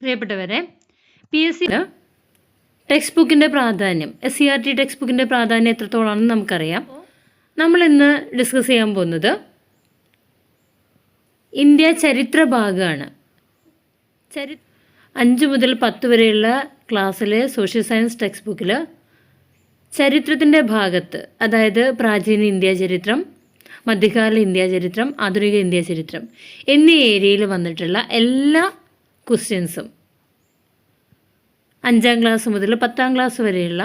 പ്രിയപ്പെട്ടവരെ, PSC text ബുക്കിൻ്റെ പ്രാധാന്യം, SCERT ടെക്സ്റ്റ് ബുക്കിൻ്റെ പ്രാധാന്യം എത്രത്തോളമാണെന്ന് നമുക്കറിയാം. നമ്മളിന്ന് ഡിസ്കസ് ചെയ്യാൻ പോകുന്നത് ഇന്ത്യ ചരിത്ര ഭാഗമാണ്. 5 മുതൽ 10 വരെയുള്ള ക്ലാസ്സിലെ സോഷ്യൽ സയൻസ് ടെക്സ്റ്റ് ബുക്കിൽ ചരിത്രത്തിൻ്റെ ഭാഗത്ത്, അതായത് പ്രാചീന ഇന്ത്യ ചരിത്രം, മധ്യകാല ഇന്ത്യ ചരിത്രം, ആധുനിക ഇന്ത്യ ചരിത്രം എന്നീ ഏരിയയിൽ വന്നിട്ടുള്ള എല്ലാ ക്വസ്റ്റ്യൻസും 5ാം ക്ലാസ് മുതൽ 10ാം ക്ലാസ് വരെയുള്ള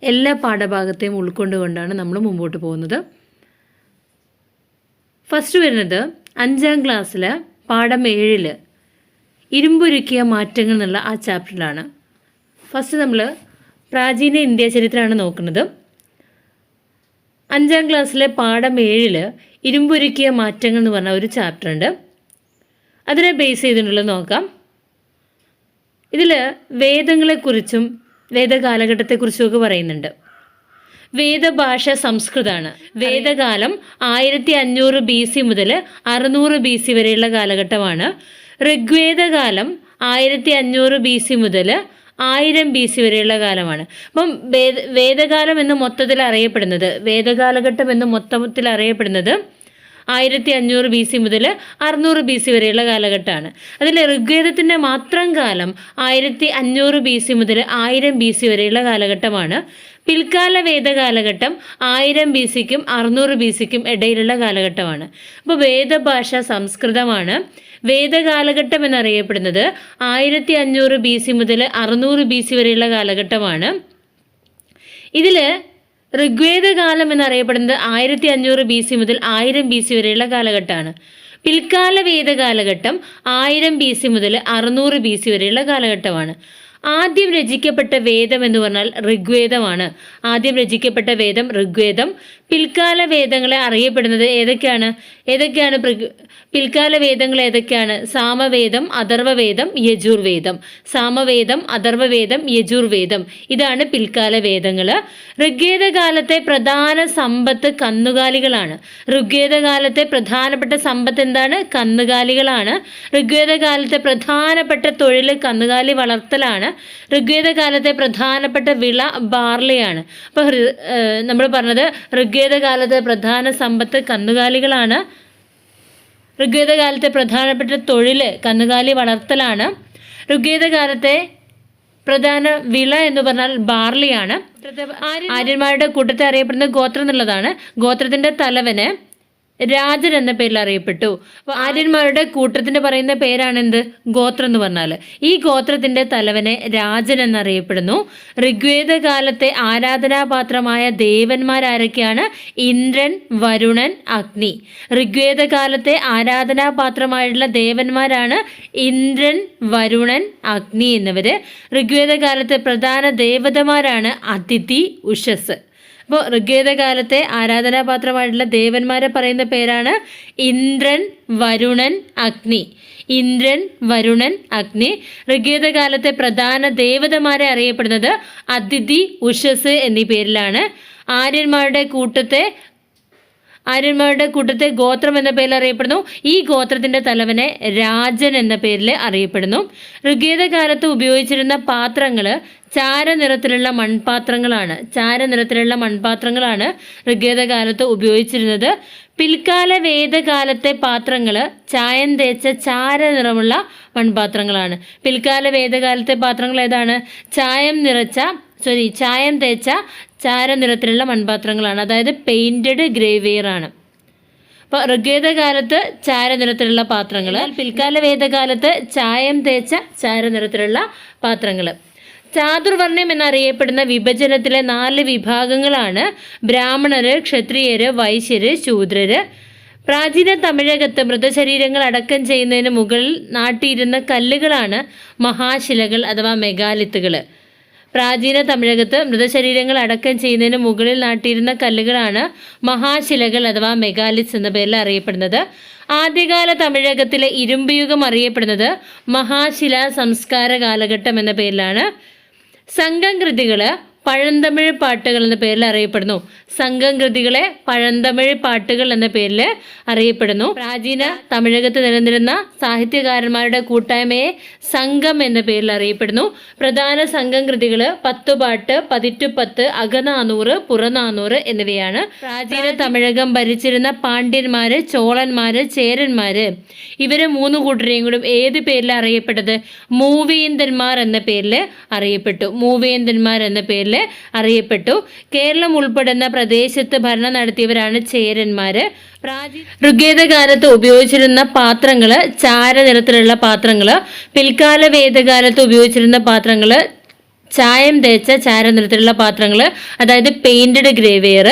എല്ലാ പാഠഭാഗത്തെയും ഉൾക്കൊണ്ടുകൊണ്ടാണ് നമ്മൾ മുമ്പോട്ട് പോകുന്നത്. ഫസ്റ്റ് വരുന്നത് 5ാം ക്ലാസ്സിൽ പാഠം 7 ഇരുമ്പുരുക്കിയ മാറ്റങ്ങൾ എന്നുള്ള ആ ചാപ്റ്ററിലാണ്. ഫസ്റ്റ് നമ്മൾ പ്രാചീന ഇന്ത്യ ചരിത്രമാണ് നോക്കുന്നത്. 5ാം ക്ലാസ്സിലെ പാഠം 7 ഇരുമ്പുരുക്കിയ മാറ്റങ്ങൾ എന്ന് പറഞ്ഞ ഒരു ചാപ്റ്റർ ഉണ്ട്. അതിനെ ബേസ് ചെയ്തിട്ടുള്ളത് നോക്കാം. ഇതിൽ വേദങ്ങളെക്കുറിച്ചും വേദകാലഘട്ടത്തെക്കുറിച്ചും ഒക്കെ പറയുന്നുണ്ട്. വേദഭാഷ സംസ്കൃതമാണ്. വേദകാലം 1500 BC മുതൽ 600 BC വരെയുള്ള കാലഘട്ടമാണ്. ഋഗ്വേദകാലം 1500 BC മുതൽ 1000 BC വരെയുള്ള കാലമാണ്. അപ്പം വേദകാലം എന്ന് മൊത്തത്തിൽ അറിയപ്പെടുന്നത്, വേദകാലഘട്ടം എന്ന് മൊത്തത്തിൽ അറിയപ്പെടുന്നത് 1500 BC മുതൽ 600 BC വരെയുള്ള കാലഘട്ടമാണ്. അതിൽ ഋഗ്വേദത്തിൻ്റെ മാത്രം കാലം 1500 BC മുതൽ 1000 BC വരെയുള്ള കാലഘട്ടമാണ്. പിൽക്കാല വേദകാലഘട്ടം 1000 BCക്കും 600 BCക്കും ഇടയിലുള്ള കാലഘട്ടമാണ്. അപ്പോൾ വേദഭാഷ സംസ്കൃതമാണ്. വേദകാലഘട്ടം എന്നറിയപ്പെടുന്നത് 1500 BC മുതൽ 600 BC വരെയുള്ള കാലഘട്ടമാണ്. ഇതിൽ ഋഗ്വേദകാലം എന്നറിയപ്പെടുന്നത് 1500 BC മുതൽ 1000 BC വരെയുള്ള കാലഘട്ടമാണ്. പിൽക്കാല വേദകാലഘട്ടം 1000 BC മുതൽ 600 BC വരെയുള്ള കാലഘട്ടമാണ്. ആദ്യം രചിക്കപ്പെട്ട വേദം എന്ന് പറഞ്ഞാൽ ഋഗ്വേദമാണ്. ആദ്യം രചിക്കപ്പെട്ട വേദം ഋഗ്വേദം. പിൽക്കാല വേദങ്ങളെ അറിയപ്പെടുന്നത് ഏതൊക്കെയാണ്? പിൽക്കാല വേദങ്ങൾ ഏതൊക്കെയാണ്? സാമവേദം, അഥർവവേദം, യജുർവേദം. സാമവേദം, അഥർവവേദം, യജുർവേദം, ഇതാണ് പിൽക്കാല വേദങ്ങൾ. ഋഗ്വേദകാലത്തെ പ്രധാന സമ്പത്ത് കന്നുകാലികളാണ്. ഋഗ്വേദകാലത്തെ പ്രധാനപ്പെട്ട സമ്പത്ത് എന്താണ്? കന്നുകാലികളാണ്. ഋഗ്വേദകാലത്തെ പ്രധാനപ്പെട്ട തൊഴിൽ കന്നുകാലി വളർത്തലാണ്. ഋഗ്വേദകാലത്തെ പ്രധാനപ്പെട്ട വിള ബാർലിയാണ്. അപ്പോൾ നമ്മൾ പറഞ്ഞത് ഋഗ്വേദകാലത്തെ പ്രധാന സമ്പത്ത് കന്നുകാലികളാണ്. ഋഗ്വേദകാലത്തെ പ്രധാനപ്പെട്ട തൊഴിൽ കന്നുകാലി വളർത്തലാണ്. ഋഗ്വേദകാലത്തെ പ്രധാന വിള എന്ന് പറഞ്ഞാൽ ബാർലിയാണ്. ആര്യന്മാരുടെ കൂട്ടത്തെ അറിയപ്പെടുന്ന ഗോത്രം എന്നുള്ളതാണ്. ഗോത്രത്തിൻ്റെ തലവന് രാജൻ എന്ന പേരിൽ അറിയപ്പെട്ടു. അപ്പോൾ ആര്യന്മാരുടെ കൂട്ടത്തിന് പറയുന്ന പേരാണെന്ത്? ഗോത്രം എന്ന് പറഞ്ഞാൽ. ഈ ഗോത്രത്തിൻ്റെ തലവനെ രാജൻ എന്നറിയപ്പെടുന്നു. ഋഗ്വേദകാലത്തെ ആരാധനാപാത്രമായ ദേവന്മാരാരൊക്കെയാണ്? ഇന്ദ്രൻ, വരുണൻ, അഗ്നി. ഋഗ്വേദകാലത്തെ ആരാധനാപാത്രമായിട്ടുള്ള ദേവന്മാരാണ് ഇന്ദ്രൻ, വരുണൻ, അഗ്നി എന്നിവർ. ഋഗ്വേദകാലത്തെ പ്രധാന ദേവതമാരാണ് അതിഥി, ഉഷസ്. അപ്പോൾ ഋഗ്വേദകാലത്തെ ആരാധനാപാത്രമായിട്ടുള്ള ദേവന്മാരെ പറയുന്ന പേരാണ് ഇന്ദ്രൻ, വരുണൻ, അഗ്നി. ഇന്ദ്രൻ, വരുണൻ, അഗ്നി. ഋഗ്വേദകാലത്തെ പ്രധാന ദേവതമാരെ അറിയപ്പെടുന്നത് അതിഥി, ഉഷസ് എന്നീ പേരിലാണ്. ആര്യന്മാരുടെ കൂട്ടത്തെ ഗോത്രം എന്ന പേരിൽ അറിയപ്പെടുന്നു. ഈ ഗോത്രത്തിൻ്റെ തലവനെ രാജൻ എന്ന പേരിൽ അറിയപ്പെടുന്നു. ഋഗ്വേദകാലത്ത് ഉപയോഗിച്ചിരുന്ന പാത്രങ്ങൾ ചാരനിറത്തിലുള്ള മൺപാത്രങ്ങളാണ് ഋഗ്വേദകാലത്ത് ഉപയോഗിച്ചിരുന്നത്. പിൽക്കാല വേദകാലത്തെ പാത്രങ്ങൾ ചായം തേച്ച ചാരനിറമുള്ള മൺപാത്രങ്ങളാണ്. പിൽക്കാല വേദകാലത്തെ പാത്രങ്ങൾ ഏതാണ്? ചായം തേച്ച ചാരനിറത്തിലുള്ള മൺപാത്രങ്ങളാണ്, അതായത് പെയിൻറ്റഡ് ഗ്രേവിയർ ആണ്. അപ്പോൾ ഋഗ്വേദകാലത്ത് ചാരനിറത്തിലുള്ള പാത്രങ്ങൾ, പിൽക്കാല വേദകാലത്ത് ചായം തേച്ച ചാരനിറത്തിലുള്ള പാത്രങ്ങൾ. ചാതുർവർണ്ണ്യം എന്നറിയപ്പെടുന്ന വിഭജനത്തിലെ 4 വിഭാഗങ്ങളാണ് ബ്രാഹ്മണര്, ക്ഷത്രിയര്, വൈശ്യര്, ശൂദ്രര്. പ്രാചീന തമിഴകത്ത് മൃതശരീരങ്ങൾ അടക്കം ചെയ്യുന്നതിന് മുകളിൽ നാട്ടിയിരുന്ന കല്ലുകളാണ് മഹാശിലകൾ അഥവാ മെഗാലിത്തുകൾ. പ്രാചീന തമിഴകത്ത് മൃതശരീരങ്ങൾ അടക്കം ചെയ്യുന്നതിന് മുകളിൽ നാട്ടിയിരുന്ന കല്ലുകളാണ് മഹാശിലകൾ അഥവാ മെഗാലിത്സ് എന്ന പേരിൽ അറിയപ്പെടുന്നത്. ആദ്യകാല തമിഴകത്തിലെ ഇരുമ്പ് യുഗം അറിയപ്പെടുന്നത് മഹാശിലാ സംസ്കാര കാലഘട്ടം എന്ന പേരിലാണ്. സംഘം കൃതികൾ പഴന്തമിഴ് പാട്ടുകൾ എന്ന പേരിൽ അറിയപ്പെടുന്നു. സംഘം കൃതികളെ പഴന്തമിഴ് പാട്ടുകൾ എന്ന പേരിൽ അറിയപ്പെടുന്നു. പ്രാചീന തമിഴകത്ത് നിലനിന്നിരുന്ന സാഹിത്യകാരന്മാരുടെ കൂട്ടായ്മയെ സംഘം എന്ന പേരിൽ അറിയപ്പെടുന്നു. പ്രധാന സംഘം കൃതികൾ പത്തുപാട്ട്, പതിറ്റുപത്ത്, അകനാനൂറ്, പുറനാനൂറ് എന്നിവയാണ്. പ്രാചീന തമിഴകം ഭരിച്ചിരുന്ന പാണ്ഡ്യന്മാര്, ചോളന്മാര്, ചേരന്മാര് ഇവര് മൂന്ന് കൂട്ടരെയും കൂടി ഏത് പേരിൽ അറിയപ്പെട്ടത്? മൂവേന്തന്മാർ എന്ന പേരിൽ അറിയപ്പെട്ടു. മൂവേന്തന്മാർ എന്ന പേരിൽ അറിയപ്പെട്ടു. കേരളം ഉൾപ്പെടുന്ന പ്രദേശത്ത് ഭരണം നടത്തിയവരാണ് ചേരന്മാര്. ഋഗ്വേദ കാലത്ത് ഉപയോഗിച്ചിരുന്ന പാത്രങ്ങള് ചാരനിറത്തിലുള്ള പാത്രങ്ങള്, പിൽക്കാല വേദകാലത്ത് ഉപയോഗിച്ചിരുന്ന പാത്രങ്ങള് ചായം തേച്ച ചാരനിറത്തിലുള്ള പാത്രങ്ങള്, അതായത് പെയിന്റഡ് ഗ്രേവെയർ.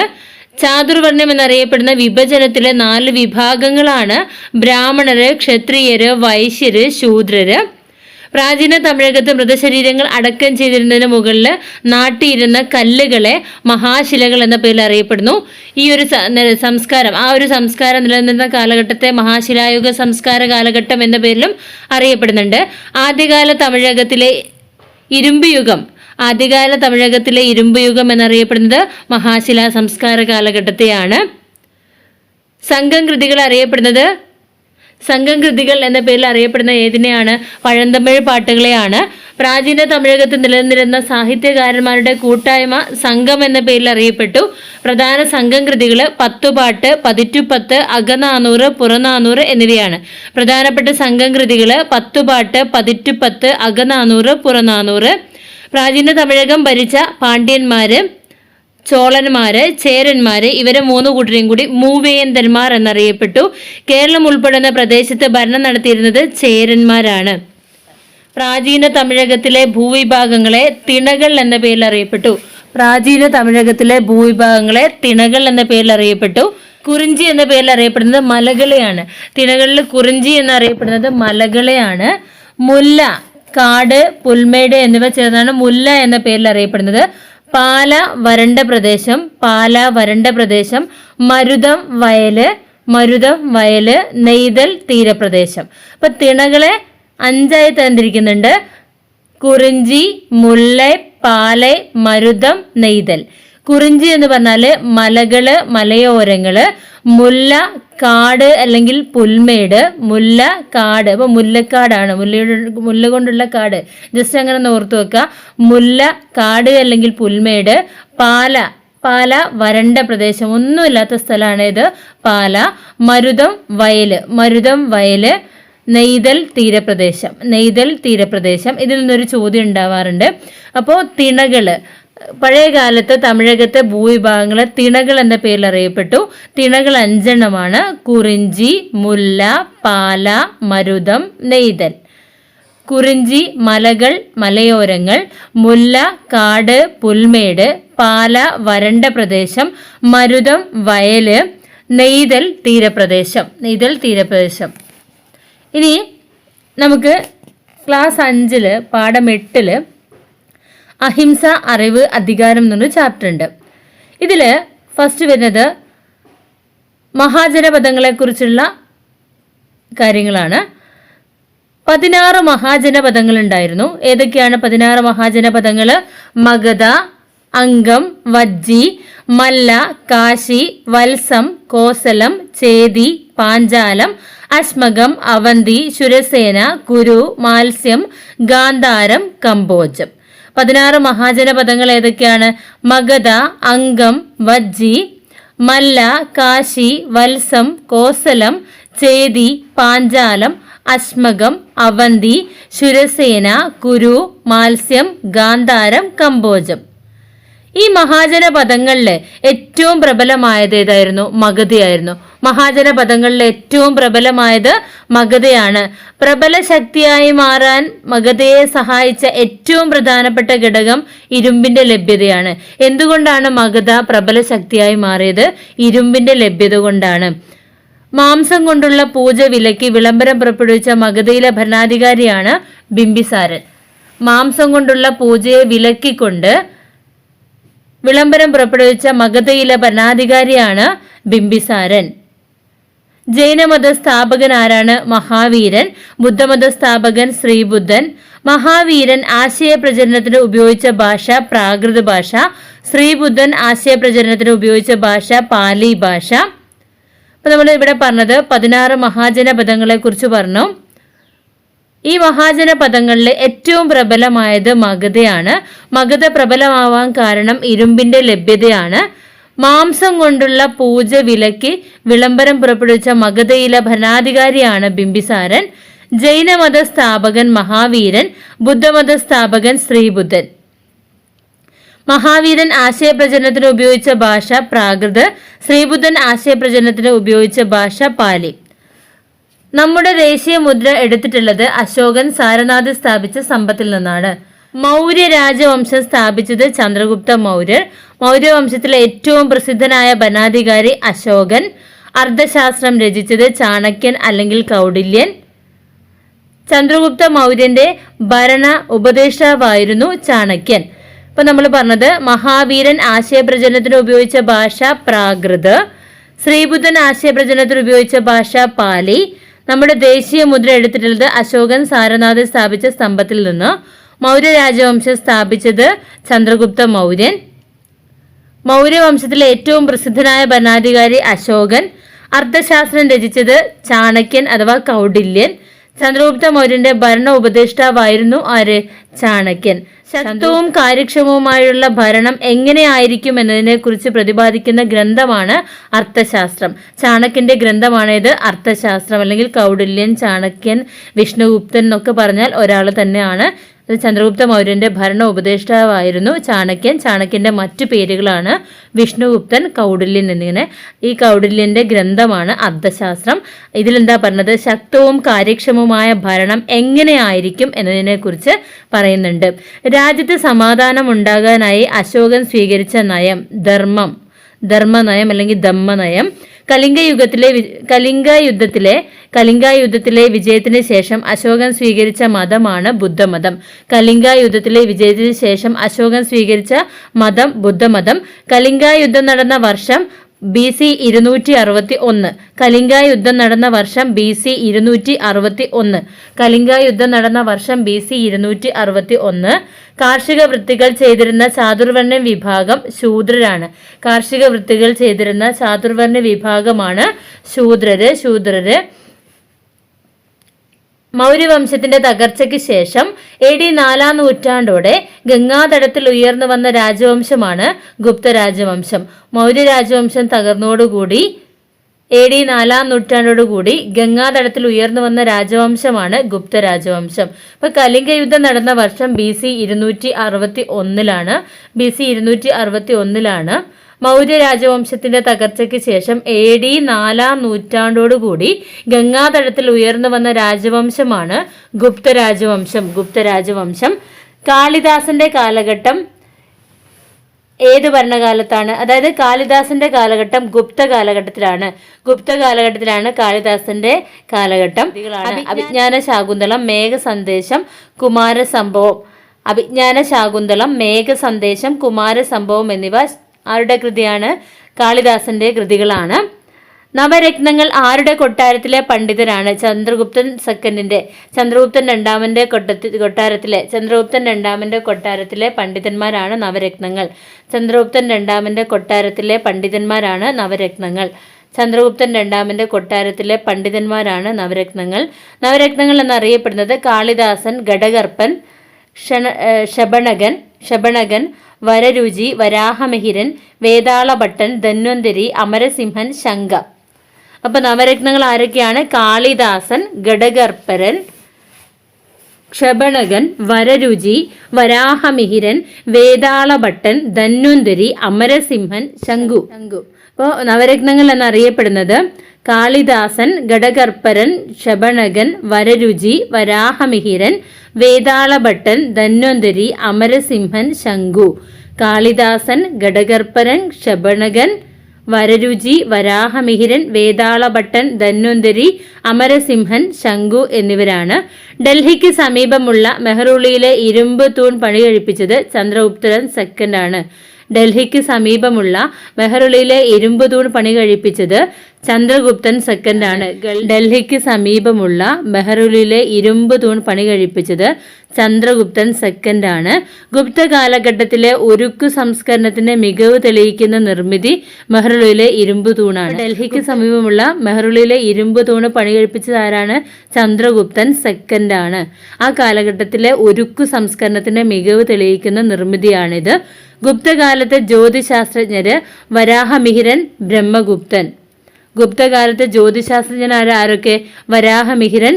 ചാതുർവർണ്ണം എന്നറിയപ്പെടുന്ന വിഭജനത്തിലെ 4 വിഭാഗങ്ങളാണ് ബ്രാഹ്മണര്, ക്ഷത്രിയര്, വൈശ്യര്, ശൂദ്രര്. പ്രാചീന തമിഴകത്ത് മൃതശരീരങ്ങൾ അടക്കം ചെയ്തിരുന്നതിന് മുകളിൽ നാട്ടിയിരുന്ന കല്ലുകളെ മഹാശിലകൾ എന്ന പേരിൽ അറിയപ്പെടുന്നു. ഈ ഒരു സംസ്കാരം, ആ ഒരു സംസ്കാരം നിലനിന്ന കാലഘട്ടത്തെ മഹാശിലായുഗ സംസ്കാര കാലഘട്ടം എന്ന പേരിലും അറിയപ്പെടുന്നുണ്ട്. ആദ്യകാല തമിഴകത്തിലെ ഇരുമ്പ് യുഗം എന്നറിയപ്പെടുന്നത് മഹാശിലാ സംസ്കാര കാലഘട്ടത്തെയാണ്. സംഘം കൃതികൾ എന്ന പേരിൽ അറിയപ്പെടുന്ന ഏതിനെയാണ്? പഴന്തമിഴ് പാട്ടുകളെയാണ്. പ്രാചീന തമിഴകത്ത് നിലനിന്നിരുന്ന സാഹിത്യകാരന്മാരുടെ കൂട്ടായ്മ സംഘം എന്ന പേരിൽ അറിയപ്പെട്ടു. പ്രധാന സംഘം കൃതികൾ പത്തുപാട്ട്, പതിറ്റുപത്ത്, അകനാനൂറ്, പുറനാനൂറ് എന്നിവയാണ്. പ്രധാനപ്പെട്ട സംഘം കൃതികൾ പത്തുപാട്ട്, പതിറ്റുപത്ത്, അകനാനൂറ്, പുറനാനൂറ്. പ്രാചീന തമിഴകം ഭരിച്ച പാണ്ഡ്യന്മാര്, ചോളന്മാര്, ചേരന്മാര് ഇവരെ മൂന്ന് കൂട്ടരെയും കൂടി മൂവേന്തന്മാർ എന്നറിയപ്പെട്ടു. കേരളം ഉൾപ്പെടുന്ന പ്രദേശത്ത് ഭരണം നടത്തിയിരുന്നത് ചേരന്മാരാണ്. പ്രാചീന തമിഴകത്തിലെ ഭൂവിഭാഗങ്ങളെ തിണകൾ എന്ന പേരിൽ അറിയപ്പെട്ടു. കുറിഞ്ചി എന്ന പേരിൽ അറിയപ്പെടുന്നത് മലകളെയാണ്. തിണകളിൽ കുറിഞ്ചി എന്നറിയപ്പെടുന്നത് മലകളെയാണ്. മുല്ല, കാട്, പുൽമേട് എന്നിവ ചേർന്നാണ് മുല്ല എന്ന പേരിൽ അറിയപ്പെടുന്നത്. പാല വരണ്ട പ്രദേശം, മരുതം വയല്, നെയ്തൽ തീരപ്രദേശം. അപ്പൊ തിണകളെ 5ആയി തരംതിരിക്കുന്നുണ്ട്: കുറിഞ്ചി, മുല്ലൈ, പാലൈ, മരുതം, നെയ്തൽ. കുറിഞ്ചി എന്ന് പറഞ്ഞാല് മലകള്, മലയോരങ്ങള്. മുല്ല, കാട് അല്ലെങ്കിൽ പുൽമേട്. മുല്ല, കാട്, അപ്പൊ മുല്ലക്കാടാണ്, മുല്ല കൊണ്ടുള്ള കാട്. ജസ്റ്റ് അങ്ങനെ ഓർത്തു വെക്കുക. മുല്ല, കാട് അല്ലെങ്കിൽ പുൽമേട്. പാല വരണ്ട പ്രദേശം, ഒന്നുമില്ലാത്ത സ്ഥലമാണ് ഇത് പാല. മരുതം വയല്. നെയ്തൽ തീരപ്രദേശം. ഇതിൽ നിന്നൊരു ചോദ്യം ഉണ്ടാവാറുണ്ട്. അപ്പോൾ തിണകള്, പഴയ കാലത്ത് തമിഴകത്തെ ഭൂവിഭാഗങ്ങളെ തിണകൾ എന്ന പേരിൽ അറിയപ്പെട്ടു. തിണകൾ 5 കുറിഞ്ചി, മുല്ല, പാല, മരുതം, നെയ്തൽ. കുറിഞ്ചി മലകൾ, മലയോരങ്ങൾ. മുല്ല, കാട്, പുൽമേട്. പാല വരണ്ട പ്രദേശം. മരുതം വയല്. നെയ്തൽ തീരപ്രദേശം. ഇനി നമുക്ക് ക്ലാസ് 5 പാഠം 8 അഹിംസ, അറിവ്, അധികാരം എന്നൊരു ചാപ്റ്റർ ഉണ്ട്. ഇതിൽ ഫസ്റ്റ് വരുന്നത് മഹാജനപദങ്ങളെ കുറിച്ചുള്ള കാര്യങ്ങളാണ്. 16 മഹാജനപദങ്ങൾ ഉണ്ടായിരുന്നു. ഏതൊക്കെയാണ് 16 മഹാജനപദങ്ങൾ? മഗധ, അംഗം, വജ്ജി, മല്ല, കാശി, വത്സം, കോസലം, ചേതി, പാഞ്ചാലം, അശ്മകം, അവന്തി, ശുരസേന, കുരു, മാത്സ്യം, ഗാന്ധാരം, കമ്പോജം. 16 മഹാജനപദങ്ങൾ ഏതൊക്കെയാണ്? മഗധ, അംഗം, വജ്ജി, മല്ല, കാശി, വത്സം, കോസലം, ചേതി, പാഞ്ചാലം, അശ്മകം, അവന്തി, ശുരസേന, കുരു, മാത്സ്യം, ഗാന്ധാരം, കമ്പോജം. ഈ മഹാജനപദങ്ങളിൽ ഏറ്റവും പ്രബലമായത് ഏതായിരുന്നു? മഗധയായിരുന്നു. മഹാജനപദങ്ങളിൽ ഏറ്റവും പ്രബലമായത് മഗധയാണ്. പ്രബല ശക്തിയായി മാറാൻ മഗധയെ സഹായിച്ച ഏറ്റവും പ്രധാനപ്പെട്ട ഘടകം ഇരുമ്പിന്റെ ലഭ്യതയാണ്. എന്തുകൊണ്ടാണ് മഗധ പ്രബല ശക്തിയായി മാറിയത്? ഇരുമ്പിന്റെ ലഭ്യത കൊണ്ടാണ്. മാംസം കൊണ്ടുള്ള പൂജ വിലക്കി വിളംബരം പുറപ്പെടുവിച്ച മഗധയിലെ ഭരണാധികാരിയാണ് ബിംബിസാരൻ. മാംസം കൊണ്ടുള്ള പൂജയെ വിലക്കിക്കൊണ്ട് വിളംബരം പുറപ്പെടുവിച്ച മഗധയിലെ ഭരണാധികാരിയാണ് ബിംബിസാരൻ. ജൈനമത സ്ഥാപകൻ ആരാണ്? മഹാവീരൻ. ബുദ്ധമത സ്ഥാപകൻ ശ്രീബുദ്ധൻ. മഹാവീരൻ ആശയപ്രചരണത്തിന് ഉപയോഗിച്ച ഭാഷ പ്രാകൃത ഭാഷ. ശ്രീബുദ്ധൻ ആശയപ്രചരണത്തിന് ഉപയോഗിച്ച ഭാഷ പാലി ഭാഷ. അപ്പൊ നമ്മൾ ഇവിടെ പറഞ്ഞത് 16 മഹാജന പദങ്ങളെ കുറിച്ച് പറഞ്ഞു. ഈ മഹാജന പദങ്ങളിൽ ഏറ്റവും പ്രബലമായത് മഗധയാണ്. മഗധ പ്രബലമാവാൻ കാരണം ഇരുമ്പിന്റെ ലഭ്യതയാണ്. മാംസം കൊണ്ടുള്ള പൂജ വിലക്കി വിളംബരം പുറപ്പെടുവിച്ച മഗധയിലെ ഭരണാധികാരിയാണ് ബിംബിസാരൻ. ജൈനമത സ്ഥാപകൻ മഹാവീരൻ. ബുദ്ധമത സ്ഥാപകൻ ശ്രീബുദ്ധൻ. മഹാവീരൻ ആശയപ്രചരണത്തിന് ഉപയോഗിച്ച ഭാഷ പ്രാകൃത്. ശ്രീബുദ്ധൻ ആശയപ്രചരണത്തിന് ഉപയോഗിച്ച ഭാഷ പാലി. നമ്മുടെ ദേശീയ മുദ്ര എടുത്തിട്ടുള്ളത് അശോകൻ സാരനാഥ് സ്ഥാപിച്ച സമ്പത്തിൽ നിന്നാണ്. മൗര്യ രാജവംശം സ്ഥാപിച്ചത് ചന്ദ്രഗുപ്ത മൗര്യർ. മൗര്യവംശത്തിലെ ഏറ്റവും പ്രസിദ്ധനായ ഭരണാധികാരി അശോകൻ. അർത്ഥശാസ്ത്രം രചിച്ചത് ചാണക്യൻ അല്ലെങ്കിൽ കൗടില്യൻ. ചന്ദ്രഗുപ്ത മൗര്യന്റെ ഭരണ ഉപദേഷ്ടാവായിരുന്നു ചാണക്യൻ. ഇപ്പൊ നമ്മൾ പറഞ്ഞത് മഹാവീരൻ ആശയപ്രചരണത്തിന് ഉപയോഗിച്ച ഭാഷ പ്രാകൃത്. ശ്രീബുദ്ധൻ ആശയപ്രചരണത്തിന് ഉപയോഗിച്ച ഭാഷ പാലി. നമ്മുടെ ദേശീയ മുദ്ര എടുത്തിട്ടുള്ളത് അശോകൻ സാരനാഥ് സ്ഥാപിച്ച സ്തംഭത്തിൽ നിന്ന്. മൗര്യ രാജവംശം സ്ഥാപിച്ചത് ചന്ദ്രഗുപ്ത മൗര്യൻ. മൗര്യവംശത്തിലെ ഏറ്റവും പ്രസിദ്ധനായ ഭരണാധികാരി അശോകൻ. അർത്ഥശാസ്ത്രം രചിച്ചത് ചാണക്യൻ അഥവാ കൗടില്യൻ. ചന്ദ്രഗുപ്ത മൗര്യന്റെ ഭരണ ഉപദേഷ്ടാവായിരുന്നു ആര്? ചാണക്യൻ. ശക്തവും കാര്യക്ഷമവുമായുള്ള ഭരണം എങ്ങനെയായിരിക്കും എന്നതിനെ കുറിച്ച് പ്രതിപാദിക്കുന്ന ഗ്രന്ഥമാണ് അർത്ഥശാസ്ത്രം. ചാണക്യന്റെ ഗ്രന്ഥമാണിത്. അർത്ഥശാസ്ത്രം അല്ലെങ്കിൽ കൗടില്യൻ, ചാണക്യൻ, വിഷ്ണുഗുപ്തൻ എന്നൊക്കെ പറഞ്ഞാൽ ഒരാൾ തന്നെയാണ്. ചന്ദ്രഗുപ്ത മൗര്യന്റെ ഭരണ ഉപദേഷ്ടാവായിരുന്നു ചാണക്യൻ. ചാണക്യന്റെ മറ്റു പേരുകളാണ് വിഷ്ണുഗുപ്തൻ, കൗടില്യൻ എന്നിങ്ങനെ. ഈ കൗടില്യന്റെ ഗ്രന്ഥമാണ് അർത്ഥശാസ്ത്രം. ഇതിലെന്താ പറഞ്ഞത്? ശക്തവും കാര്യക്ഷമവുമായ ഭരണം എങ്ങനെയായിരിക്കും എന്നതിനെ കുറിച്ച് പറയുന്നുണ്ട്. രാജ്യത്ത് സമാധാനം ഉണ്ടാകാനായി അശോകൻ സ്വീകരിച്ച നയം ധർമ്മനയം അല്ലെങ്കിൽ ധമ്മനയം. കലിംഗ യുദ്ധത്തിലെ വിജയത്തിന് ശേഷം അശോകൻ സ്വീകരിച്ച മതമാണ് ബുദ്ധമതം. കലിംഗ യുദ്ധത്തിലെ വിജയത്തിന് ശേഷം അശോകൻ സ്വീകരിച്ച മതം ബുദ്ധമതം. കലിംഗ യുദ്ധം നടന്ന വർഷം BC 261. കലിംഗ യുദ്ധം നടന്ന വർഷം BC 261. കലിംഗ യുദ്ധം നടന്ന വർഷം BC 261. കാർഷിക വൃത്തികൾ ചെയ്തിരുന്ന ചാതുർവർണ്ണ വിഭാഗം ശൂദ്രരാണ്. കാർഷിക വൃത്തികൾ ചെയ്തിരുന്ന ചാതുർവർണ്ണ വിഭാഗമാണ് ശൂദ്രര്. മൗര്യവംശത്തിന്റെ തകർച്ചയ്ക്ക് ശേഷം AD 4-ാം നൂറ്റാണ്ടോടെ ഗംഗാതടത്തിൽ ഉയർന്നു വന്ന രാജവംശമാണ് ഗുപ്ത രാജവംശം. മൗര്യ രാജവംശം തകർന്നോടുകൂടി AD 4-ാം നൂറ്റാണ്ടോടുകൂടി ഗംഗാതടത്തിൽ ഉയർന്നു വന്ന രാജവംശമാണ് ഗുപ്ത രാജവംശം. ഇപ്പൊ കലിംഗ യുദ്ധം നടന്ന വർഷം BC 261-ലാണ്. BC 261-ലാണ്. മൗര്യ രാജവംശത്തിന്റെ തകർച്ചയ്ക്ക് ശേഷം AD 4-ാം നൂറ്റാണ്ടോടുകൂടി ഗംഗാതടത്തിൽ ഉയർന്നു വന്ന രാജവംശമാണ് ഗുപ്ത രാജവംശം. കാളിദാസന്റെ കാലഘട്ടം ഏത് ഭരണകാലത്താണ്? അതായത് കാളിദാസന്റെ കാലഘട്ടം ഗുപ്ത കാലഘട്ടത്തിലാണ് കാളിദാസന്റെ കാലഘട്ടം. അഭിജ്ഞാന ശാകുന്തളം, മേഘസന്ദേശം, കുമാരസംഭവം എന്നിവ ആരുടെ കൃതിയാണ്? കാളിദാസന്റെ കൃതികളാണ്. നവരത്നങ്ങൾ ആരുടെ കൊട്ടാരത്തിലെ പണ്ഡിതരാണ്? ചന്ദ്രഗുപ്തൻ രണ്ടാമന്റെ കൊട്ടാരത്തിലെ പണ്ഡിതന്മാരാണ് നവരത്നങ്ങൾ. ചന്ദ്രഗുപ്തൻ രണ്ടാമന്റെ കൊട്ടാരത്തിലെ പണ്ഡിതന്മാരാണ് നവരത്നങ്ങൾ. നവരത്നങ്ങൾ എന്നറിയപ്പെടുന്നത് കാളിദാസൻ, ഘടകർപ്പൻ, ശബണകൻ, വരരുചി, വരാഹമിഹിരൻ, വേതാളഭട്ടൻ, ധന്വന്തരി, അമരസിംഹൻ, ശങ്ക. അപ്പൊ നവരത്നങ്ങൾ ആരൊക്കെയാണ്? കാളിദാസൻ, ഘടകർപ്പൻ, ക്ഷപണകൻ, വരരുചി, വരാഹമിഹിരൻ, വേതാളഭട്ടൻ, ധന്വന്തരി, അമരസിംഹൻ, ശങ്കു. അപ്പോൾ നവരത്നങ്ങൾ എന്നറിയപ്പെടുന്നത് കാളിദാസൻ, ഘടകർപ്പരൻ, ക്ഷപണകൻ, വരരുചി, വരാഹമിഹിരൻ, വേതാളഭട്ടൻ, ധന്വന്തരി, അമരസിംഹൻ, ശങ്കു. കാളിദാസൻ, ഘടകർപ്പരൻ, ക്ഷപണകൻ, വരരുചി, വരാഹമിഹിരൻ, വേതാളഭട്ടൻ, ധന്വന്തരി, അമരസിംഹൻ, ശങ്കു എന്നിവരാണ്. ഡൽഹിക്ക് സമീപമുള്ള മെഹ്റൗളിയിലെ ഇരുമ്പ് തൂൺ പണി കഴിപ്പിച്ചത് ചന്ദ്രഗുപ്തൻ സെക്കൻഡ് ആണ്. ഡൽഹിക്ക് സമീപമുള്ള മെഹ്റൗളിയിലെ ഇരുമ്പ് തൂൺ പണി കഴിപ്പിച്ചത് ചന്ദ്രഗുപ്തൻ സെക്കൻഡാണ് ഡൽഹിക്ക് സമീപമുള്ള മെഹ്റുലിലെ ഇരുമ്പ് തൂൺ പണി കഴിപ്പിച്ചത് ചന്ദ്രഗുപ്തൻ സെക്കൻഡാണ്. ഗുപ്ത കാലഘട്ടത്തിലെ ഉരുക്കു സംസ്കരണത്തിന്റെ മികവ് തെളിയിക്കുന്ന നിർമ്മിതി മെഹ്റുലിലെ ഇരുമ്പ് തൂണാണ്. ഡൽഹിക്ക് സമീപമുള്ള മെഹ്റുലിലെ ഇരുമ്പ് തൂണ് പണി കഴിപ്പിച്ചത് ആരാണ്? ചന്ദ്രഗുപ്തൻ സെക്കൻഡാണ്. ആ കാലഘട്ടത്തിലെ ഉരുക്കു സംസ്കരണത്തിന്റെ മികവ് തെളിയിക്കുന്ന നിർമ്മിതിയാണിത്. ഗുപ്തകാലത്തെ ജ്യോതിശാസ്ത്രജ്ഞര് വരാഹമിഹിരൻ, ബ്രഹ്മഗുപ്തൻ. ഗുപ്തകാലത്തെ ജ്യോതിശാസ്ത്രജ്ഞനായ ആരൊക്കെ? വരാഹമിഹിരൻ,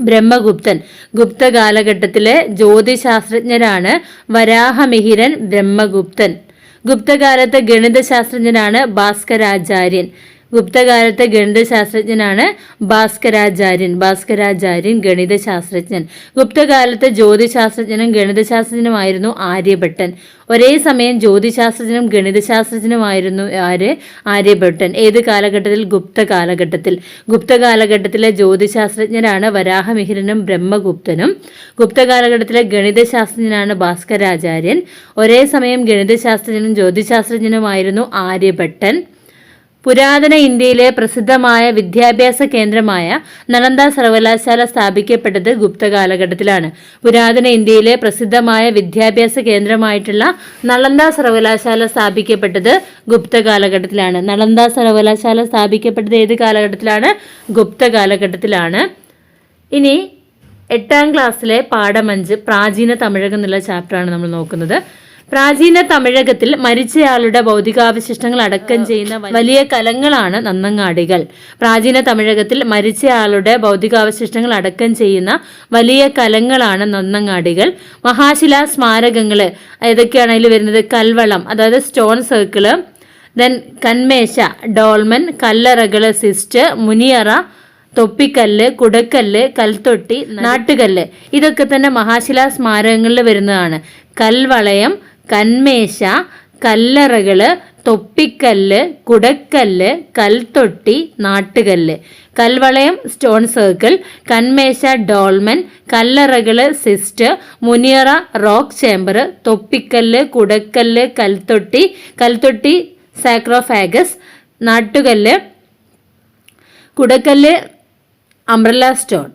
ബ്രഹ്മഗുപ്തൻ. ഗുപ്ത കാലഘട്ടത്തിലെ ജ്യോതിശാസ്ത്രജ്ഞരാണ് വരാഹമിഹിരൻ, ബ്രഹ്മഗുപ്തൻ. ഗുപ്തകാലത്തെ ഗണിതശാസ്ത്രജ്ഞനാണ് ഭാസ്കരാചാര്യൻ. ഗുപ്തകാലത്തെ ഗണിതശാസ്ത്രജ്ഞനാണ് ഭാസ്കരാചാര്യൻ ഗണിതശാസ്ത്രജ്ഞൻ. ഗുപ്തകാലത്തെ ജ്യോതിശാസ്ത്രജ്ഞനും ഗണിതശാസ്ത്രജ്ഞനുമായിരുന്നു ആര്യഭട്ടൻ. ഒരേ സമയം ജ്യോതിശാസ്ത്രജ്ഞനും ഗണിതശാസ്ത്രജ്ഞനുമായിരുന്നു ആര്യഭട്ടൻ. ഏത് കാലഘട്ടത്തിൽ? ഗുപ്തകാലഘട്ടത്തിലെ ജ്യോതിശാസ്ത്രജ്ഞരാണ് വരാഹമിഹിരനും ബ്രഹ്മഗുപ്തനും. ഗുപ്തകാലഘട്ടത്തിലെ ഗണിതശാസ്ത്രജ്ഞനാണ് ഭാസ്കരാചാര്യൻ. ഒരേ സമയം ഗണിതശാസ്ത്രജ്ഞനും ജ്യോതിശാസ്ത്രജ്ഞനുമായിരുന്നു ആര്യഭട്ടൻ. പുരാതന ഇന്ത്യയിലെ പ്രസിദ്ധമായ വിദ്യാഭ്യാസ കേന്ദ്രമായ നളന്ദ സർവകലാശാല സ്ഥാപിക്കപ്പെട്ടത് ഗുപ്ത കാലഘട്ടത്തിലാണ്. പുരാതന ഇന്ത്യയിലെ പ്രസിദ്ധമായ വിദ്യാഭ്യാസ കേന്ദ്രമായിട്ടുള്ള നളന്ദ സർവകലാശാല സ്ഥാപിക്കപ്പെട്ടത് ഗുപ്ത കാലഘട്ടത്തിലാണ്. നളന്ദ സർവകലാശാല സ്ഥാപിക്കപ്പെട്ടത് ഏത് കാലഘട്ടത്തിലാണ്? ഗുപ്ത കാലഘട്ടത്തിലാണ്. ഇനി 8ാം ക്ലാസ്സിലെ പാഠം 5 പ്രാചീന തമിഴകം എന്നുള്ള ചാപ്റ്ററാണ് നമ്മൾ നോക്കുന്നത്. പ്രാചീന തമിഴകത്തിൽ മരിച്ചയാളുടെ ഭൗതികാവശിഷ്ടങ്ങൾ അടക്കം ചെയ്യുന്ന വലിയ കലങ്ങളാണ് നന്നങ്ങാടികൾ. പ്രാചീന തമിഴകത്തിൽ മരിച്ചയാളുടെ ഭൗതികാവശിഷ്ടങ്ങൾ അടക്കം ചെയ്യുന്ന വലിയ കലങ്ങളാണ് നന്നങ്ങാടികൾ. മഹാശിലാ സ്മാരകങ്ങൾ ഏതൊക്കെയാണ് അതിൽ വരുന്നത്? കൽവളം, അതായത് സ്റ്റോൺ സർക്കിള്, ദെൻ കന്മേശ, ഡോൾമൻ, കല്ലറകള്, സിസ്റ്റ്, മുനിയറ, തൊപ്പിക്കല്ല്, കുടക്കല്ല്, കൽത്തൊട്ടി, നാട്ടുകല്ല്, ഇതൊക്കെ തന്നെ മഹാശിലാ സ്മാരകങ്ങളിൽ വരുന്നതാണ്. കൽവളയം, കന്മേശ, കല്ലറകള്, തൊപ്പിക്കല്ല്, കുടക്കല്ല്, കൽത്തൊട്ടി, നാട്ടുകല്ല്. കൽവളയം സ്റ്റോൺ സർക്കിൾ, കന്മേശ ഡോൾമൻ, കല്ലറകള് സിസ്റ്റ്, മുനിയറ റോക്ക് ചേംബർ, തൊപ്പിക്കല്ല്, കുടക്കല്ല്, കൽത്തൊട്ടി സാക്രോഫാഗസ്, നാട്ടുകല്ല്, കുടക്കല്ല് അംബ്രല്ല സ്റ്റോൺ,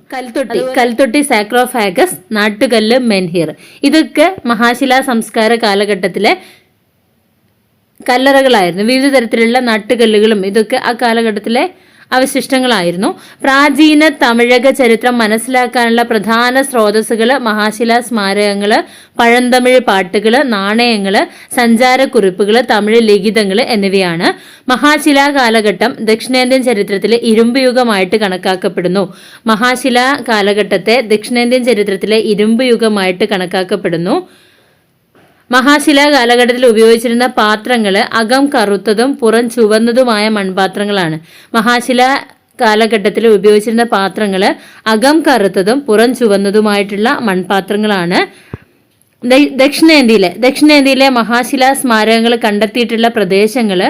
കൽത്തൊട്ടി സാക്രോഫാഗസ്, നാട്ടുകല്ല് മെൻഹിർ. ഇതൊക്കെ മഹാശിലാ സംസ്കാര കാലഘട്ടത്തിലെ കല്ലറകളായിരുന്നു. വിവിധ തരത്തിലുള്ള നാട്ടുകല്ലുകളും ഇതൊക്കെ ആ കാലഘട്ടത്തിലെ അവശിഷ്ടങ്ങളായിരുന്നു. പ്രാചീന തമിഴക ചരിത്രം മനസ്സിലാക്കാനുള്ള പ്രധാന സ്രോതസ്സുകൾ മഹാശിലാ സ്മാരകങ്ങൾ, പഴന്തമിഴ് പാട്ടുകൾ, നാണയങ്ങൾ, സഞ്ചാരക്കുറിപ്പുകൾ, തമിഴ് ലിഖിതങ്ങൾ എന്നിവയാണ്. മഹാശിലാ കാലഘട്ടം ദക്ഷിണേന്ത്യൻ ചരിത്രത്തിലെ ഇരുമ്പ് യുഗമായിട്ട് കണക്കാക്കപ്പെടുന്നു. മഹാശിലാ കാലഘട്ടത്തെ ദക്ഷിണേന്ത്യൻ ചരിത്രത്തിലെ ഇരുമ്പ് യുഗമായിട്ട് കണക്കാക്കപ്പെടുന്നു. മഹാശിലാ കാലഘട്ടത്തിൽ ഉപയോഗിച്ചിരുന്ന പാത്രങ്ങൾ അകം കറുത്തതും പുറം ചുവന്നതുമായ മൺപാത്രങ്ങളാണ്. മഹാശിലാ കാലഘട്ടത്തിൽ ഉപയോഗിച്ചിരുന്ന പാത്രങ്ങൾ അകം കറുത്തതും പുറം ചുവന്നതുമായിട്ടുള്ള മൺപാത്രങ്ങളാണ്. ദക്ഷിണേന്ത്യയിലെ മഹാശിലാ സ്മാരകങ്ങൾ കണ്ടെത്തിയിട്ടുള്ള പ്രദേശങ്ങൾ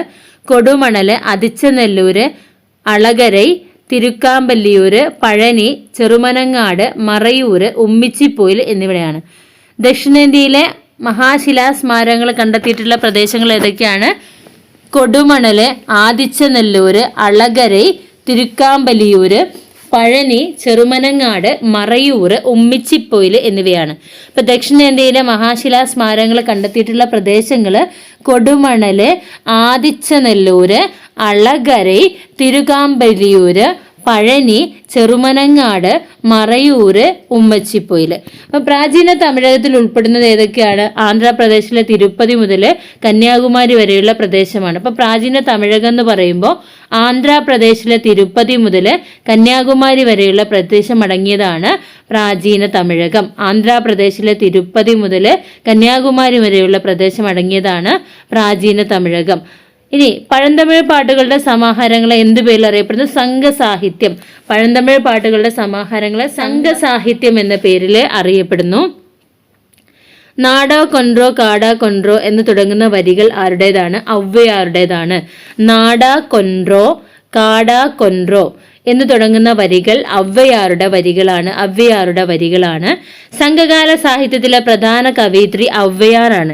കൊടുമണല്, അതിച്ചനെല്ലൂര്, അളകരൈ, തിരുക്കാമ്പല്ലിയൂര്, പഴനി, ചെറുമനങ്ങാട്, മറയൂര്, ഉമ്മിച്ചിപ്പോയിൽ എന്നിവിടെയാണ്. ദക്ഷിണേന്ത്യയിലെ മഹാശിലാ സ്മാരകങ്ങൾ കണ്ടെത്തിയിട്ടുള്ള പ്രദേശങ്ങൾ ഏതൊക്കെയാണ്? കൊടുമണല്, ആദിച്ചനെല്ലൂര്, അളകരൈ, തിരുക്കാമ്പലിയൂര്, പഴനി, ചെറുമനങ്ങാട്, മറയൂര്, ഉമ്മിച്ചിപ്പൊയിൽ എന്നിവയാണ്. ഇപ്പൊ ദക്ഷിണേന്ത്യയിലെ മഹാശിലാ സ്മാരകങ്ങൾ കണ്ടെത്തിയിട്ടുള്ള പ്രദേശങ്ങൾ കൊടുമണല്, ആദിച്ചനെല്ലൂര്, അളകരൈ, തിരുക്കാമ്പലിയൂര്, പഴനി, ചെറുമനങ്ങാട്, മറയൂര്, ഉമ്മച്ചിപ്പൊയിൽ. അപ്പം പ്രാചീന തമിഴകത്തിൽ ഉൾപ്പെടുന്നത് ഏതൊക്കെയാണ്? ആന്ധ്രാപ്രദേശിലെ തിരുപ്പതി മുതൽ കന്യാകുമാരി വരെയുള്ള പ്രദേശമാണ്. അപ്പം പ്രാചീന തമിഴകം എന്ന് പറയുമ്പോൾ ആന്ധ്രാപ്രദേശിലെ തിരുപ്പതി മുതൽ കന്യാകുമാരി വരെയുള്ള പ്രദേശം അടങ്ങിയതാണ് പ്രാചീന തമിഴകം. ആന്ധ്രാപ്രദേശിലെ തിരുപ്പതി മുതൽ കന്യാകുമാരി വരെയുള്ള പ്രദേശം അടങ്ങിയതാണ് പ്രാചീന തമിഴകം. ഇനി പഴന്തമിഴ് പാട്ടുകളുടെ സമാഹാരങ്ങളെ എന്ത് പേരിൽ അറിയപ്പെടുന്നു? സംഘസാഹിത്യം. പഴന്തമിഴ് പാട്ടുകളുടെ സമാഹാരങ്ങളെ സംഘസാഹിത്യം എന്ന പേരിൽ അറിയപ്പെടുന്നു. നാടാ കൊൻട്രോ കാടാ കൊൻട്രോ എന്ന് തുടങ്ങുന്ന വരികൾ ആരുടേതാണ്? ഔവ്വയാരുടേതാണ്. നാടാ കൊൻട്രോ കാടാ കൊൻട്രോ എന്ന് തുടങ്ങുന്ന വരികൾ ഔവ്വയാറുടെ വരികളാണ്. സംഘകാല സാഹിത്യത്തിലെ പ്രധാന കവയിത്രി ഔവ്വയാറാണ്.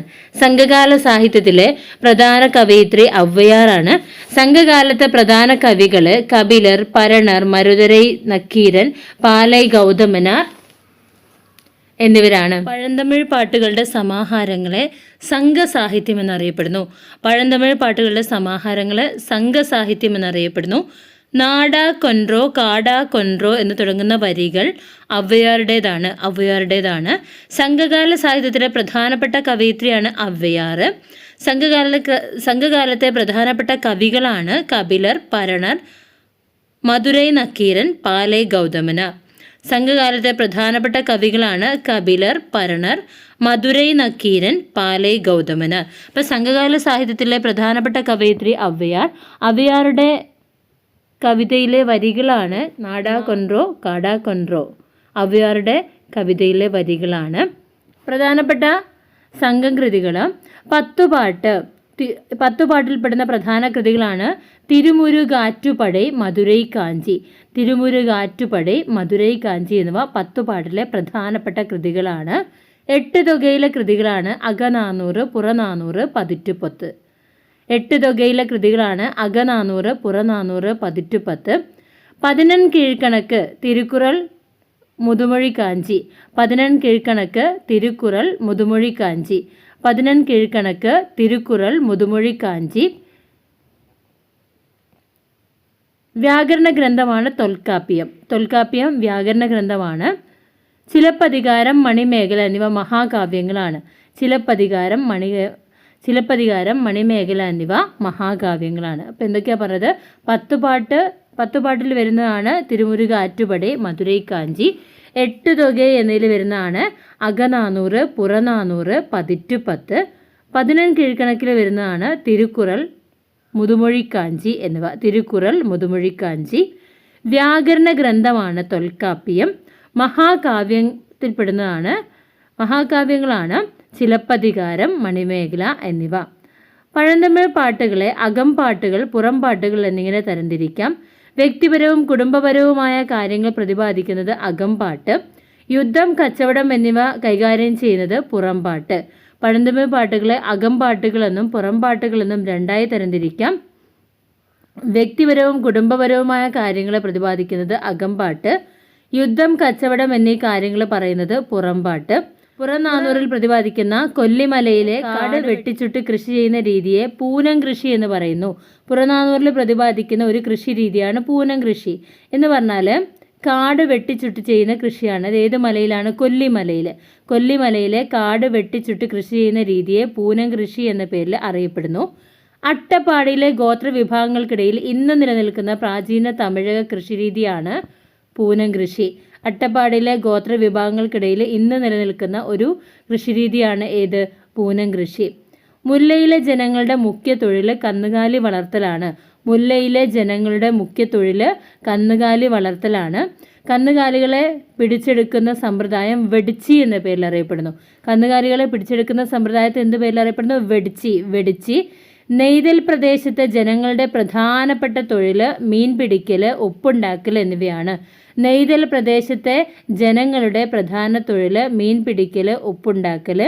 സംഘകാലത്തെ പ്രധാന കവികള് കപിലർ, പരണർ, മരുതരൈ നക്കീരൻ, പാലൈ ഗൗതമനാർ എന്നിവരാണ്. പഴന്തമിഴ് പാട്ടുകളുടെ സമാഹാരങ്ങളെ സംഘസാഹിത്യം എന്നറിയപ്പെടുന്നു. നാടാ കൊൻറോ കാടാ കൊൻറോ എന്ന് തുടങ്ങുന്ന വരികൾ ഔവ്വയാരുടേതാണ്. സംഘകാല സാഹിത്യത്തിലെ പ്രധാനപ്പെട്ട കവയിത്രിയാണ് ഔവ്വയാറ്. സംഘകാലത്തെ പ്രധാനപ്പെട്ട കവികളാണ് കപിലർ, പരണർ, മധുരൈ നക്കീരൻ, പാലൈ ഗൗതമനാർ. സംഘകാലത്തെ പ്രധാനപ്പെട്ട കവികളാണ് കപിലർ, പരണർ, മധുരൈ നക്കീരൻ, പാലൈ ഗൗതമനാർ. അപ്പം സംഘകാല സാഹിത്യത്തിലെ പ്രധാനപ്പെട്ട കവയിത്രി ഔവ്വയാറുടെ കവിതയിലെ വരികളാണ് നാടാ കൊൻറോ കാടാ കൊൻറോ. ഔവ്വയാറുടെ കവിതയിലെ വരികളാണ്. പ്രധാനപ്പെട്ട സംഘകൃതികൾ പത്തുപാട്ടിൽപ്പെടുന്ന പ്രധാന കൃതികളാണ് തിരുമുരുകാറ്റുപടൈ, മധുരൈ കാഞ്ചി എന്നിവ പത്തുപാട്ടിലെ പ്രധാനപ്പെട്ട കൃതികളാണ്. 8 തൊകയിലെ കൃതികളാണ് അകനാനൂറ്, പുറനാനൂറ്, പതിറ്റുപത്ത്. 8 തൊകയിലെ കൃതികളാണ് അകനാനൂറ്, പുറനാനൂറ്, പതിറ്റുപത്ത്. 11 കീഴ്ക്കണക്ക് തിരുക്കുറൾ, മുതുമൊഴി കാഞ്ചി. 11 കീഴ്ക്കണക്ക് തിരുക്കുറൾ, മുതുമൊഴി കാഞ്ചി. വ്യാകരണ ഗ്രന്ഥമാണ് തൊൽക്കാപ്യം വ്യാകരണ ഗ്രന്ഥമാണ്. ചിലപ്പതികാരം, മണിമേഖല എന്നിവ മഹാകാവ്യങ്ങളാണ്. ചിലപ്പതികാരം, മണിമേഖല എന്നിവ മഹാകാവ്യങ്ങളാണ്. അപ്പോൾ എന്തൊക്കെയാണ് പറഞ്ഞത്? 10 പാട്ടിൽ വരുന്നതാണ് തിരുമുരുക ആറ്റുപടൈ, മധുരൈ കാഞ്ചി. 8 തൊകൈ എന്നതിൽ വരുന്നതാണ് അകനാനൂറ്, പുറനാനൂറ്, പതിറ്റുപത്ത്. 11 കീഴ്ക്കണക്കിൽ വരുന്നതാണ് തിരുക്കുറൾ, മുതുമൊഴി കാഞ്ചി. വ്യാകരണ ഗ്രന്ഥമാണ് തൊൽക്കാപ്യം. മഹാകാവ്യങ്ങളാണ് ചിലപ്പതികാരം, മണിമേഖല എന്നിവ. പഴന്തമിഴ് പാട്ടുകളെ അകംപാട്ടുകൾ, പുറംപാട്ടുകൾ എന്നിങ്ങനെ തരംതിരിക്കാം. വ്യക്തിപരവും കുടുംബപരവുമായ കാര്യങ്ങൾ പ്രതിപാദിക്കുന്നത് അകംപാട്ട്. യുദ്ധം, കച്ചവടം എന്നിവ കൈകാര്യം ചെയ്യുന്നത് പുറംപാട്ട്. പഴന്തമിഴ് പാട്ടുകളെ അകംപാട്ടുകളെന്നും പുറംപാട്ടുകളെന്നും രണ്ടായി തരംതിരിക്കാം. വ്യക്തിപരവും കുടുംബപരവുമായ കാര്യങ്ങളെ പ്രതിപാദിക്കുന്നത് അകംപാട്ട്. യുദ്ധം, കച്ചവടം എന്നീ കാര്യങ്ങൾ പറയുന്നത് പുറംപാട്ട്. പുറനാനൂറിൽ പ്രതിപാദിക്കുന്ന കൊല്ലിമലയിലെ കാട് വെട്ടിച്ചുട്ട് കൃഷി ചെയ്യുന്ന രീതിയെ പൂനം കൃഷി എന്ന് പറയുന്നു. പുറനാനൂറിൽ പ്രതിപാദിക്കുന്ന ഒരു കൃഷി രീതിയാണ് പൂനം കൃഷി എന്ന് പറഞ്ഞാൽ കാട് വെട്ടിച്ചുട്ട് ചെയ്യുന്ന കൃഷിയാണ്. അത് ഏത് മലയിലാണ്? കൊല്ലിമലയിലെ കാട് വെട്ടിച്ചുട്ട് കൃഷി ചെയ്യുന്ന രീതിയെ പൂനം കൃഷി എന്ന പേരിൽ അറിയപ്പെടുന്നു. അട്ടപ്പാടിയിലെ ഗോത്രവിഭാഗങ്ങൾക്കിടയിൽ ഇന്ന് നിലനിൽക്കുന്ന പ്രാചീന തമിഴക കൃഷിരീതിയാണ് പൂനം കൃഷി. അട്ടപ്പാടിയിലെ ഗോത്രവിഭാഗങ്ങൾക്കിടയിൽ ഇന്ന് നിലനിൽക്കുന്ന ഒരു കൃഷിരീതിയാണ് ഏത്? പൂനം കൃഷി. മുല്ലയിലെ ജനങ്ങളുടെ മുഖ്യ തൊഴിൽ കന്നുകാലി വളർത്തലാണ്. കന്നുകാലികളെ പിടിച്ചെടുക്കുന്ന സമ്പ്രദായം വെടിച്ചി എന്ന പേരിൽ അറിയപ്പെടുന്നു. കന്നുകാലികളെ പിടിച്ചെടുക്കുന്ന സമ്പ്രദായത്തെ എന്ത് പേരിൽ അറിയപ്പെടുന്നു? വെടിച്ചി. നെയ്തൽ പ്രദേശത്തെ ജനങ്ങളുടെ പ്രധാനപ്പെട്ട തൊഴിൽ മീൻ പിടിക്കൽ, ഉപ്പുണ്ടാക്കൽ എന്നിവയാണ്. നെയ്തൽ പ്രദേശത്തെ ജനങ്ങളുടെ പ്രധാന തൊഴിൽ മീൻ പിടിക്കൽ, ഉപ്പുണ്ടാക്കൽ.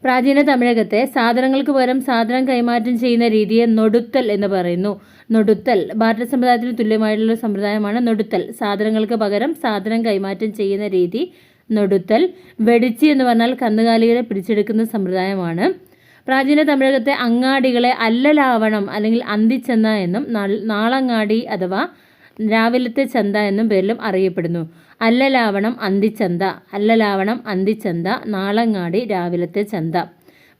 പ്രാചീന തമിഴകത്തെ സാധനങ്ങൾക്ക് പകരം സാധനം കൈമാറ്റം ചെയ്യുന്ന രീതിയെ നൊടുത്തൽ എന്ന് പറയുന്നു. ഭാരത സമ്പ്രദായത്തിന് തുല്യമായിട്ടുള്ള സമ്പ്രദായമാണ് നൊടുത്തൽ. സാധനങ്ങൾക്ക് പകരം സാധനം കൈമാറ്റം ചെയ്യുന്ന രീതി നൊടുത്തൽ. വെടിച്ചി എന്ന് പറഞ്ഞാൽ കന്നുകാലികളെ പിടിച്ചെടുക്കുന്ന സമ്പ്രദായമാണ്. പ്രാചീന തമിഴകത്തെ അങ്ങാടികളെ അല്ലലാവണം അല്ലെങ്കിൽ അന്തിച്ചന്ത എന്നും നാളങ്ങാടി അഥവാ രാവിലത്തെ ചന്ത എന്നും പേരിലും അറിയപ്പെടുന്നു. അല്ലലാവണം, അന്തിച്ചന്ത, നാളങ്ങാടി, രാവിലത്തെ ചന്ത.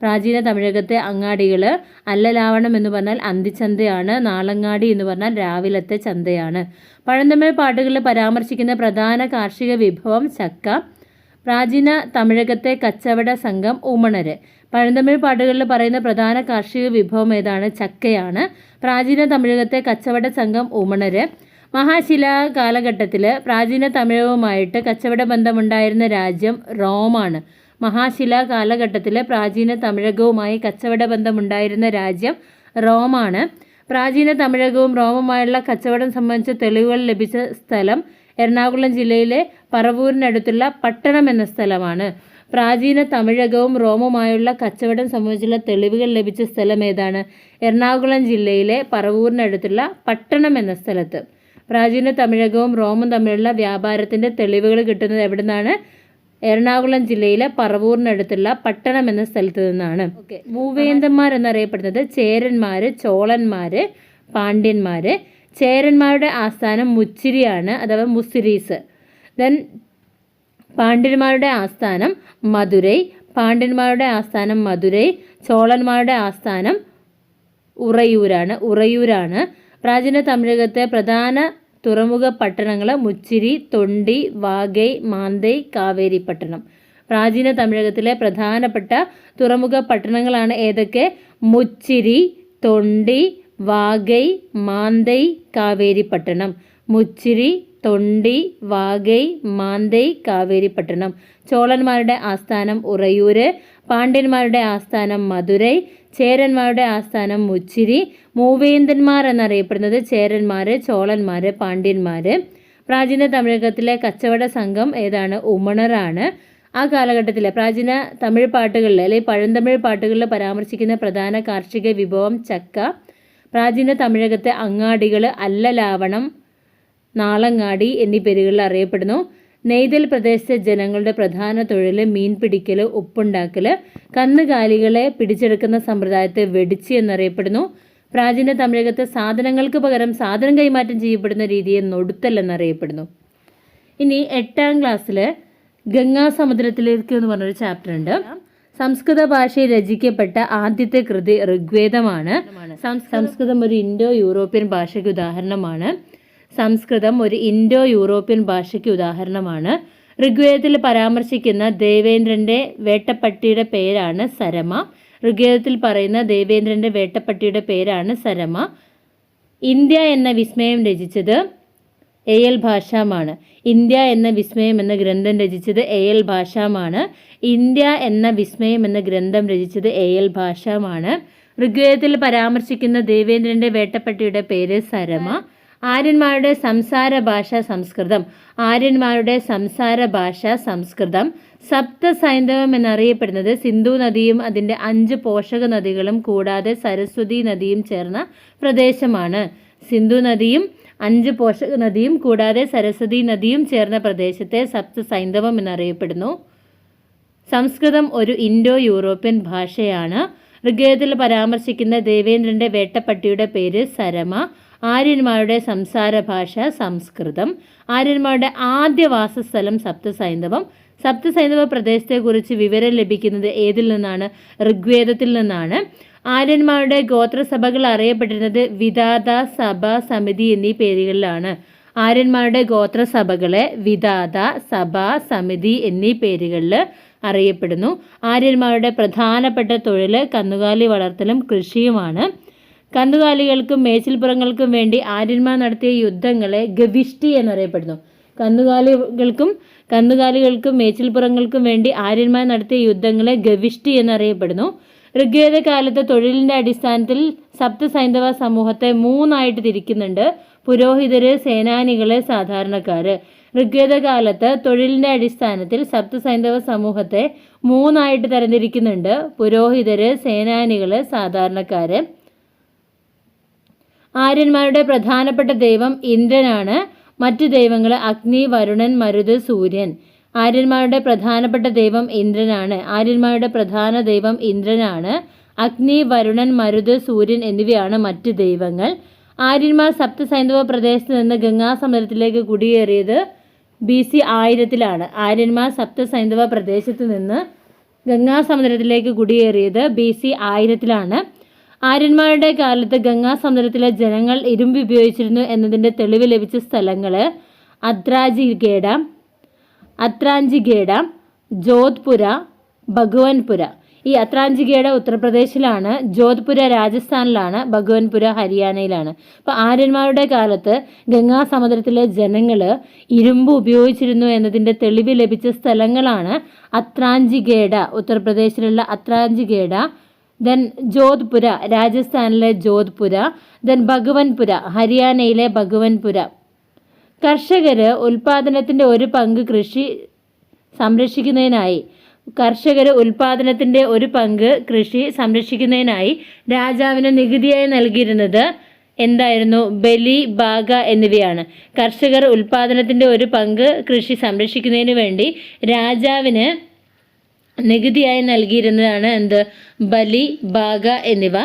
പ്രാചീന തമിഴകത്തെ അങ്ങാടികൾ അല്ലലാവണം എന്ന് പറഞ്ഞാൽ അന്തിച്ചന്തയാണ്, നാളങ്ങാടി എന്ന് പറഞ്ഞാൽ രാവിലത്തെ ചന്തയാണ്. പഴന്തമിഴ് പാട്ടുകളിൽ പരാമർശിക്കുന്ന പ്രധാന കാർഷിക വിഭവം ചക്ക. പ്രാചീന തമിഴകത്തെ കച്ചവട സംഘം ഊമണര്. പഴന്തമിഴ് പാട്ടുകളിൽ പറയുന്ന പ്രധാന കാർഷിക വിഭവം ഏതാണ്? ചക്കയാണ്. പ്രാചീന തമിഴകത്തെ കച്ചവട സംഘം ഊമണര്. മഹാശിലാ കാലഘട്ടത്തിൽ പ്രാചീന തമിഴകവുമായിട്ട് കച്ചവട ബന്ധമുണ്ടായിരുന്ന രാജ്യം റോമാണ്. മഹാശിലാ കാലഘട്ടത്തിൽ പ്രാചീന തമിഴകവുമായി കച്ചവട ബന്ധമുണ്ടായിരുന്ന രാജ്യം റോമാണ്. പ്രാചീന തമിഴകവും റോമുമായുള്ള കച്ചവടം സംബന്ധിച്ച തെളിവുകൾ ലഭിച്ച സ്ഥലം എറണാകുളം ജില്ലയിലെ പറവൂരിനടുത്തുള്ള പട്ടണം എന്ന സ്ഥലമാണ്. പ്രാചീന തമിഴകവും റോമുമായുള്ള കച്ചവടം സംബന്ധിച്ചുള്ള തെളിവുകൾ ലഭിച്ച സ്ഥലം ഏതാണ്? എറണാകുളം ജില്ലയിലെ പറവൂരിനടുത്തുള്ള പട്ടണം എന്ന സ്ഥലത്ത്. പ്രാചീന തമിഴകവും റോമും തമ്മിലുള്ള വ്യാപാരത്തിൻ്റെ തെളിവുകൾ കിട്ടുന്നത് എവിടെ നിന്നാണ്? എറണാകുളം ജില്ലയിലെ പറവൂരിനടുത്തുള്ള പട്ടണം എന്ന സ്ഥലത്ത് നിന്നാണ്. മൂവേന്തന്മാർ എന്നറിയപ്പെടുന്നത് ചേരന്മാര്, ചോളന്മാര്, പാണ്ഡ്യന്മാര്. ചേരന്മാരുടെ ആസ്ഥാനം മുച്ചിരിയാണ്, അഥവാ മുസിരീസ്. ദെൻ പാണ്ഡ്യന്മാരുടെ ആസ്ഥാനം മധുരൈ. ചോളന്മാരുടെ ആസ്ഥാനം ഉറയൂരാണ്. പ്രാചീന തമിഴകത്തെ പ്രധാന തുറമുഖ പട്ടണങ്ങൾ മുച്ചിരി, തൊണ്ടി, വാഗൈ, മാന്തൈ, കാവേരിപ്പട്ടണം. പ്രാചീന തമിഴകത്തിലെ പ്രധാനപ്പെട്ട തുറമുഖ പട്ടണങ്ങളാണ് ഏതൊക്കെ? മുച്ചിരി, തൊണ്ടി, വാഗൈ, മാന്തൈ, കാവേരിപ്പട്ടണം. മുച്ചിരി, തൊണ്ടി, വാഗൈ, മാന്തൈ, കാവേരിപ്പട്ടണം. ചോളന്മാരുടെ ആസ്ഥാനം ഉറയൂര്, പാണ്ഡ്യന്മാരുടെ ആസ്ഥാനം മധുരൈ, ചേരന്മാരുടെ ആസ്ഥാനം മുച്ചിരി. മൂവേന്തന്മാർ എന്നറിയപ്പെടുന്നത് ചേരന്മാര്, ചോളന്മാര്, പാണ്ഡ്യന്മാര്. പ്രാചീന തമിഴകത്തിലെ കച്ചവട സംഘം ഏതാണ്? ഉമണറാണ്. ആ കാലഘട്ടത്തിലെ പ്രാചീന തമിഴ് പാട്ടുകളിൽ അല്ലെങ്കിൽ പഴന്തമിഴ് പാട്ടുകളിൽ പരാമർശിക്കുന്ന പ്രധാന കാർഷിക വിഭവം ചക്ക. പ്രാചീന തമിഴകത്തെ അങ്ങാടികൾ അല്ലലാവണം, നാളങ്ങാടി എന്നീ പേരുകളിൽ അറിയപ്പെടുന്നു. നെയ്തൽ പ്രദേശത്തെ ജനങ്ങളുടെ പ്രധാന തൊഴിൽ മീൻ പിടിക്കൽ, ഉപ്പുണ്ടാക്കൽ. കന്നുകാലികളെ പിടിച്ചെടുക്കുന്ന സമ്പ്രദായത്തെ വെടിച്ച് എന്നറിയപ്പെടുന്നു. പ്രാചീന തമിഴകത്തെ സാധനങ്ങൾക്ക് പകരം സാധനം കൈമാറ്റം ചെയ്യപ്പെടുന്ന രീതിയെ നൊടുത്തൽ എന്നറിയപ്പെടുന്നു. ഇനി 8ാം ക്ലാസ്സിൽ ഗംഗാസമുദ്രത്തിലേക്ക് എന്ന് പറഞ്ഞൊരു ചാപ്റ്റർ ഉണ്ട്. സംസ്കൃത ഭാഷയിൽ രചിക്കപ്പെട്ട ആദ്യത്തെ കൃതി ഋഗ്വേദമാണ്. സംസ്കൃതം ഒരു ഇൻഡോ യൂറോപ്യൻ ഭാഷയ്ക്ക് ഉദാഹരണമാണ്. ഋഗ്വേദത്തിൽ പരാമർശിക്കുന്ന ദേവേന്ദ്രന്റെ വേട്ടപ്പട്ടിയുടെ പേരാണ് സരമ. ഇന്ത്യ എന്ന വിസ്മയം രചിച്ചത് എ.എൽ. ഭാഷാമാണ്. ഇന്ത്യ എന്ന വിസ്മയം എന്ന ഗ്രന്ഥം രചിച്ചത് എ.എൽ. ഭാഷാമാണ്. ഋഗ്വേദത്തിൽ പരാമർശിക്കുന്ന ദേവേന്ദ്രന്റെ വേട്ടപ്പട്ടിയുടെ പേര് സരമ. ആര്യന്മാരുടെ സംസാര ഭാഷ സംസ്കൃതം. സപ്തസൈന്ധവം എന്നറിയപ്പെടുന്നത് സിന്ധു നദിയും അതിൻ്റെ 5 പോഷക നദികളും കൂടാതെ സരസ്വതി നദിയും ചേർന്ന പ്രദേശമാണ്. സിന്ധു നദിയും 5 പോഷക നദിയും കൂടാതെ സരസ്വതി നദിയും ചേർന്ന പ്രദേശത്തെ സപ്തസൈന്ധവം എന്നറിയപ്പെടുന്നു. സംസ്കൃതം ഒരു ഇൻഡോ യൂറോപ്യൻ ഭാഷയാണ്. ഋഗ്വേദത്തിൽ പരാമർശിക്കുന്ന ദേവേന്ദ്രന്റെ വേട്ടപ്പട്ടിയുടെ പേര് സരമ. ആര്യന്മാരുടെ സംസാര ഭാഷ സംസ്കൃതം. ആര്യന്മാരുടെ ആദ്യ വാസസ്ഥലം സപ്തസൈന്ധവം. സപ്തസൈന്ധവ പ്രദേശത്തെക്കുറിച്ച് വിവരം ലഭിക്കുന്നത് ഏതിൽ നിന്നാണ്? ഋഗ്വേദത്തിൽ നിന്നാണ്. ആര്യന്മാരുടെ ഗോത്രസഭകൾ അറിയപ്പെട്ടിരുന്നത് വിധാത, സഭ, സമിതി എന്നീ പേരുകളിലാണ്. ആര്യന്മാരുടെ ഗോത്രസഭകളെ വിധാത, സഭ, സമിതി എന്നീ പേരുകളിൽ അറിയപ്പെടുന്നു. ആര്യന്മാരുടെ പ്രധാനപ്പെട്ട തൊഴിൽ കന്നുകാലി വളർത്തലും കൃഷിയുമാണ്. കന്നുകാലികൾക്കും മേച്ചിൽപ്പുറങ്ങൾക്കും വേണ്ടി ആര്യന്മാർ നടത്തിയ യുദ്ധങ്ങളെ ഗവിഷ്ടി എന്നറിയപ്പെടുന്നു. കന്നുകാലികൾക്കും മേച്ചിൽപ്പുറങ്ങൾക്കും വേണ്ടി ആര്യന്മാർ നടത്തിയ യുദ്ധങ്ങളെ ഗവിഷ്ടി എന്നറിയപ്പെടുന്നു. ഋഗ്വേദ കാലത്ത് തൊഴിലിൻ്റെ അടിസ്ഥാനത്തിൽ സപ്തസൈന്ധവ സമൂഹത്തെ 3ആയിട്ട് തിരിക്കുന്നുണ്ട്: പുരോഹിതര്, സേനാനികള്, സാധാരണക്കാര്. ഋഗ്വേദ കാലത്ത് തൊഴിലിൻ്റെ അടിസ്ഥാനത്തിൽ സപ്തസൈന്ധവ സമൂഹത്തെ 3ആയിട്ട് തരംതിരിക്കുന്നുണ്ട്: പുരോഹിതര്, സേനാനികള്, സാധാരണക്കാര്. ആര്യന്മാരുടെ പ്രധാനപ്പെട്ട ദൈവം ഇന്ദ്രനാണ്. മറ്റു ദൈവങ്ങൾ അഗ്നി, വരുണൻ, മരുത്, സൂര്യൻ. ആര്യന്മാരുടെ പ്രധാനപ്പെട്ട ദൈവം ഇന്ദ്രനാണ്. അഗ്നി, വരുണൻ, മരുത്, സൂര്യൻ എന്നിവയാണ് മറ്റ് ദൈവങ്ങൾ. ആര്യന്മാർ സപ്തസൈന്ധവ പ്രദേശത്ത് നിന്ന് ഗംഗാസമുദ്രത്തിലേക്ക് കുടിയേറിയത് BC 1000-ലാണ്. ആര്യന്മാർ സപ്തസൈന്ധവ പ്രദേശത്ത് നിന്ന് ഗംഗാസമുദ്രത്തിലേക്ക് കുടിയേറിയത് BC 1000-ലാണ്. ആര്യന്മാരുടെ കാലത്ത് ഗംഗാസമുദ്രത്തിലെ ജനങ്ങൾ ഇരുമ്പ് ഉപയോഗിച്ചിരുന്നു എന്നതിൻ്റെ തെളിവ് ലഭിച്ച സ്ഥലങ്ങൾ അത്രാഞ്ചിഗേഡ, ജോധ്പുര, ഭഗവൻപുര. ഈ അത്രാഞ്ചിഗേഡ ഉത്തർപ്രദേശിലാണ്, ജോധ്പുര രാജസ്ഥാനിലാണ്, ഭഗവൻപുര ഹരിയാനയിലാണ്. അപ്പോൾ ആര്യന്മാരുടെ കാലത്ത് ഗംഗാസമുദ്രത്തിലെ ജനങ്ങൾ ഇരുമ്പ് ഉപയോഗിച്ചിരുന്നു എന്നതിൻ്റെ തെളിവ് ലഭിച്ച സ്ഥലങ്ങളാണ് അത്രാഞ്ചിഗേഡ, ഉത്തർപ്രദേശിലുള്ള അത്രാഞ്ചിഗേഡ, ദെൻ ജോധ്പുര, രാജസ്ഥാനിലെ ജോധ്പുര. ദെൻ ഭഗവൻപുര, ഹരിയാനയിലെ ഭഗവൻപുര. കർഷകർ ഉൽപാദനത്തിൻ്റെ ഒരു പങ്ക് കൃഷി സംരക്ഷിക്കുന്നതിനായി രാജാവിന് നികുതിയായി നൽകിയിരുന്നത് എന്തായിരുന്നു? ബലി, ബാഗ എന്നിവയാണ്. കർഷകർ ഉൽപാദനത്തിൻ്റെ ഒരു പങ്ക് കൃഷി സംരക്ഷിക്കുന്നതിന് വേണ്ടി രാജാവിന് നികുതിയായി നൽകിയിരുന്നതാണ് എന്ത്? ബലി, ബാഗ എന്നിവ.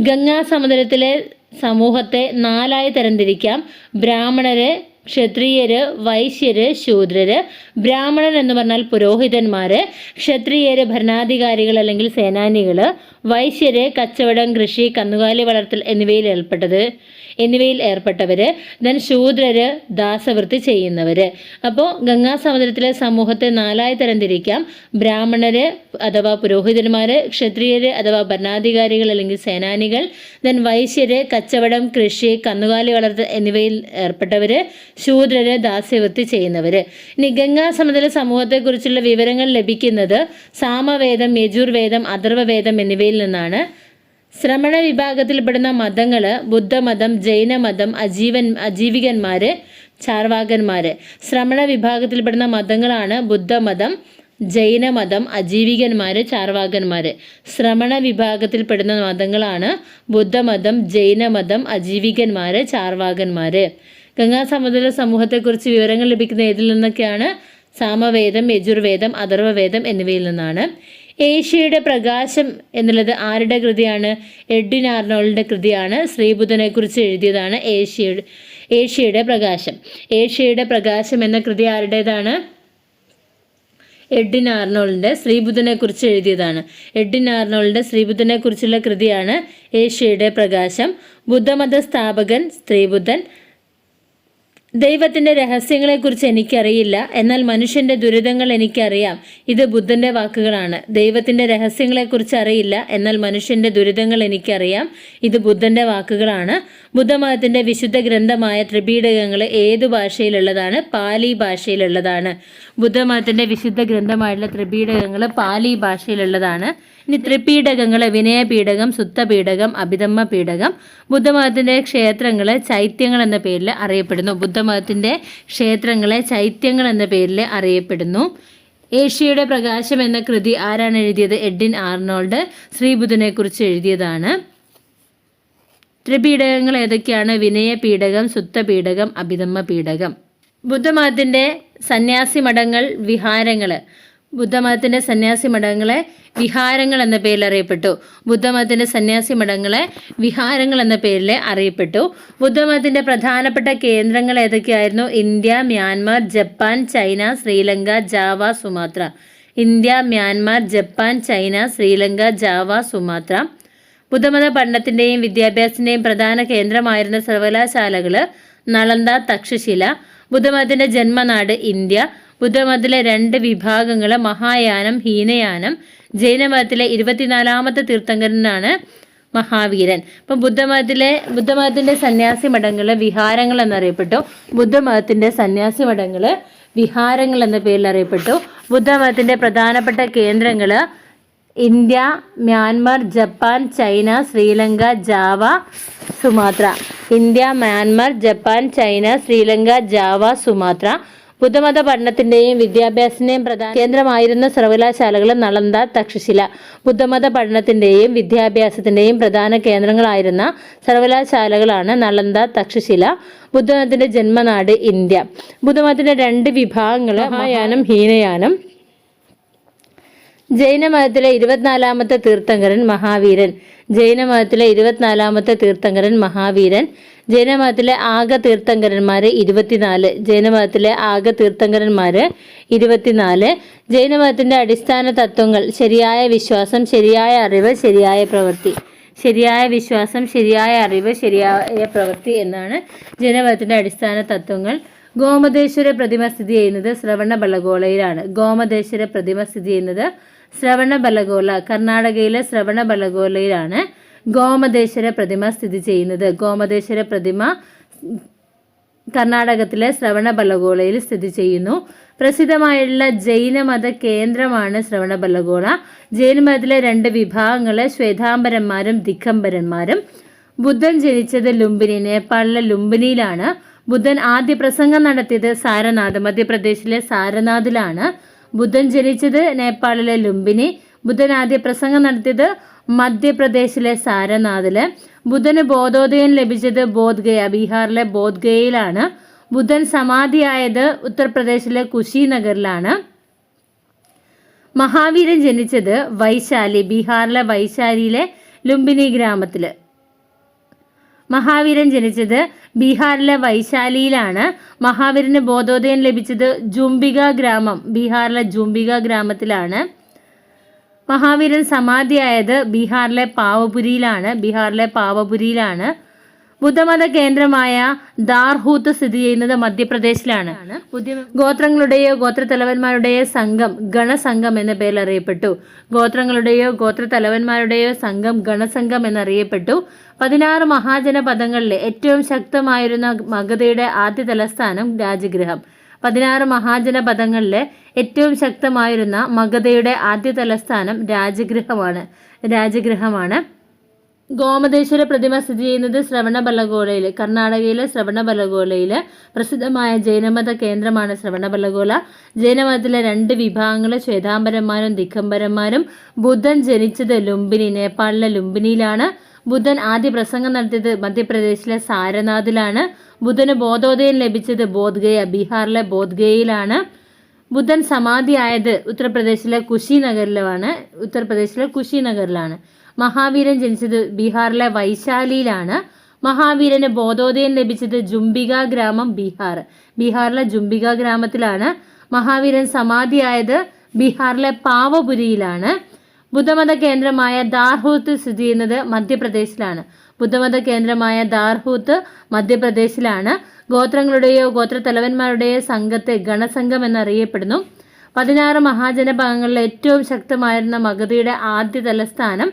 ഗംഗാ സമുദ്രത്തിലെ സമൂഹത്തെ 4ആയി തരംതിരിക്കാം. ബ്രാഹ്മണര്, ക്ഷത്രിയര്, വൈശ്യര്, ശൂദ്രര്. ബ്രാഹ്മണർ എന്ന് പറഞ്ഞാൽ പുരോഹിതന്മാര്, ക്ഷത്രിയര് ഭരണാധികാരികൾ അല്ലെങ്കിൽ സേനാനികൾ, വൈശ്യര് കച്ചവടം, കൃഷി, കന്നുകാലി വളർത്തൽ എന്നിവയിൽ ഏർപ്പെട്ടവർ. ദെൻ ശൂദ്രര് ദാസവൃത്തി ചെയ്യുന്നവർ. അപ്പോൾ ഗംഗാസമുദ്രത്തിലെ സമൂഹത്തെ 4ആയി തരംതിരിക്കാം. ബ്രാഹ്മണര് അഥവാ പുരോഹിതന്മാർ, ക്ഷത്രിയര് അഥവാ ഭരണാധികാരികൾ അല്ലെങ്കിൽ സേനാനികൾ, ദെൻ വൈശ്യര് കച്ചവടം, കൃഷി, കന്നുകാലി വളർത്തൽ എന്നിവയിൽ ഏർപ്പെട്ടവർ, ശൂദ്രര് ദാസ്യവൃത്തി ചെയ്യുന്നവർ. ഇനി ഗംഗാസമുദ്ര സമൂഹത്തെക്കുറിച്ചുള്ള വിവരങ്ങൾ ലഭിക്കുന്നത് സാമവേദം, യജുർവേദം, അഥർവവേദം എന്നിവയിൽ നിന്നാണ്. ശ്രമണ വിഭാഗത്തിൽപ്പെടുന്ന മതങ്ങൾ ബുദ്ധമതം, ജൈനമതം, അജീവികന്മാര്, ചാർവാകന്മാര്. ശ്രമണ വിഭാഗത്തിൽപ്പെടുന്ന മതങ്ങളാണ് ബുദ്ധമതം, ജൈനമതം, അജീവികന്മാര്, ചാർവാകന്മാര്. ശ്രമണ വിഭാഗത്തിൽപ്പെടുന്ന മതങ്ങളാണ് ബുദ്ധമതം, ജൈനമതം, അജീവികന്മാര്, ചാർവാകന്മാര്. ഗംഗാസമുദ്ര സമൂഹത്തെക്കുറിച്ച് വിവരങ്ങൾ ലഭിക്കുന്ന ഏതിൽ നിന്നൊക്കെയാണ്? സാമവേദം, യജുർവേദം, അഥർവവേദം എന്നിവയിൽ നിന്നാണ്. ഏഷ്യയുടെ പ്രകാശം എന്നുള്ളത് ആരുടെ കൃതിയാണ്? എഡ്വിൻ ആർണോൾഡിൻ്റെ കൃതിയാണ്. ശ്രീബുധനെക്കുറിച്ച് എഴുതിയതാണ് ഏഷ്യയുടെ പ്രകാശം. ഏഷ്യയുടെ പ്രകാശം എന്ന കൃതി ആരുടേതാണ്? എഡ്വിൻ ആർണോൾഡിൻ്റെ ശ്രീബുധനെക്കുറിച്ച് എഴുതിയതാണ്. എഡ്വിൻ ആർണോൾഡിൻ്റെ ശ്രീബുധനെക്കുറിച്ചുള്ള കൃതിയാണ് ഏഷ്യയുടെ പ്രകാശം. ബുദ്ധമത സ്ഥാപകൻ ശ്രീബുധൻ. ദൈവത്തിൻ്റെ രഹസ്യങ്ങളെക്കുറിച്ച് എനിക്കറിയില്ല, എന്നാൽ മനുഷ്യൻ്റെ ദുരിതങ്ങൾ എനിക്കറിയാം. ഇത് ബുദ്ധൻ്റെ വാക്കുകളാണ്. ദൈവത്തിൻ്റെ രഹസ്യങ്ങളെക്കുറിച്ച് അറിയില്ല, എന്നാൽ മനുഷ്യൻ്റെ ദുരിതങ്ങൾ എനിക്കറിയാം. ഇത് ബുദ്ധൻ്റെ വാക്കുകളാണ്. ബുദ്ധമതത്തിൻ്റെ വിശുദ്ധ ഗ്രന്ഥമായ ത്രിപീഠകങ്ങൾ ഏതു ഭാഷയിലുള്ളതാണ്? പാലി ഭാഷയിലുള്ളതാണ്. ബുദ്ധമതത്തിൻ്റെ വിശുദ്ധ ഗ്രന്ഥമായിട്ടുള്ള ത്രിപീഠകങ്ങൾ പാലി ഭാഷയിലുള്ളതാണ്. ഇനി ത്രിപീഠകങ്ങൾ വിനയപീഠകം, സുത്തപീഠകം, അഭിധമ്മ പീഠകം. ബുദ്ധമതത്തിൻ്റെ ക്ഷേത്രങ്ങൾ ചൈത്യങ്ങൾ എന്ന പേരിൽ അറിയപ്പെടുന്നു. ബുദ്ധമതത്തിൻ്റെ ക്ഷേത്രങ്ങളെ ചൈത്യങ്ങൾ എന്ന പേരിൽ അറിയപ്പെടുന്നു. ഏഷ്യയുടെ പ്രകാശം എന്ന കൃതി ആരാണ് എഴുതിയത്? എഡ്വിൻ ആർണോൾഡ് ശ്രീബുധനെക്കുറിച്ച് എഴുതിയതാണ്. ത്രിപീഠകങ്ങൾ ഏതൊക്കെയാണ്? വിനയപീഠകം, സുത്തപീഠകം, അഭിധമ്മ പീഠകം. ബുദ്ധമതത്തിൻ്റെ സന്യാസി മഠങ്ങൾ, വിഹാരങ്ങൾ. ബുദ്ധമതത്തിൻ്റെ സന്യാസി മഠങ്ങളെ വിഹാരങ്ങൾ എന്ന പേരിൽ അറിയപ്പെട്ടു. ബുദ്ധമതത്തിൻ്റെ സന്യാസി മഠങ്ങളെ വിഹാരങ്ങൾ എന്ന പേരിൽ അറിയപ്പെട്ടു. ബുദ്ധമതത്തിൻ്റെ പ്രധാനപ്പെട്ട കേന്ദ്രങ്ങൾ ഏതൊക്കെയായിരുന്നു? India, Myanmar, Japan, China, Sri Lanka, Java, Sumatra. India, Myanmar, Japan, China, Sri Lanka, Java, Sumatra. ബുദ്ധമത പഠനത്തിൻ്റെയും വിദ്യാഭ്യാസത്തിൻ്റെയും പ്രധാന കേന്ദ്രമായിരുന്ന സർവകലാശാലകൾ നളന്ദ, തക്ഷശില. ബുദ്ധമതത്തിൻ്റെ ജന്മനാട് ഇന്ത്യ. ബുദ്ധമതത്തിലെ 2 വിഭാഗങ്ങൾ മഹായാനം, ഹീനയാനം. ജൈനമതത്തിലെ 24ാമത്തെ തീർത്ഥങ്കരനാണ് മഹാവീരൻ. അപ്പം ബുദ്ധമതത്തിൻ്റെ സന്യാസി മഠങ്ങൾ വിഹാരങ്ങൾ എന്നറിയപ്പെട്ടു. ബുദ്ധമതത്തിൻ്റെ സന്യാസി മഠങ്ങൾ വിഹാരങ്ങൾ എന്ന പേരിൽ അറിയപ്പെട്ടു. ബുദ്ധമതത്തിൻ്റെ പ്രധാനപ്പെട്ട കേന്ദ്രങ്ങൾ India, Myanmar, Japan, China, Sri Lanka, Java, Sumatra. India, Myanmar, Japan, China, Sri Lanka, Java, Sumatra. ബുദ്ധമത പഠനത്തിൻ്റെയും വിദ്യാഭ്യാസത്തിൻ്റെയും പ്രധാന കേന്ദ്രമായിരുന്ന സർവകലാശാലകൾ നളന്ദ, തക്ഷശില. ബുദ്ധമത പഠനത്തിൻ്റെയും വിദ്യാഭ്യാസത്തിൻ്റെയും പ്രധാന കേന്ദ്രങ്ങളായിരുന്ന സർവകലാശാലകളാണ് നളന്ദ, തക്ഷശില. ബുദ്ധമതത്തിൻ്റെ ജന്മനാട് ഇന്ത്യ. ബുദ്ധമതത്തിൻ്റെ 2 വിഭാഗങ്ങൾ മഹായാനം, ഹീനയാനം. ജൈനമതത്തിലെ 24ാമത്തെ തീർത്ഥങ്കരൻ മഹാവീരൻ. ജൈനമതത്തിലെ 24ാമത്തെ തീർത്ഥങ്കരൻ മഹാവീരൻ. ജൈനമതത്തിലെ ആകെ തീർത്ഥങ്കരന്മാർ 24. ജൈനമതത്തിലെ ആകെ തീർത്ഥങ്കരന്മാർ 24. ജൈനമതത്തിൻ്റെ അടിസ്ഥാന തത്വങ്ങൾ ശരിയായ വിശ്വാസം, ശരിയായ അറിവ്, ശരിയായ പ്രവൃത്തി. ശരിയായ വിശ്വാസം, ശരിയായ അറിവ്, ശരിയായ പ്രവൃത്തി എന്നാണ് ജൈനമതത്തിൻ്റെ അടിസ്ഥാന തത്വങ്ങൾ. ഗോമതേശ്വര പ്രതിമ സ്ഥിതി ചെയ്യുന്നത് ശ്രവണബലഗോളയിലാണ്. ഗോമതേശ്വര പ്രതിമ സ്ഥിതി ചെയ്യുന്നത് ശ്രവണബലഗോള, കർണാടകയിലെ ശ്രവണബലഗോളയിലാണ് ഗോമതേശ്വര പ്രതിമ സ്ഥിതി ചെയ്യുന്നത്. ഗോമതേശ്വര പ്രതിമ കർണാടകത്തിലെ ശ്രവണബെളഗോളയിൽ സ്ഥിതി ചെയ്യുന്നു. പ്രസിദ്ധമായുള്ള ജൈനമത കേന്ദ്രമാണ് ശ്രവണബെളഗോള. ജൈനമതത്തിലെ 2 വിഭാഗങ്ങള് ശ്വേതാംബരന്മാരും ദിഗംബരന്മാരും. ബുദ്ധൻ ജനിച്ചത് ലുംബിനി, നേപ്പാളിലെ ലുംബിനിയിലാണ്. ബുദ്ധൻ ആദ്യ പ്രസംഗം നടത്തിയത് സാരനാഥ്, മധ്യപ്രദേശിലെ സാരനാഥിലാണ്. ബുദ്ധൻ ജനിച്ചത് നേപ്പാളിലെ ലുംബിനി. ബുദ്ധൻ ആദ്യ പ്രസംഗം നടത്തിയത് മധ്യപ്രദേശിലെ സാരനാഥില്. ബുദ്ധന് ബോധോദയം ലഭിച്ചത് ബോധ്ഗയ, ബീഹാറിലെ ബോധ്ഗയയിലാണ്. ബുദ്ധൻ സമാധിയായത് ഉത്തർപ്രദേശിലെ കുശിനഗറിലാണ്. മഹാവീരൻ ജനിച്ചത് വൈശാലി, ബീഹാറിലെ വൈശാലിയിലെ ലുംബിനി ഗ്രാമത്തില്. മഹാവീരൻ ജനിച്ചത് ബീഹാറിലെ വൈശാലിയിലാണ്. മഹാവീരന് ബോധോദയം ലഭിച്ചത് ജുംബിക ഗ്രാമം, ബീഹാറിലെ ജുംബിക ഗ്രാമത്തിലാണ്. മഹാവീരൻ സമാധിയായത് ബീഹാറിലെ പാവപുരിയിലാണ്. ബുദ്ധമത കേന്ദ്രമായ ദാർഹൂത്ത് സ്ഥിതി ചെയ്യുന്നത് മധ്യപ്രദേശിലാണ്. ഗോത്രങ്ങളുടെയോ ഗോത്രത്തലവന്മാരുടെയോ സംഘം ഗണസംഘം എന്ന പേരിൽ അറിയപ്പെട്ടു. ഗോത്രങ്ങളുടെയോ ഗോത്രത്തലവന്മാരുടെയോ സംഘം ഗണസംഘം എന്നറിയപ്പെട്ടു. 16 മഹാജനപദങ്ങളിലെ ഏറ്റവും ശക്തമായിരുന്ന മഗധയുടെ ആദ്യ തലസ്ഥാനം രാജഗൃഹം. 16 മഹാജനപദങ്ങളിലെ ഏറ്റവും ശക്തമായിരുന്ന മഗധയുടെ ആദ്യ തലസ്ഥാനം രാജഗൃഹമാണ്. ഗോമതേശ്വര പ്രതിമ സ്ഥിതി ചെയ്യുന്നത് ശ്രവണബെളഗോളയിൽ, കർണാടകയിലെ ശ്രവണബെളഗോളയിൽ. പ്രസിദ്ധമായ ജൈനമത കേന്ദ്രമാണ് ശ്രവണബെളഗോള. ജൈനമതത്തിലെ 2 വിഭാഗങ്ങൾ ശ്വേതാംബരന്മാരും ദിഗംബരന്മാരും. ബുദ്ധൻ ജനിച്ചത് ലുംബിനി, നേപ്പാളിലെ ലുംബിനിയിലാണ്. ബുദ്ധൻ ആദ്യ പ്രസംഗം നടത്തിയത് മധ്യപ്രദേശിലെ സാരനാഥിലാണ്. ബുദ്ധന് ബോധോദയം ലഭിച്ചത് ബോധ്ഗയ, ബീഹാറിലെ ബോധ്ഗയയിലാണ്. ബുദ്ധൻ സമാധിയായത് ഉത്തർപ്രദേശിലെ കുശിനഗറിലാണ്. മഹാവീരൻ ജനിച്ചത് ബീഹാറിലെ വൈശാലിയിലാണ്. മഹാവീരന് ബോധോദയം ലഭിച്ചത് ജുംബിക ഗ്രാമം, ബീഹാറിലെ ജുംബിക ഗ്രാമത്തിലാണ്. മഹാവീരൻ സമാധിയായത് ബീഹാറിലെ പാവപുരിയിലാണ്. ബുദ്ധമത കേന്ദ്രമായ ദാർഹൂത്ത് സ്ഥിതി ചെയ്യുന്നത് മധ്യപ്രദേശിലാണ്. ഗോത്രങ്ങളുടെയോ ഗോത്രത്തലവന്മാരുടെയോ സംഘത്തെ ഗണസംഘം എന്നറിയപ്പെടുന്നു. 16 മഹാജനപദങ്ങളിലെ ഏറ്റവും ശക്തമായിരുന്ന മഗധയുടെ ആദ്യ തലസ്ഥാനം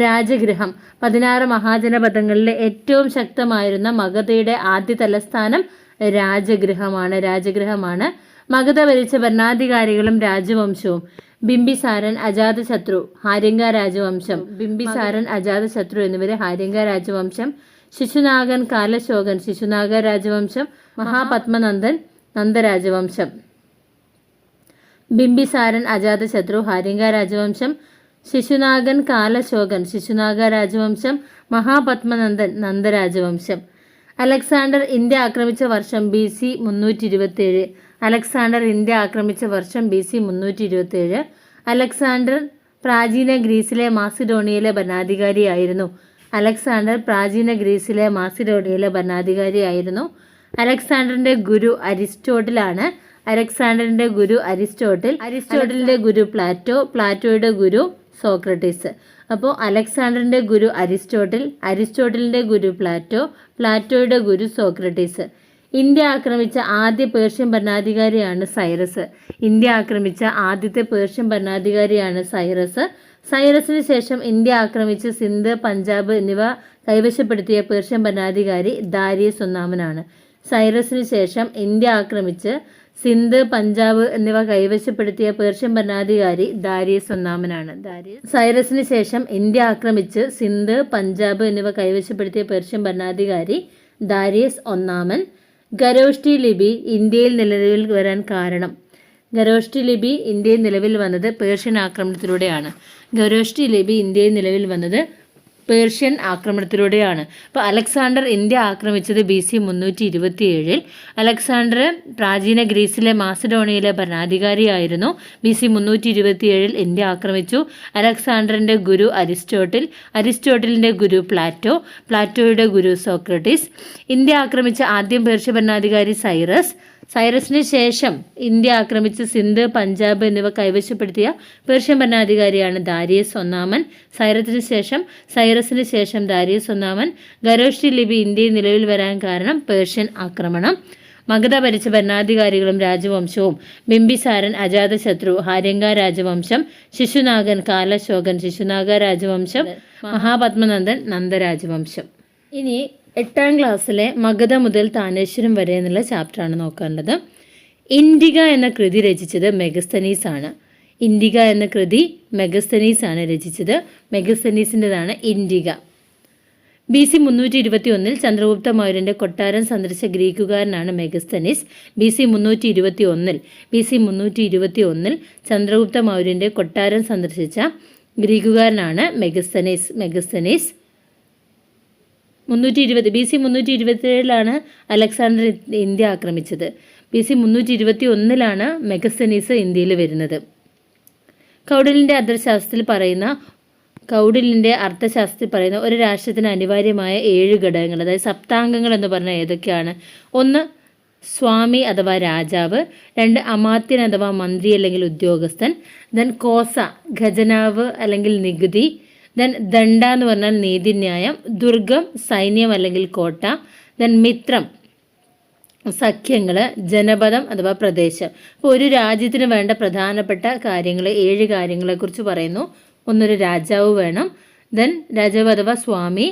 രാജഗൃഹം. 16 മഹാജനപദങ്ങളിലെ ഏറ്റവും ശക്തമായിരുന്ന മഗധയുടെ ആദ്യ തലസ്ഥാനം രാജഗൃഹമാണ്. മഗധ ഭരിച്ച ഭരണാധികാരികളും രാജവംശവും: ബിംബിസാരൻ, അജാതശത്രു, ഹാര്യങ്ക രാജവംശം. എന്നിവരെ ഹാര്യങ്ക രാജവംശം. ശിശുനാഗൻ, കാലശോകൻ, ശിശുനാഗ രാജവംശം. മഹാപത്മനന്ദൻ, നന്ദരാജവംശം. ബിംബിസാരൻ, അജാതശത്രു, ഹാര്യങ്ക രാജവംശം. ശിശുനാഗൻ, കാലശോകൻ, ശിശുനാഗ രാജവംശം. മഹാപത്മനന്ദൻ, നന്ദരാജവംശം. അലക്സാണ്ടർ ഇന്ത്യ ആക്രമിച്ച വർഷം BC 327. അലക്സാണ്ടർ പ്രാചീന ഗ്രീസിലെ മാസിഡോണിയയിലെ ഭരണാധികാരിയായിരുന്നു. അലക്സാണ്ടറിന്റെ ഗുരു അരിസ്റ്റോട്ടിലാണ്. അരിസ്റ്റോട്ടിലിന്റെ ഗുരു പ്ലാറ്റോയുടെ ഗുരു സോക്രട്ടീസ്. അപ്പോൾ അലക്സാണ്ടറിന്റെ ഗുരു അരിസ്റ്റോട്ടിലിന്റെ ഗുരു പ്ലാറ്റോയുടെ ഗുരു സോക്രട്ടീസ്. ഇന്ത്യ ആക്രമിച്ച ആദ്യ പേർഷ്യൻ ഭരണാധികാരിയാണ് സൈറസ്. സൈറസിന് ശേഷം ഇന്ത്യ ആക്രമിച്ച് സിന്ധ്, പഞ്ചാബ് എന്നിവ കൈവശപ്പെടുത്തിയ പേർഷ്യൻ ഭരണാധികാരി ദാരിയസ് ഒന്നാമനാണ്. സൈറസിന് ശേഷം ഇന്ത്യ ആക്രമിച്ച് സിന്ധ്, പഞ്ചാബ് എന്നിവ കൈവശപ്പെടുത്തിയ പേർഷ്യൻ ഭരണാധികാരി ദാരിയസ് ഒന്നാമനാണ്. സൈറസിന് ശേഷം ഇന്ത്യ ആക്രമിച്ച് സിന്ധ്, പഞ്ചാബ് എന്നിവ കൈവശപ്പെടുത്തിയ പേർഷ്യൻ ഭരണാധികാരി ദാരിയസ് ഒന്നാമൻ. ഖരോഷ്ടി ലിപി ഇന്ത്യയിൽ നിലവിൽ വരാൻ കാരണം: ഖരോഷ്ടി ലിപി ഇന്ത്യയിൽ നിലവിൽ വന്നത് പേർഷ്യൻ ആക്രമണത്തിലൂടെയാണ്. അപ്പോൾ അലക്സാണ്ടർ ഇന്ത്യ ആക്രമിച്ചത് BC 327. അലക്സാണ്ടർ പ്രാചീന ഗ്രീസിലെ മാസിഡോണിയയിലെ ഭരണാധികാരിയായിരുന്നു. BC 327 ഇന്ത്യ ആക്രമിച്ചു. അലക്സാണ്ടറിന്റെ ഗുരു അരിസ്റ്റോട്ടിലിന്റെ ഗുരു പ്ലാറ്റോയുടെ ഗുരു സോക്രട്ടീസ്. ഇന്ത്യ ആക്രമിച്ച ആദ്യം പേർഷ്യ ഭരണാധികാരി സൈറസിന് ശേഷം ഇന്ത്യ ആക്രമിച്ച് സിന്ധ്, പഞ്ചാബ് എന്നിവ കൈവശപ്പെടുത്തിയ പേർഷ്യൻ ഭരണാധികാരിയാണ് ദാരിയസ് ഒന്നാമൻ. സൈറസിന് ശേഷം ദാരിയസ് ഒന്നാമൻ. ഖരോഷ്ടി ലിപി ഇന്ത്യയിൽ നിലവിൽ വരാൻ കാരണം പേർഷ്യൻ ആക്രമണം. മഗധ ഭരിച്ച ഭരണാധികാരികളും രാജവംശവും: ബിംബിസാരൻ, അജാതശത്രു, ഹാര്യങ്ക രാജവംശം. ശിശുനാഗൻ, കാലശോകൻ, ശിശുനാഗ രാജവംശം. മഹാപത്മനന്ദൻ, നന്ദരാജവംശം. ഇനി 8ാം ക്ലാസ്സിലെ മഗധ മുതൽ താനേശ്വരം വരെ എന്നുള്ള ചാപ്റ്ററാണ് നോക്കേണ്ടത്. ഇൻഡിക എന്ന കൃതി രചിച്ചത് മെഗസ്തനീസ് ആണ്. ഇൻഡിക എന്ന കൃതി മെഗസ്തനീസ് ആണ് രചിച്ചത്. മെഗസ്തനീസിൻ്റെതാണ് ഇൻഡിക. BC 321 ചന്ദ്രഗുപ്ത മൗര്യൻ്റെ കൊട്ടാരം സന്ദർശിച്ച ഗ്രീക്കുകാരനാണ് മെഗസ്തനീസ്. BC 321 ചന്ദ്രഗുപ്ത മൗര്യൻ്റെ കൊട്ടാരം സന്ദർശിച്ച ഗ്രീക്കുകാരനാണ് മെഗസ്തനീസ്. BC 327 അലക്സാണ്ടർ ഇന്ത്യ ആക്രമിച്ചത്. BC 321 മെഗസ്തനീസ് ഇന്ത്യയിൽ വരുന്നത്. കൗടില്യൻ്റെ അർത്ഥശാസ്ത്രത്തിൽ പറയുന്ന ഒരു രാഷ്ട്രത്തിന് അനിവാര്യമായ 7 ഘടകങ്ങൾ, അതായത് സപ്താംഗങ്ങൾ എന്ന് പറഞ്ഞാൽ ഏതൊക്കെയാണ്? 1 സ്വാമി അഥവാ രാജാവ്, 2 അമാത്യൻ അഥവാ മന്ത്രി അല്ലെങ്കിൽ ഉദ്യോഗസ്ഥൻ, ദെൻ കോസ ഖജനാവ് അല്ലെങ്കിൽ നികുതി, ദെൻ ദണ്ഡ എന്ന് പറഞ്ഞാൽ നീതിന്യായം, ദുർഗം സൈന്യം അല്ലെങ്കിൽ കോട്ട, ദെൻ മിത്രം സഖ്യങ്ങൾ, ജനപദം അഥവാ പ്രദേശം. അപ്പോൾ ഒരു രാജ്യത്തിന് വേണ്ട പ്രധാനപ്പെട്ട കാര്യങ്ങൾ 7 കാര്യങ്ങളെക്കുറിച്ച് പറയുന്നു. ഒന്നൊരു രാജാവ് വേണം, ദെൻ രാജാവ് അഥവാ സ്വാമി,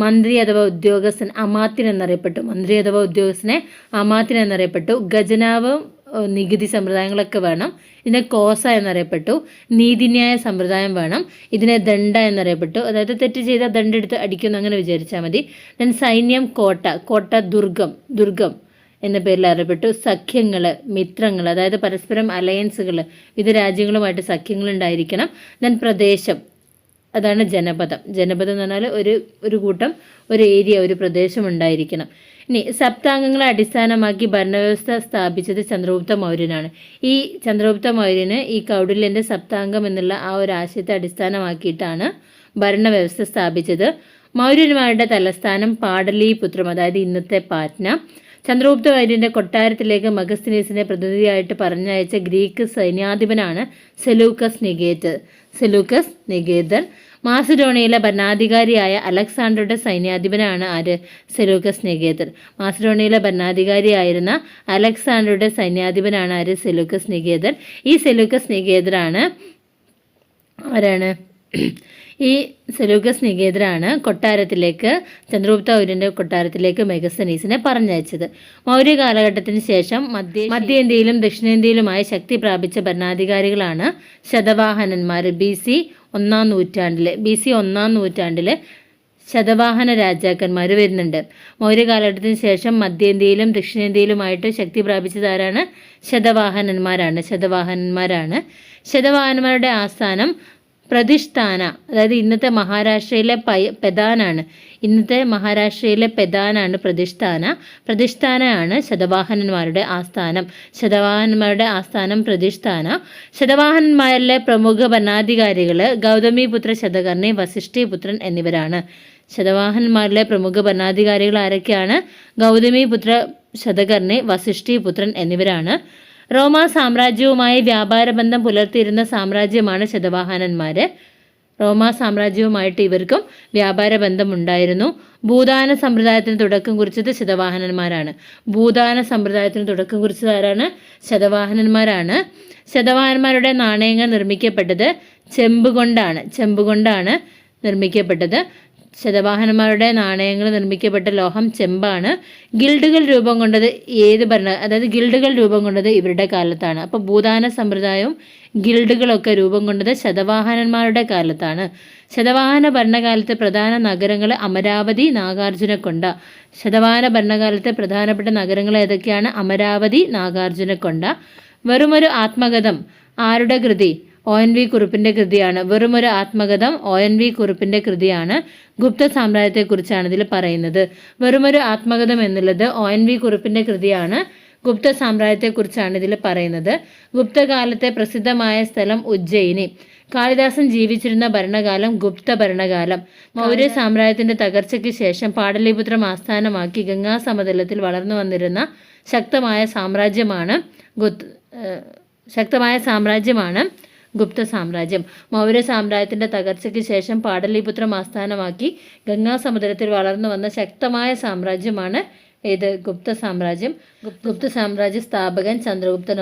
മന്ത്രി അഥവാ ഉദ്യോഗസ്ഥൻ അമാത്യൻ എന്നറിയപ്പെട്ടു, മന്ത്രി അഥവാ ഉദ്യോഗസ്ഥനെ അമാത്യൻ എന്നറിയപ്പെട്ടു, ഖജനാവ് നികുതി സമ്പ്രദായങ്ങളൊക്കെ വേണം, ഇതിനെ കോസ എന്നറിയപ്പെട്ടു, നീതിന്യായ സമ്പ്രദായം വേണം, ഇതിനെ ദണ്ഡ എന്നറിയപ്പെട്ടു, അതായത് തെറ്റ് ചെയ്താൽ ദണ്ഡെടുത്ത് അടിക്കുന്നു അങ്ങനെ വിചാരിച്ചാൽ മതി. ദെൻ സൈന്യം കോട്ട ദുർഗം എന്ന പേരിൽ അറിയപ്പെട്ടു, സഖ്യങ്ങൾ മിത്രങ്ങൾ, അതായത് പരസ്പരം അലയൻസുകൾ, വിവിധ രാജ്യങ്ങളുമായിട്ട് സഖ്യങ്ങൾ ഉണ്ടായിരിക്കണം. ദെൻ പ്രദേശം, അതാണ് ജനപദം എന്ന് പറഞ്ഞാൽ ഒരു കൂട്ടം, ഒരു ഏരിയ, ഒരു പ്രദേശം ഉണ്ടായിരിക്കണം. ഇനി സപ്താംഗങ്ങളെ അടിസ്ഥാനമാക്കി ഭരണവ്യവസ്ഥ സ്ഥാപിച്ചത് ചന്ദ്രഗുപ്ത മൗര്യനാണ്. ഈ ചന്ദ്രഗുപ്ത മൗര്യന് ഈ കൗടില്യൻ്റെ സപ്താംഗം എന്നുള്ള ആ ഒരു ആശയത്തെ അടിസ്ഥാനമാക്കിയിട്ടാണ് ഭരണവ്യവസ്ഥ സ്ഥാപിച്ചത്. മൗര്യന്മാരുടെ തലസ്ഥാനം പാടലീപുത്രം, അതായത് ഇന്നത്തെ പാറ്റ്ന. ചന്ദ്രഗുപ്ത മൗര്യൻ്റെ കൊട്ടാരത്തിലേക്ക് മെഗസ്തനീസിനെ പ്രതിനിധിയായിട്ട് പറഞ്ഞയച്ച ഗ്രീക്ക് സൈന്യാധിപനാണ് സെലൂക്കസ് നികേതർ. മാസിഡോണിയയിലെ ഭരണാധികാരിയായ അലക്സാണ്ടറുടെ സൈന്യാധിപനാണ് സെലൂക്കസ് നികേതർ. മാസിഡോണിയയിലെ ഭരണാധികാരിയായിരുന്ന അലക്സാണ്ടറുടെ സൈന്യാധിപനാണ് സെലൂക്കസ് നികേതർ. ഈ സെലൂക്കസ് നികേതറാണ് ഈ സെലൂക്കസ് നികേതറാണ് ചന്ദ്രഗുപ്ത മൗര്യൻ്റെ കൊട്ടാരത്തിലേക്ക് മെഗസ്തനീസിനെ പറഞ്ഞയച്ചത്. മൗര്യ കാലഘട്ടത്തിന് ശേഷം മധ്യേന്ത്യയിലും ദക്ഷിണേന്ത്യയിലുമായി ശക്തി പ്രാപിച്ച ഭരണാധികാരികളാണ് ശതവാഹനന്മാർ. BC 1 നൂറ്റാണ്ടിൽ ശതവാഹന രാജാക്കന്മാർ വരുന്നുണ്ട്. മൗര്യ കാലഘട്ടത്തിന് ശേഷം മധ്യേന്ത്യയിലും ദക്ഷിണേന്ത്യയിലുമായിട്ട് ശക്തി പ്രാപിച്ചത് ആരാണ്? ശതവാഹനന്മാരാണ്. ശതവാഹനന്മാരുടെ ആസ്ഥാനം പ്രതിഷ്ഠാന, അതായത് ഇന്നത്തെ മഹാരാഷ്ട്രയിലെ പെദാനാണ് പ്രതിഷ്ഠാനയാണ് ശതവാഹനന്മാരുടെ ആസ്ഥാനം പ്രതിഷ്ഠാന. ശതവാഹനന്മാരിലെ പ്രമുഖ ഭരണാധികാരികൾ ഗൗതമിപുത്ര ശതകർണി, വസിഷ്ഠിപുത്രൻ എന്നിവരാണ്. ശതവാഹനന്മാരിലെ പ്രമുഖ ഭരണാധികാരികൾ ആരൊക്കെയാണ്? ഗൗതമിപുത്ര ശതകർണി, വസിഷ്ഠിപുത്രൻ എന്നിവരാണ്. റോമാ സാമ്രാജ്യവുമായി വ്യാപാര ബന്ധം പുലർത്തിയിരുന്ന സാമ്രാജ്യമാണ് ശതവാഹനന്മാർ. റോമാ സാമ്രാജ്യവുമായിട്ട് ഇവർക്കും വ്യാപാര ബന്ധം ഉണ്ടായിരുന്നു. ഭൂദാന സമ്പ്രദായത്തിന് തുടക്കം കുറിച്ചത് ശതവാഹനന്മാരാണ്. ശതവാഹനന്മാരുടെ നാണയങ്ങൾ നിർമ്മിക്കപ്പെട്ടത് ചെമ്പുകൊണ്ടാണ് നിർമ്മിക്കപ്പെട്ടത്. ശതവാഹനന്മാരുടെ നാണയങ്ങൾ നിർമ്മിക്കപ്പെട്ട ലോഹം ചെമ്പാണ്. ഗിൽഡുകൾ രൂപം കൊണ്ടത് ഇവരുടെ കാലത്താണ്. അപ്പോൾ ഭൂദാന സമ്പ്രദായവും ഗിൽഡുകളൊക്കെ രൂപം കൊണ്ടത് ശതവാഹനന്മാരുടെ കാലത്താണ്. ശതവാഹന ഭരണകാലത്തെ പ്രധാന നഗരങ്ങൾ അമരാവതി, നാഗാർജുനക്കൊണ്ട. ശതവാഹന ഭരണകാലത്തെ പ്രധാനപ്പെട്ട നഗരങ്ങൾ ഏതൊക്കെയാണ്? അമരാവതി, നാഗാർജുനക്കൊണ്ട. വെറുമൊരു ആത്മകഥം ആരുടെ കൃതി? ONV കുറുപ്പിൻ്റെ കൃതിയാണ്. വെറുമൊരു ആത്മകഥം ONV കുറുപ്പിൻ്റെ കൃതിയാണ്. ഗുപ്ത സാമ്രാജ്യത്തെക്കുറിച്ചാണ് ഇതിൽ പറയുന്നത്. വെറുമൊരു ആത്മകഥം എന്നുള്ളത് ONV കുറുപ്പിൻ്റെ കൃതിയാണ്. ഗുപ്ത സാമ്രാജ്യത്തെക്കുറിച്ചാണ് ഇതിൽ പറയുന്നത്. ഗുപ്തകാലത്തെ പ്രസിദ്ധമായ സ്ഥലം ഉജ്ജയിനി. കാളിദാസൻ ജീവിച്ചിരുന്ന ഭരണകാലം ഗുപ്ത ഭരണകാലം. മൗര്യ സാമ്രാജ്യത്തിൻ്റെ തകർച്ചയ്ക്ക് ശേഷം പാടലീപുത്രം ആസ്ഥാനമാക്കി ഗംഗാ സമതലത്തിൽ വളർന്നു വന്നിരുന്ന ശക്തമായ സാമ്രാജ്യമാണ് ഗുപ്ത സാമ്രാജ്യം. മൗര്യ സാമ്രാജ്യത്തിൻ്റെ തകർച്ചയ്ക്ക് ശേഷം പാടലീപുത്രം ആസ്ഥാനമാക്കി ഗംഗാ സമുദ്രത്തിൽ വളർന്നു വന്ന ശക്തമായ സാമ്രാജ്യമാണ് ഗുപ്ത സാമ്രാജ്യം. ഗുപ്ത സാമ്രാജ്യ സ്ഥാപകൻ ചന്ദ്രഗുപ്തൻ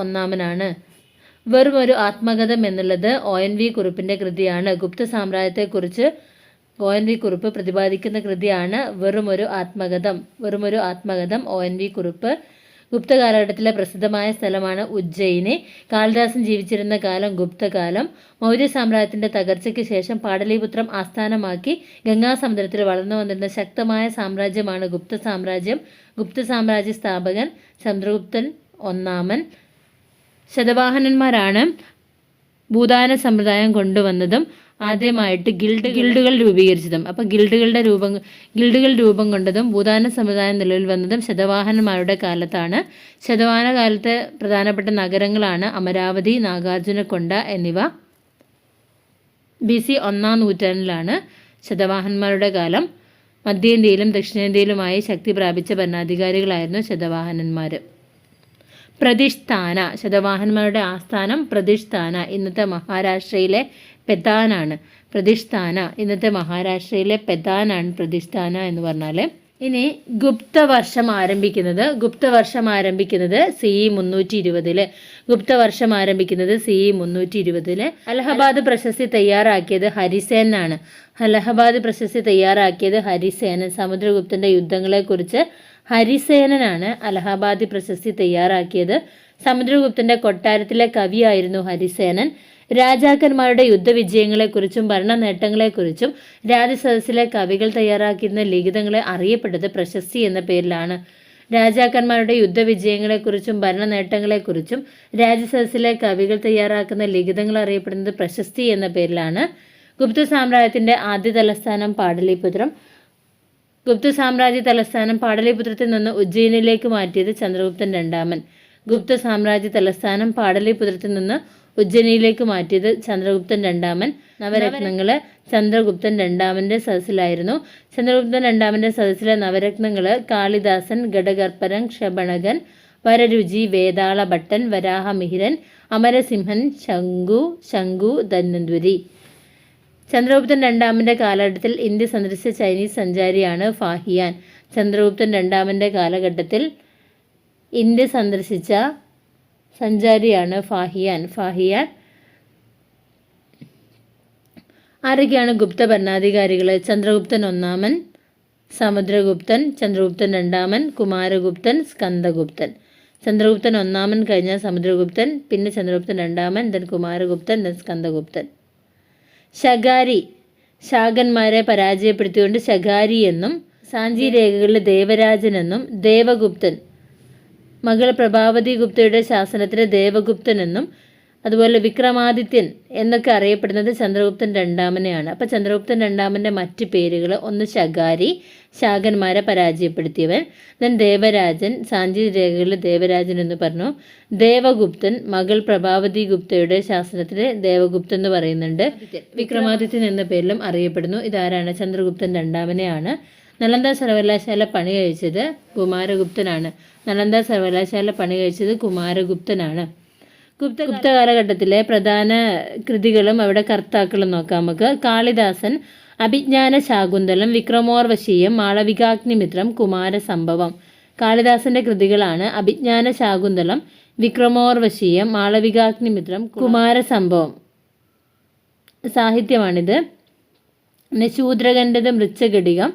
ഒന്നാമനാണ്. വെറും ഒരു ആത്മകഥം എന്നുള്ളത് ONV കുറുപ്പിൻ്റെ കൃതിയാണ്. ഗുപ്ത സാമ്രാജ്യത്തെക്കുറിച്ച് ONV കുറുപ്പ് പ്രതിപാദിക്കുന്ന കൃതിയാണ് വെറും ഒരു ആത്മകഥം. ONV കുറുപ്പ്. ഗുപ്ത കാലഘട്ടത്തിലെ പ്രസിദ്ധമായ സ്ഥലമാണ് ഉജ്ജയിനി. കാളിദാസൻ ജീവിച്ചിരുന്ന കാലം ഗുപ്തകാലം. മൗര്യ സാമ്രാജ്യത്തിന്റെ തകർച്ചയ്ക്ക് ശേഷം പാടലീപുത്രം ആസ്ഥാനമാക്കി ഗംഗാസമുദ്രത്തിൽ വളർന്നു വന്നിരുന്ന ശക്തമായ സാമ്രാജ്യമാണ് ഗുപ്ത സാമ്രാജ്യം. ഗുപ്ത സാമ്രാജ്യ സ്ഥാപകൻ ചന്ദ്രഗുപ്തൻ ഒന്നാമൻ. ശതവാഹനന്മാരാണ് ഭൂദാന സമ്പ്രദായം കൊണ്ടുവന്നതും ആദ്യമായിട്ട് ഗിൽഡുകൾ രൂപീകരിച്ചതും. അപ്പോൾ ഗിൽഡുകൾ രൂപം കൊണ്ടതും ഭൂദാന സമ്പ്രദായം നിലവിൽ വന്നതും ശതവാഹനന്മാരുടെ കാലത്താണ്. ശതവാഹന കാലത്തെ പ്രധാനപ്പെട്ട നഗരങ്ങളാണ് അമരാവതി, നാഗാർജുനക്കൊണ്ട എന്നിവ. BC 1-ാം നൂറ്റാണ്ടിലാണ് ശതവാഹനന്മാരുടെ കാലം. മധ്യേന്ത്യയിലും ദക്ഷിണേന്ത്യയിലുമായി ശക്തി പ്രാപിച്ച ഭരണാധികാരികളായിരുന്നു ശതവാഹനന്മാർ. പ്രതിഷ്ഠാന, ശതവാഹനന്മാരുടെ ആസ്ഥാനം പ്രതിഷ്ഠാന, ഇന്നത്തെ മഹാരാഷ്ട്രയിലെ പെതാനാണ്. ഇന്നത്തെ മഹാരാഷ്ട്രയിലെ പെതാനാണ് പ്രതിഷ്ഠാന എന്ന് പറഞ്ഞാൽ. ഇനി ഗുപ്തവർഷം ആരംഭിക്കുന്നത് CE 320. ഗുപ്തവർഷം ആരംഭിക്കുന്നത് CE 320. അലഹബാദ് പ്രശസ്തി തയ്യാറാക്കിയത് ഹരിസേനാണ്. സമുദ്രഗുപ്തന്റെ യുദ്ധങ്ങളെക്കുറിച്ച് ഹരിസേനനാണ് അലഹാബാദി പ്രശസ്തി തയ്യാറാക്കിയത്. സമുദ്രഗുപ്തന്റെ കൊട്ടാരത്തിലെ കവിയായിരുന്നു ഹരിസേനൻ. രാജാക്കന്മാരുടെ യുദ്ധവിജയങ്ങളെക്കുറിച്ചും ഭരണ നേട്ടങ്ങളെക്കുറിച്ചും രാജസദസ്സിലെ കവികൾ തയ്യാറാക്കിയിരുന്ന ലിഖിതങ്ങളെ അറിയപ്പെട്ടത് പ്രശസ്തി എന്ന പേരിലാണ്. രാജാക്കന്മാരുടെ യുദ്ധവിജയങ്ങളെക്കുറിച്ചും ഭരണ നേട്ടങ്ങളെക്കുറിച്ചും രാജസദസ്സിലെ കവികൾ തയ്യാറാക്കുന്ന ലിഖിതങ്ങൾ അറിയപ്പെടുന്നത് പ്രശസ്തി എന്ന പേരിലാണ്. ഗുപ്ത സാമ്രാജ്യത്തിന്റെ ആദ്യ തലസ്ഥാനം പാടലീപുത്രം. ഗുപ്ത സാമ്രാജ്യ തലസ്ഥാനം പാടലീപുത്രത്തിൽ നിന്ന് ഉജ്ജയിനിലേക്ക് മാറ്റിയത് ചന്ദ്രഗുപ്തൻ രണ്ടാമൻ. ഗുപ്ത സാമ്രാജ്യ തലസ്ഥാനം പാടലീപുത്രത്തിൽ നിന്ന് ഉജ്ജയിനിയിലേക്ക് മാറ്റിയത് ചന്ദ്രഗുപ്തൻ രണ്ടാമൻ. നവരത്നങ്ങൾ ചന്ദ്രഗുപ്തൻ രണ്ടാമൻ്റെ സദസ്സിലായിരുന്നു. ചന്ദ്രഗുപ്തൻ രണ്ടാമൻ്റെ സദസ്സിലെ നവരത്നങ്ങൾ കാളിദാസൻ, ഘടകർപ്പരൻ, ക്ഷപണകൻ, വരരുചി, വേതാളഭട്ടൻ, വരാഹമിഹിരൻ, അമരസിംഹൻ, ശംഖു, ധന്വന്തരി. ചന്ദ്രഗുപ്തൻ രണ്ടാമൻ്റെ കാലഘട്ടത്തിൽ ഇന്ത്യ സന്ദർശിച്ച ചൈനീസ് സഞ്ചാരിയാണ് ഫാഹിയാൻ. ചന്ദ്രഗുപ്തൻ രണ്ടാമൻ്റെ കാലഘട്ടത്തിൽ ഇന്ത്യ സന്ദർശിച്ച സഞ്ചാരിയാണ് ഫാഹിയാൻ. ആരൊക്കെയാണ് ഗുപ്ത ഭരണാധികാരികൾ? ചന്ദ്രഗുപ്തൻ ഒന്നാമൻ, സമുദ്രഗുപ്തൻ, ചന്ദ്രഗുപ്തൻ രണ്ടാമൻ, കുമാരഗുപ്തൻ, സ്കന്ദഗുപ്തൻ. ചന്ദ്രഗുപ്തൻ ഒന്നാമൻ കഴിഞ്ഞാൽ സമുദ്രഗുപ്തൻ, പിന്നെ ചന്ദ്രഗുപ്തൻ രണ്ടാമൻ, ദെൻ കുമാരഗുപ്തൻ, ദെൻ സ്കന്ദഗുപ്തൻ. ശകാരി, ശാകന്മാരെ പരാജയപ്പെടുത്തിക്കൊണ്ട് ശകാരി എന്നും, സാഞ്ചി രേഖകളിൽ ദേവരാജൻ എന്നും, ദേവഗുപ്തൻ മകൾ പ്രഭാവതി ഗുപ്തയുടെ ശാസനത്തിലെ ദേവഗുപ്തൻ എന്നും, അതുപോലെ വിക്രമാദിത്യൻ എന്നൊക്കെ അറിയപ്പെടുന്നത് ചന്ദ്രഗുപ്തൻ രണ്ടാമനെയാണ്. അപ്പോൾ ചന്ദ്രഗുപ്തൻ രണ്ടാമൻ്റെ മറ്റ് പേരുകൾ: ഒന്ന് ശകാരി, ശാകന്മാരെ പരാജയപ്പെടുത്തിയവൻ, ദെൻ ദേവരാജൻ, സാഞ്ചി രേഖകളിൽ ദേവരാജൻ എന്ന് പറഞ്ഞു. ദേവഗുപ്തൻ മകൾ പ്രഭാവതി ഗുപ്തയുടെ ശാസനത്തിലെ ദേവഗുപ്തൻ എന്ന് പറയുന്നുണ്ട്. വിക്രമാദിത്യൻ എന്ന പേരിലും അറിയപ്പെടുന്നു. ഇതാരാണ്? ചന്ദ്രഗുപ്തൻ രണ്ടാമനെയാണ്. നളന്ദ സർവകലാശാല പണി കഴിച്ചത് കുമാരഗുപ്തനാണ്. ഗുപ്ത കാലഘട്ടത്തിലെ പ്രധാന കൃതികളും അവിടെ കർത്താക്കളും നോക്കാം നമുക്ക്. കാളിദാസൻ അഭിജ്ഞാന ശാകുന്തളം, വിക്രമോർവശീയം, മാളവികാഗ്നിമിത്രം, കുമാരസംഭവം. കാളിദാസന്റെ കൃതികളാണ് അഭിജ്ഞാന ശാകുന്തളം, വിക്രമോർവശീയം, മാളവികാഗ്നിമിത്രം, കുമാരസംഭവം. സാഹിത്യമാണിത്. പിന്നെ ശൂദ്രകൻ്റെത് മൃച്ഛകടികം,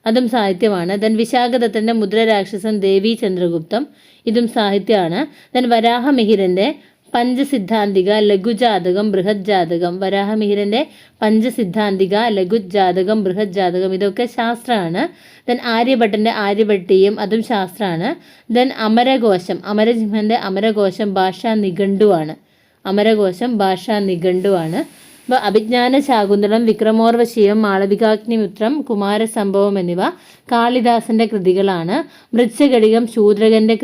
അതും സാഹിത്യമാണ്. ദെൻ വിശാഖദത്തൻ്റെ മുദ്രരാക്ഷസൻ ദേവി ചന്ദ്രഗുപ്തം, ഇതും സാഹിത്യമാണ്. ദെൻ വരാഹമിഹിരൻ്റെ പഞ്ചസിദ്ധാന്തിക ലഘുജാതകം ബൃഹത് ജാതകം, വരാഹമിഹിരൻ്റെ പഞ്ചസിദ്ധാന്തിക ലഘുജാതകം ബൃഹത് ജാതകം, ഇതൊക്കെ ശാസ്ത്രമാണ്. ദെൻ ആര്യഭട്ടൻ്റെ ആര്യഭട്ടീയം, അതും ശാസ്ത്രമാണ്. ദെൻ അമരസിംഹൻ്റെ അമരകോശം ഭാഷാ നിഘണ്ടുവാണ്. അപ്പോൾ അഭിജ്ഞാന ശാകുന്തളം, വിക്രമോർവശീയം, മാളവികാഗ്നിമിത്രം, കുമാരസംഭവം എന്നിവ കാളിദാസന്റെ കൃതികളാണ്. മൃച്ഛകടികം ശൂദ്രകന്റെ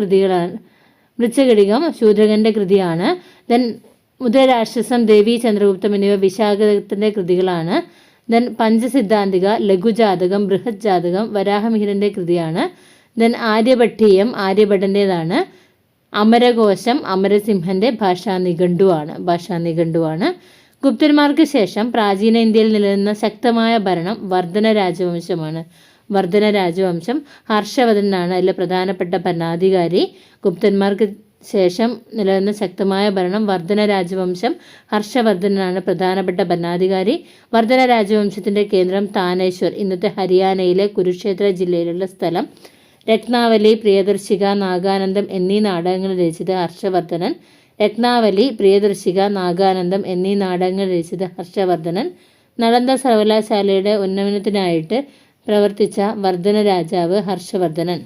കൃതിയാണ്. ദെൻ മുദ്രരാക്ഷസം, ദേവി ചന്ദ്രഗുപ്തം എന്നിവ വിശാഖദത്തന്റെ കൃതികളാണ്. ദെൻ പഞ്ചസിദ്ധാന്തിക, ലഘുജാതകം, ബൃഹത് ജാതകം വരാഹമിഹിരന്റെ കൃതിയാണ്. ദെൻ ആര്യഭട്ടീയം ആര്യഭട്ടൻ്റേതാണ്. അമരകോശം അമരസിംഹന്റെ ഭാഷാ നിഘണ്ടുവാണ്. ഗുപ്തന്മാർക്ക് ശേഷം പ്രാചീന ഇന്ത്യയിൽ നിലനിന്ന ശക്തമായ ഭരണം വർദ്ധന രാജവംശം. ഹർഷവർദ്ധനാണ് അതിലെ പ്രധാനപ്പെട്ട ഭരണാധികാരി. ഗുപ്തന്മാർക്ക് ശേഷം നിലനിന്ന ശക്തമായ ഭരണം വർധന രാജവംശം. ഹർഷവർദ്ധനാണ് പ്രധാനപ്പെട്ട ഭരണാധികാരി. വർധന രാജവംശത്തിൻ്റെ കേന്ദ്രം താനേശ്വർ, ഇന്നത്തെ ഹരിയാനയിലെ കുരുക്ഷേത്ര ജില്ലയിലുള്ള സ്ഥലം. രത്നാവലി, പ്രിയദർശിക, നാഗാനന്ദം എന്നീ നാടകങ്ങൾ രചിച്ചത് ഹർഷവർദ്ധനൻ. രത്നാവലി, പ്രിയദർശിക, നാഗാനന്ദം എന്നീ നാടകങ്ങൾ രചിച്ചത് ഹർഷവർദ്ധനൻ. നളന്ദ സർവകലാശാലയുടെ ഉന്നമനത്തിനായിട്ട് പ്രവർത്തിച്ച വർധന രാജാവ് ഹർഷവർദ്ധനൻ.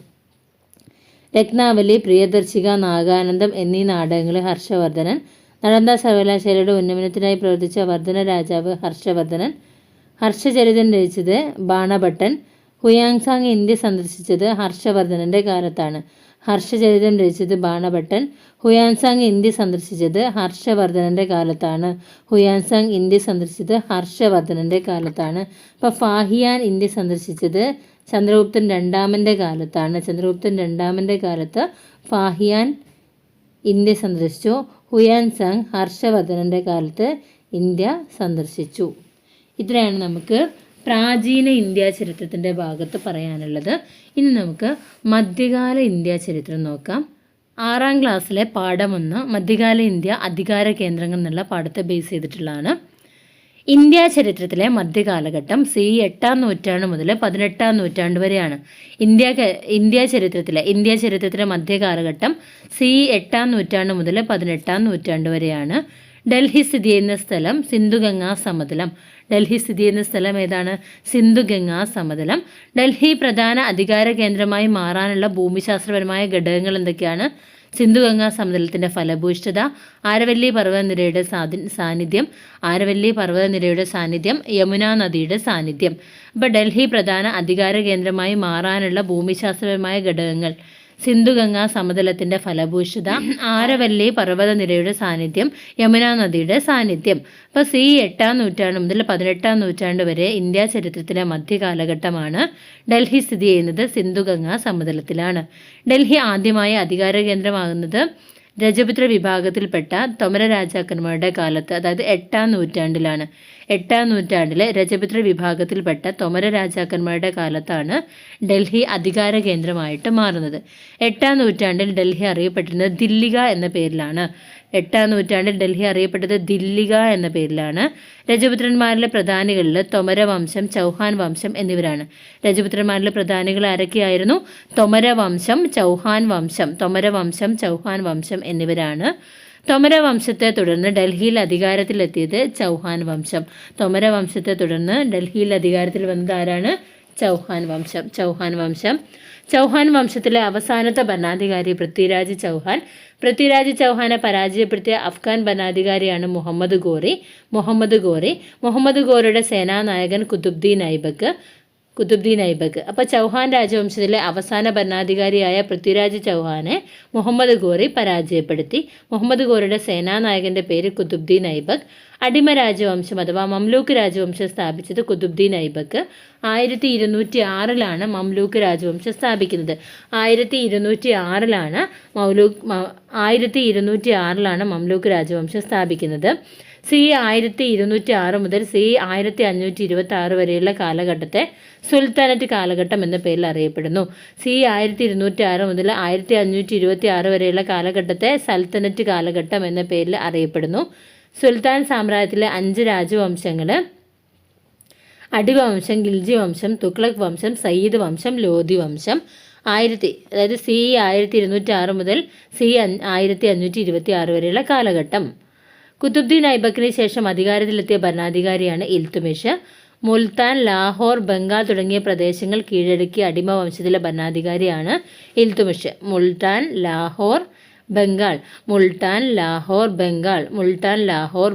രത്നാവലി, പ്രിയദർശിക, നാഗാനന്ദം എന്നീ നാടകങ്ങൾ ഹർഷവർദ്ധനൻ. നളന്ദ സർവകലാശാലയുടെ ഉന്നമനത്തിനായി പ്രവർത്തിച്ച വർധന രാജാവ് ഹർഷവർദ്ധനൻ. ഹർഷചരിതം രചിച്ചത് ബാണഭട്ടൻ. ഹുയാങ്സാങ് ഇന്ത്യ സന്ദർശിച്ചത് ഹർഷവർദ്ധനൻ്റെ കാലത്താണ്. ഹർഷചരിതം രചിച്ചത് ബാണഭട്ടൻ. ഹുയാൻസാങ് ഇന്ത്യ സന്ദർശിച്ചത് ഹർഷവർദ്ധനൻ്റെ കാലത്താണ്. ഹുയാൻസാങ് ഇന്ത്യ സന്ദർശിച്ചത് ഹർഷവർദ്ധനൻ്റെ കാലത്താണ്. അപ്പോൾ ഫാഹിയാൻ ഇന്ത്യ സന്ദർശിച്ചത് ചന്ദ്രഗുപ്തൻ രണ്ടാമൻ്റെ കാലത്താണ്. ചന്ദ്രഗുപ്തൻ രണ്ടാമൻ്റെ കാലത്ത് ഫാഹിയാൻ ഇന്ത്യ സന്ദർശിച്ചു. ഹുയാൻസാങ് ഹർഷവർദ്ധനൻ്റെ കാലത്ത് ഇന്ത്യ സന്ദർശിച്ചു. ഇത്രയാണ് നമുക്ക് പ്രാചീന ഇന്ത്യ ചരിത്രത്തിൻ്റെ ഭാഗത്ത് പറയാനുള്ളത്. ഇനി നമുക്ക് മധ്യകാല ഇന്ത്യ ചരിത്രം നോക്കാം. 6ാം ക്ലാസ്സിലെ പാഠം 1 മധ്യകാല ഇന്ത്യ അധികാര കേന്ദ്രങ്ങൾ എന്നുള്ള പാഠത്തെ ബേസ് ചെയ്തിട്ടുള്ളതാണ്. ഇന്ത്യ ചരിത്രത്തിലെ മധ്യകാലഘട്ടം CE 8ാം നൂറ്റാണ്ട് മുതൽ 18ാം നൂറ്റാണ്ട് വരെയാണ്. ഇന്ത്യ ചരിത്രത്തിലെ മധ്യകാലഘട്ടം CE 8ാം നൂറ്റാണ്ട് മുതൽ 18ാം നൂറ്റാണ്ട് വരെയാണ്. ഡൽഹി സ്ഥിതി ചെയ്യുന്ന സ്ഥലം സിന്ധുഗംഗാ സമതലം. ഡൽഹി സ്ഥിതി ചെയ്യുന്ന സ്ഥലം ഏതാണ്? സിന്ധുഗംഗാ സമതലം. ഡൽഹി പ്രധാന അധികാര കേന്ദ്രമായി മാറാനുള്ള ഭൂമിശാസ്ത്രപരമായ ഘടകങ്ങൾ എന്തൊക്കെയാണ്? സിന്ധുഗംഗാ സമതലത്തിൻ്റെ ഫലഭൂയിഷ്ഠത, ആരവല്ലി പർവ്വതനിരയുടെ സാന്നിധ്യം, യമുനാ നദിയുടെ സാന്നിധ്യം. അപ്പോൾ ഡൽഹി പ്രധാന അധികാര കേന്ദ്രമായി മാറാനുള്ള ഭൂമിശാസ്ത്രപരമായ ഘടകങ്ങൾ: സിന്ധുഗംഗാ സമതലത്തിൻ്റെ ഫലഭൂയിഷ്ഠത, ആരവല്ലി പർവ്വതനിരയുടെ സാന്നിധ്യം, യമുനാ നദിയുടെ സാന്നിധ്യം. അപ്പോൾ CE 8ാം നൂറ്റാണ്ട് മുതൽ 18ാം നൂറ്റാണ്ട് വരെ ഇന്ത്യ ചരിത്രത്തിലെ മധ്യകാലഘട്ടമാണ്. ഡൽഹി സ്ഥിതി ചെയ്യുന്നത് സിന്ധുഗംഗാ സമതലത്തിലാണ്. ഡൽഹി ആദ്യമായി അധികാര കേന്ദ്രമാകുന്നത് രജപുത്ര വിഭാഗത്തിൽപ്പെട്ട തൊമര രാജാക്കന്മാരുടെ കാലത്ത്, അതായത് 8ാം നൂറ്റാണ്ടിലാണ്. 8ാം നൂറ്റാണ്ടിലെ രജപുത്ര വിഭാഗത്തിൽപ്പെട്ട തൊമര രാജാക്കന്മാരുടെ കാലത്താണ് ഡൽഹി അധികാര കേന്ദ്രമായിട്ട് മാറുന്നത്. 8ാം നൂറ്റാണ്ടിൽ ഡൽഹി അറിയപ്പെട്ടിരുന്നത് ദില്ലിക എന്ന പേരിലാണ്. 8ാം നൂറ്റാണ്ടിൽ ഡൽഹി അറിയപ്പെട്ടത് ദില്ലിക എന്ന പേരിലാണ്. രജപുത്രന്മാരിലെ പ്രധാനികളിൽ തൊമര വംശം, ചൗഹാൻ വംശം എന്നിവരാണ്. രജപുത്രന്മാരിലെ പ്രധാനികൾ ആരൊക്കെയായിരുന്നു? തൊമര വംശം, ചൗഹാൻ വംശം എന്നിവരാണ്. തൊമര വംശത്തെ തുടർന്ന് ഡൽഹിയിൽ അധികാരത്തിലെത്തിയത് ചൗഹാൻ വംശം. തൊമര വംശത്തെ തുടർന്ന് ഡൽഹിയിൽ അധികാരത്തിൽ വന്നത് ആരാണ്? ചൗഹാൻ വംശം. ചൗഹാൻ വംശത്തിലെ അവസാനത്തെ ഭരണാധികാരി പൃഥ്വിരാജ് ചൗഹാൻ. പൃഥ്വിരാജ് ചൗഹാനെ പരാജയപ്പെടുത്തിയ അഫ്ഗാൻ ഭരണാധികാരിയാണ് മുഹമ്മദ് ഗോറിയുടെ സേനാനായകൻ കുതുബ്ദീൻ ഐബക്ക്. അപ്പോൾ ചൗഹാൻ രാജവംശത്തിലെ അവസാന ഭരണാധികാരിയായ പൃഥ്വിരാജ് ചൗഹാനെ മുഹമ്മദ് ഗോറി പരാജയപ്പെടുത്തി. മുഹമ്മദ് ഗോറിയുടെ സേനാനായകൻ്റെ പേര് കുതുബ്ദീൻ ഐബക്ക്. അടിമ രാജവംശം അഥവാ മംലൂക്ക് രാജവംശം സ്ഥാപിച്ചത് കുതുബ്ദീൻ ഐബക്ക്. 1206 മംലൂക്ക് രാജവംശം സ്ഥാപിക്കുന്നത്. 1206 മംലൂക്ക് രാജവംശം സ്ഥാപിക്കുന്നത്. CE 1206 മുതൽ CE 1526 വരെയുള്ള കാലഘട്ടത്തെ സുൽത്താനറ്റ് കാലഘട്ടം എന്ന പേരിൽ അറിയപ്പെടുന്നു. CE 1206 മുതൽ 1526 വരെയുള്ള കാലഘട്ടത്തെ സൽത്തനറ്റ് കാലഘട്ടം എന്ന പേരിൽ അറിയപ്പെടുന്നു. സുൽത്താൻ സാമ്രാജ്യത്തിലെ 5 രാജവംശങ്ങൾ: അടിവംശം, ഖിൽജി വംശം, തുഗ്ലക് വംശം, സയ്യിദ് വംശം, ലോധി വംശം. അതായത് CE 1206 മുതൽ CE 1526 വരെയുള്ള കാലഘട്ടം. കുതുബ്ദീൻ ഐബക്കിന് ശേഷം അധികാരത്തിലെത്തിയ ഭരണാധികാരിയാണ് ഇൽത്തുമിഷ്. മുൽത്താൻ, ലാഹോർ, ബംഗാൾ തുടങ്ങിയ പ്രദേശങ്ങൾ കീഴടക്കിയ അടിമ വംശത്തിലെ ഭരണാധികാരിയാണ് ഇൽത്തുമിഷ്. മുൽത്താൻ, ലാഹോർ,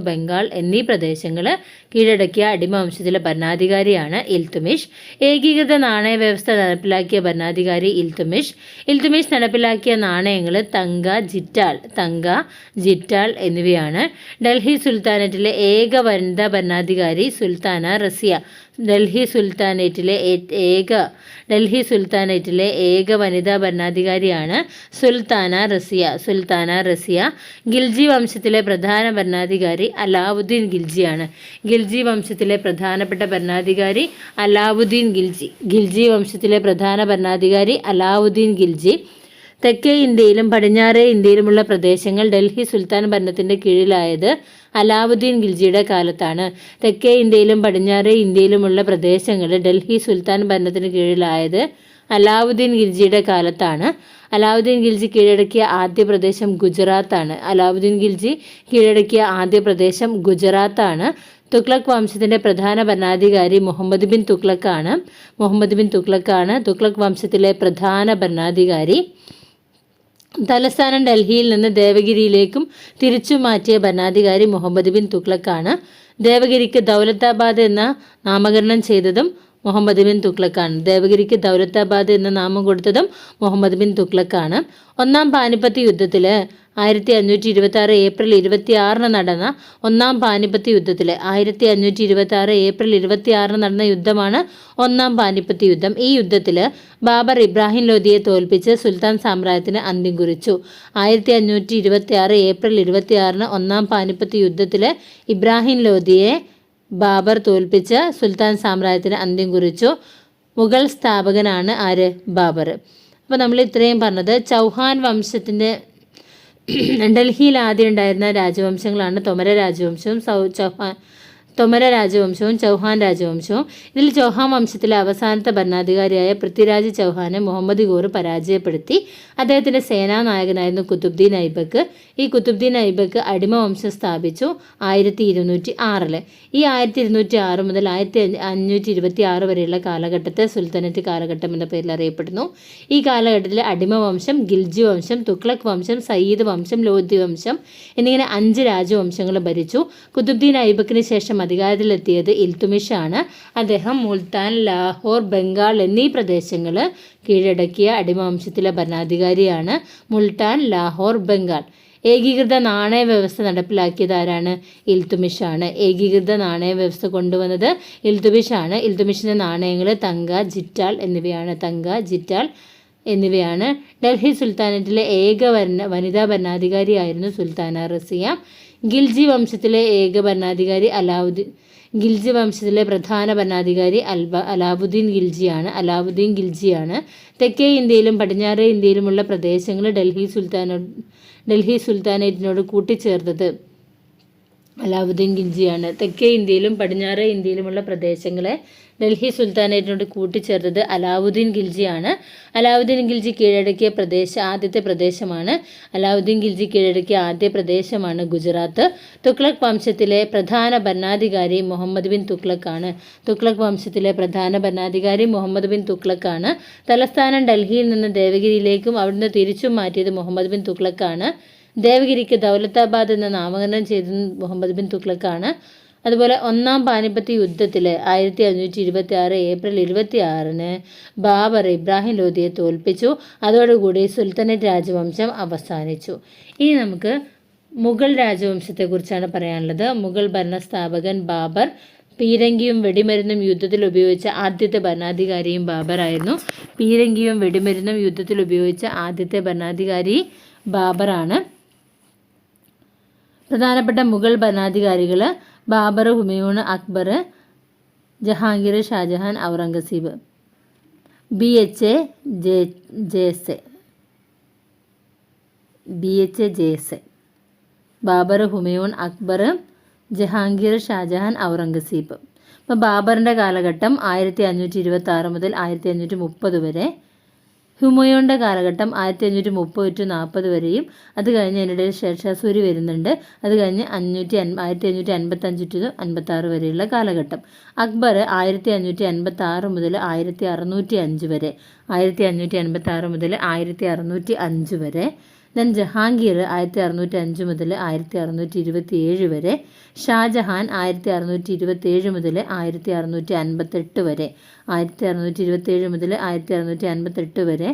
ബംഗാൾ എന്നീ പ്രദേശങ്ങൾ കീഴടക്കിയ അടിമവംശത്തിലെ ഭരണാധികാരിയാണ് ഇൽത്തുമിഷ്. ഏകീകൃത നാണയ വ്യവസ്ഥ നടപ്പിലാക്കിയ ഭരണാധികാരി ഇൽത്തുമിഷ് നടപ്പിലാക്കിയ നാണയങ്ങൾ തങ്ക, ജിറ്റാൾ എന്നിവയാണ്. ഡൽഹി സുൽത്താനറ്റിലെ ഏക വനിതാ ഭരണാധികാരി സുൽത്താന റസിയ. ഡൽഹി സുൽത്താനേറ്റിലെ ഏക വനിതാ ഭരണാധികാരിയാണ് സുൽത്താന റസിയ. ഖിൽജി വംശത്തിലെ പ്രധാന ഭരണാധികാരി അലാവുദ്ദീൻ ഖിൽജിയാണ്. ഖിൽജി വംശത്തിലെ പ്രധാനപ്പെട്ട ഭരണാധികാരി അലാവുദ്ദീൻ ഖിൽജി. തെക്കേ ഇന്ത്യയിലും പടിഞ്ഞാറേ ഇന്ത്യയിലുമുള്ള പ്രദേശങ്ങൾ ഡൽഹി സുൽത്താൻ ഭരണത്തിൻ്റെ കീഴിലായത് അലാവുദ്ദീൻ ഖിൽജിയുടെ കാലത്താണ്. തെക്കേ ഇന്ത്യയിലും പടിഞ്ഞാറേ ഇന്ത്യയിലുമുള്ള പ്രദേശങ്ങൾ ഡൽഹി സുൽത്താൻ ഭരണത്തിന് കീഴിലായത് അലാവുദ്ദീൻ ഖിൽജിയുടെ കാലത്താണ്. അലാവുദ്ദീൻ ഖിൽജി കീഴടക്കിയ ആദ്യ പ്രദേശം ഗുജറാത്താണ്. അലാവുദ്ദീൻ ഖിൽജി കീഴടക്കിയ ആദ്യ പ്രദേശം ഗുജറാത്താണ്. തുഗ്ലക് വംശത്തിൻ്റെ പ്രധാന ഭരണാധികാരി മുഹമ്മദ് ബിൻ തുഗ്ലക്കാണ്. തുഗ്ലക് വംശത്തിലെ പ്രധാന ഭരണാധികാരി. തലസ്ഥാനം ഡൽഹിയിൽ നിന്ന് ദേവഗിരിയിലേക്കും തിരിച്ചു മാറ്റിയ ഭരണാധികാരി മുഹമ്മദ് ബിൻ തുഗ്ലക്കാണ്. ദേവഗിരിക്ക് ദൗലത്താബാദ് എന്ന നാമകരണം ചെയ്തതും മുഹമ്മദ് ബിൻ തുഗ്ലക്കാണ്. ദേവഗിരിക്ക് ദൗലത്താബാദ് എന്ന നാമം കൊടുത്തതും മുഹമ്മദ് ബിൻ തുഗ്ലക്കാണ്. ഒന്നാം പാനിപ്പത്ത് യുദ്ധത്തിൽ 1526 ഏപ്രിൽ 26 നടന്ന ഒന്നാം പാനിപ്പത്ത് യുദ്ധത്തിൽ 1526 ഏപ്രിൽ 26 നടന്ന യുദ്ധമാണ് ഒന്നാം പാനിപ്പത്ത് യുദ്ധം. ഈ യുദ്ധത്തിൽ ബാബർ ഇബ്രാഹിം ലോധിയെ തോൽപ്പിച്ച് സുൽത്താൻ സാമ്രാജ്യത്തിന് അന്ത്യം കുറിച്ചു. 1526 ഏപ്രിൽ 26 ഒന്നാം പാനിപ്പത്ത് യുദ്ധത്തിൽ ഇബ്രാഹിം ലോധിയെ ബാബർ തോൽപ്പിച്ച് സുൽത്താൻ സാമ്രാജ്യത്തിന് അന്ത്യം കുറിച്ചു. മുഗൾ സ്ഥാപകനാണ് ആര്? ബാബർ. അപ്പോൾ നമ്മൾ ഇത്രയും പറഞ്ഞത് ചൗഹാൻ വംശത്തിൻ്റെ ഡൽഹിയിൽ ആദ്യം ഉണ്ടായിരുന്ന രാജവംശങ്ങളാണ് തൊമര രാജവംശവും ചൗഹാൻ രാജവംശവും. ഇതിൽ ചൗഹാൻ വംശത്തിലെ അവസാനത്തെ ഭരണാധികാരിയായ പൃഥ്വിരാജ് ചൗഹാനെ മുഹമ്മദ് ഗോർ പരാജയപ്പെടുത്തി. അദ്ദേഹത്തിൻ്റെ സേനാനായകനായിരുന്നു കുത്തുബ്ദീൻ ഐബക്ക്. ഈ കുത്തുബ്ദീൻ ഐബക്ക് അടിമവംശം സ്ഥാപിച്ചു 1206. ഈ 1206 മുതൽ 1526 വരെയുള്ള കാലഘട്ടത്തെ സുൽത്തനറ്റ് കാലഘട്ടം എന്ന പേരിൽ അറിയപ്പെടുന്നു. ഈ കാലഘട്ടത്തിൽ അടിമവംശം, ഗിൽജി വംശം, തുഗ്ലക് വംശം, സയ്യിദ് വംശം, ലോധി വംശം എന്നിങ്ങനെ 5 രാജവംശങ്ങൾ ഭരിച്ചു. കുത്തുബ്ദീൻ ഐബക്കിന് ശേഷം അധികാരത്തിലെത്തിയത് ഇൽത്തുമിഷ് ആണ്. അദ്ദേഹം മുൾത്താൻ, ലാഹോർ, ബംഗാൾ എന്നീ പ്രദേശങ്ങൾ കീഴടക്കിയ അടിമവംശത്തിലെ ഭരണാധികാരിയാണ്. മുൾത്താൻ, ലാഹോർ, ബംഗാൾ. ഏകീകൃത നാണയ വ്യവസ്ഥ നടപ്പിലാക്കിയത് ആരാണ്? ഇൽത്തുമിഷ് ആണ്. ഏകീകൃത നാണയ വ്യവസ്ഥ കൊണ്ടുവന്നത് ഇൽത്തുമിഷ് ആണ്. ഇൽത്തുമിഷിൻ്റെ നാണയങ്ങൾ തങ്ക, ജിറ്റാൾ എന്നിവയാണ്. ഡൽഹി സുൽത്താനറ്റിലെ ഏക വനിതാ ഭരണാധികാരിയായിരുന്നു സുൽത്താന റസിയ. ഗിൽജി വംശത്തിലെ ഏക ഭരണാധികാരി ഗിൽജി വംശത്തിലെ പ്രധാന ഭരണാധികാരി അലാവുദ്ദീൻ ഖിൽജിയാണ്. തെക്കേ ഇന്ത്യയിലും പടിഞ്ഞാറേ ഇന്ത്യയിലുമുള്ള പ്രദേശങ്ങൾ ഡൽഹി സുൽത്താനേറ്റിനോട് കൂട്ടിച്ചേർത്തത് അലാവുദ്ദീൻ ഖിൽജിയാണ്. തെക്കേ ഇന്ത്യയിലും പടിഞ്ഞാറേ ഇന്ത്യയിലുമുള്ള പ്രദേശങ്ങളെ ഡൽഹി സുൽത്താനേറ്റിനോട് കൂട്ടിച്ചേർത്തത് അലാവുദ്ദീൻ ഖിൽജിയാണ്. അലാവുദ്ദീൻ ഖിൽജി കീഴടക്കിയ ആദ്യത്തെ പ്രദേശമാണ് ഗുജറാത്ത്. തുഗ്ലക് വംശത്തിലെ പ്രധാന ഭരണാധികാരി മുഹമ്മദ് ബിൻ തുഗ്ലക്കാണ്. തലസ്ഥാനം ഡൽഹിയിൽ നിന്ന് ദേവഗിരിയിലേക്കും അവിടുന്ന് തിരിച്ചും മാറ്റിയത് മുഹമ്മദ് ബിൻ തുഗ്ലക്കാണ്. ദേവഗിരിക്ക് ദൗലത്താബാദ് എന്ന നാമകരണം ചെയ്തത് മുഹമ്മദ് ബിൻ തുഗ്ലക്കാണ്. അതുപോലെ ഒന്നാം പാനിപ്പത്ത് യുദ്ധത്തിൽ 1526 ഏപ്രിൽ 26 ബാബർ ഇബ്രാഹിം ലോധിയെ തോൽപ്പിച്ചു. അതോടുകൂടി സുൽത്താനറ്റ് രാജവംശം അവസാനിച്ചു. ഇനി നമുക്ക് മുഗൾ രാജവംശത്തെക്കുറിച്ചാണ് പറയാനുള്ളത്. മുഗൾ ഭരണസ്ഥാപകൻ ബാബർ. പീരങ്കിയും വെടിമരുന്നും യുദ്ധത്തിൽ ഉപയോഗിച്ച ആദ്യത്തെ ഭരണാധികാരിയും ബാബറായിരുന്നു. ബാബറാണ്. പ്രധാനപ്പെട്ട മുഗൾ ഭരണാധികാരികൾ ബാബർ, ഹുമയൂൺ, അക്ബർ, ജഹാംഗീർ, ഷാജഹാൻ, ഔറംഗസീബ്. BHA JSA. ബാബർ, ഹുമയൂൺ, അക്ബർ, ജഹാംഗീർ, ഷാജഹാൻ, ഔറംഗസീബ്. അപ്പോൾ ബാബറിൻ്റെ കാലഘട്ടം 1526 മുതൽ 1530 വരെ. ഹുമയൂണിൻ്റെ കാലഘട്ടം 1530 to 40 വരെയും. അത് കഴിഞ്ഞ് അതിനിടയിൽ ഷേർഷാ സൂരി വരുന്നുണ്ട്. അത് കഴിഞ്ഞ് 1555 to 56 വരെയുള്ള കാലഘട്ടം. അക്ബർ 1556 മുതൽ 1605 വരെ. 1605 വരെ. ദെൻ ജഹാംഗീർ 1605 മുതൽ 1627 വരെ. ഷാജഹാൻ 1627 മുതൽ 1658 വരെ. 1627 മുതൽ 1658 വരെ.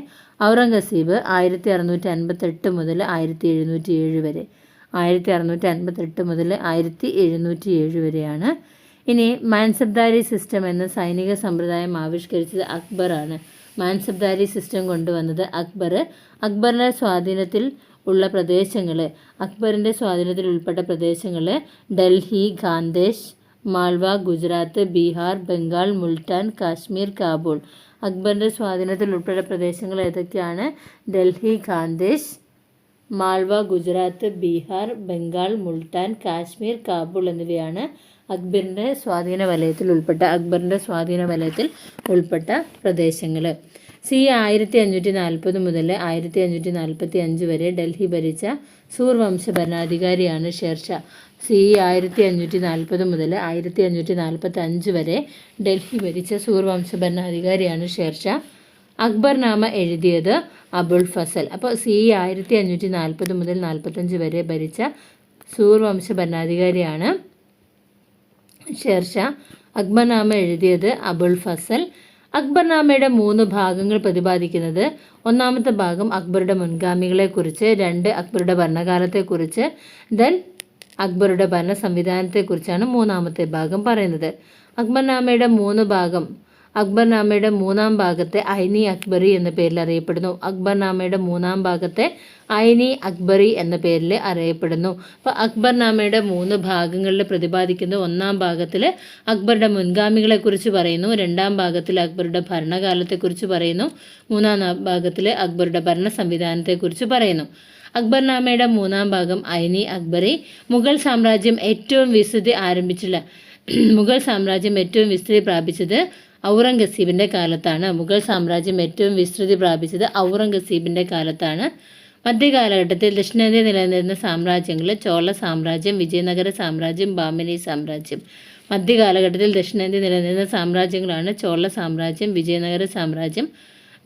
ഔറംഗസീബ് 1658 മുതൽ 1707 വരെ. 1658 മുതൽ 1707 വരെയാണ്. ഇനി മാൻസബ്ദാരി സിസ്റ്റം എന്ന സൈനിക സമ്പ്രദായം ആവിഷ്കരിച്ചത് അക്ബറാണ്. മാൻസബ്ദാരി സിസ്റ്റം കൊണ്ടുവന്നത് അക്ബറിൻ്റെ സ്വാധീനത്തിൽ ഉൾപ്പെട്ട പ്രദേശങ്ങൾ ഡൽഹി, ഖാന്ദേശ്, മാൾവ, ഗുജറാത്ത്, ബീഹാർ, ബംഗാൾ, മുൾട്ടാൻ, കാശ്മീർ, കാബൂൾ. അക്ബറിൻ്റെ സ്വാധീനത്തിൽ ഉൾപ്പെട്ട പ്രദേശങ്ങൾ ഏതൊക്കെയാണ്? ഡൽഹി, ഖാന്ദേശ്. മാൾവ, ഗുജറാത്ത്, ബീഹാർ, ബംഗാൾ, മുൾട്ടാൻ, കാശ്മീർ, കാബൂൾ എന്നിവയാണ് അക്ബറിൻ്റെ സ്വാധീന വലയത്തിൽ ഉൾപ്പെട്ട പ്രദേശങ്ങൾ. 1540 മുതൽ 1545 വരെ ഡൽഹി ഭരിച്ച സൂർ വംശ ഭരണാധികാരിയാണ് ഷേർഷാ. 1540 മുതൽ 1545 വരെ ഡൽഹി ഭരിച്ച സൂർ വംശ ഭരണാധികാരിയാണ് ഷേർഷാ. അക്ബർനാമ എഴുതിയത് അബുൾ ഫസൽ. അപ്പോൾ 1540 മുതൽ 45 വരെ ഭരിച്ച സൂർ വംശ ഭരണാധികാരിയാണ് ഷേർഷാ. അക്ബർനാമ എഴുതിയത് അബുൾ ഫസൽ. അക്ബർനാമയുടെ 3 ഭാഗങ്ങൾ പ്രതിപാദിക്കുന്നത്: ഒന്നാമത്തെ ഭാഗം അക്ബറുടെ മുൻഗാമികളെക്കുറിച്ച്, 2 അക്ബറുടെ ഭരണകാലത്തെക്കുറിച്ച്, ദെൻ അക്ബറുടെ ഭരണ സംവിധാനത്തെക്കുറിച്ചാണ് മൂന്നാമത്തെ ഭാഗം പറയുന്നത്. അക്ബർനാമയുടെ 3-ാം ഭാഗത്തെ ഐനി അക്ബറി എന്ന പേരിൽ അറിയപ്പെടുന്നു. അക്ബർനാമയുടെ 3-ാം ഭാഗത്തെ ഐനി അക്ബറി എന്ന പേരിൽ അറിയപ്പെടുന്നു. അപ്പോൾ അക്ബർനാമയുടെ 3 ഭാഗങ്ങളിൽ പ്രതിപാദിക്കുന്ന 1-ാം ഭാഗത്തിൽ അക്ബറുടെ മുൻഗാമികളെക്കുറിച്ച് പറയുന്നു, 2-ാം ഭാഗത്തിൽ അക്ബറുടെ ഭരണകാലത്തെക്കുറിച്ച് പറയുന്നു, 3-ാം ഭാഗത്തിൽ അക്ബറുടെ ഭരണ സംവിധാനത്തെക്കുറിച്ച് പറയുന്നു. അക്ബർനാമയുടെ 3-ാം ഭാഗം ഐനി അക്ബറി. മുഗൾ സാമ്രാജ്യം ഏറ്റവും വിസ്തൃതി പ്രാപിച്ചത് ഔറംഗസീബിൻ്റെ കാലത്താണ്. മധ്യകാലഘട്ടത്തിൽ ദക്ഷിണേന്ത്യ നിലനിന്നിരുന്ന സാമ്രാജ്യങ്ങൾ ചോള സാമ്രാജ്യം, വിജയനഗര സാമ്രാജ്യം, ബാമിനി സാമ്രാജ്യം. മധ്യകാലഘട്ടത്തിൽ ദക്ഷിണേന്ത്യ നിലനിന്നിരുന്ന സാമ്രാജ്യങ്ങളാണ് ചോള സാമ്രാജ്യം, വിജയനഗര സാമ്രാജ്യം,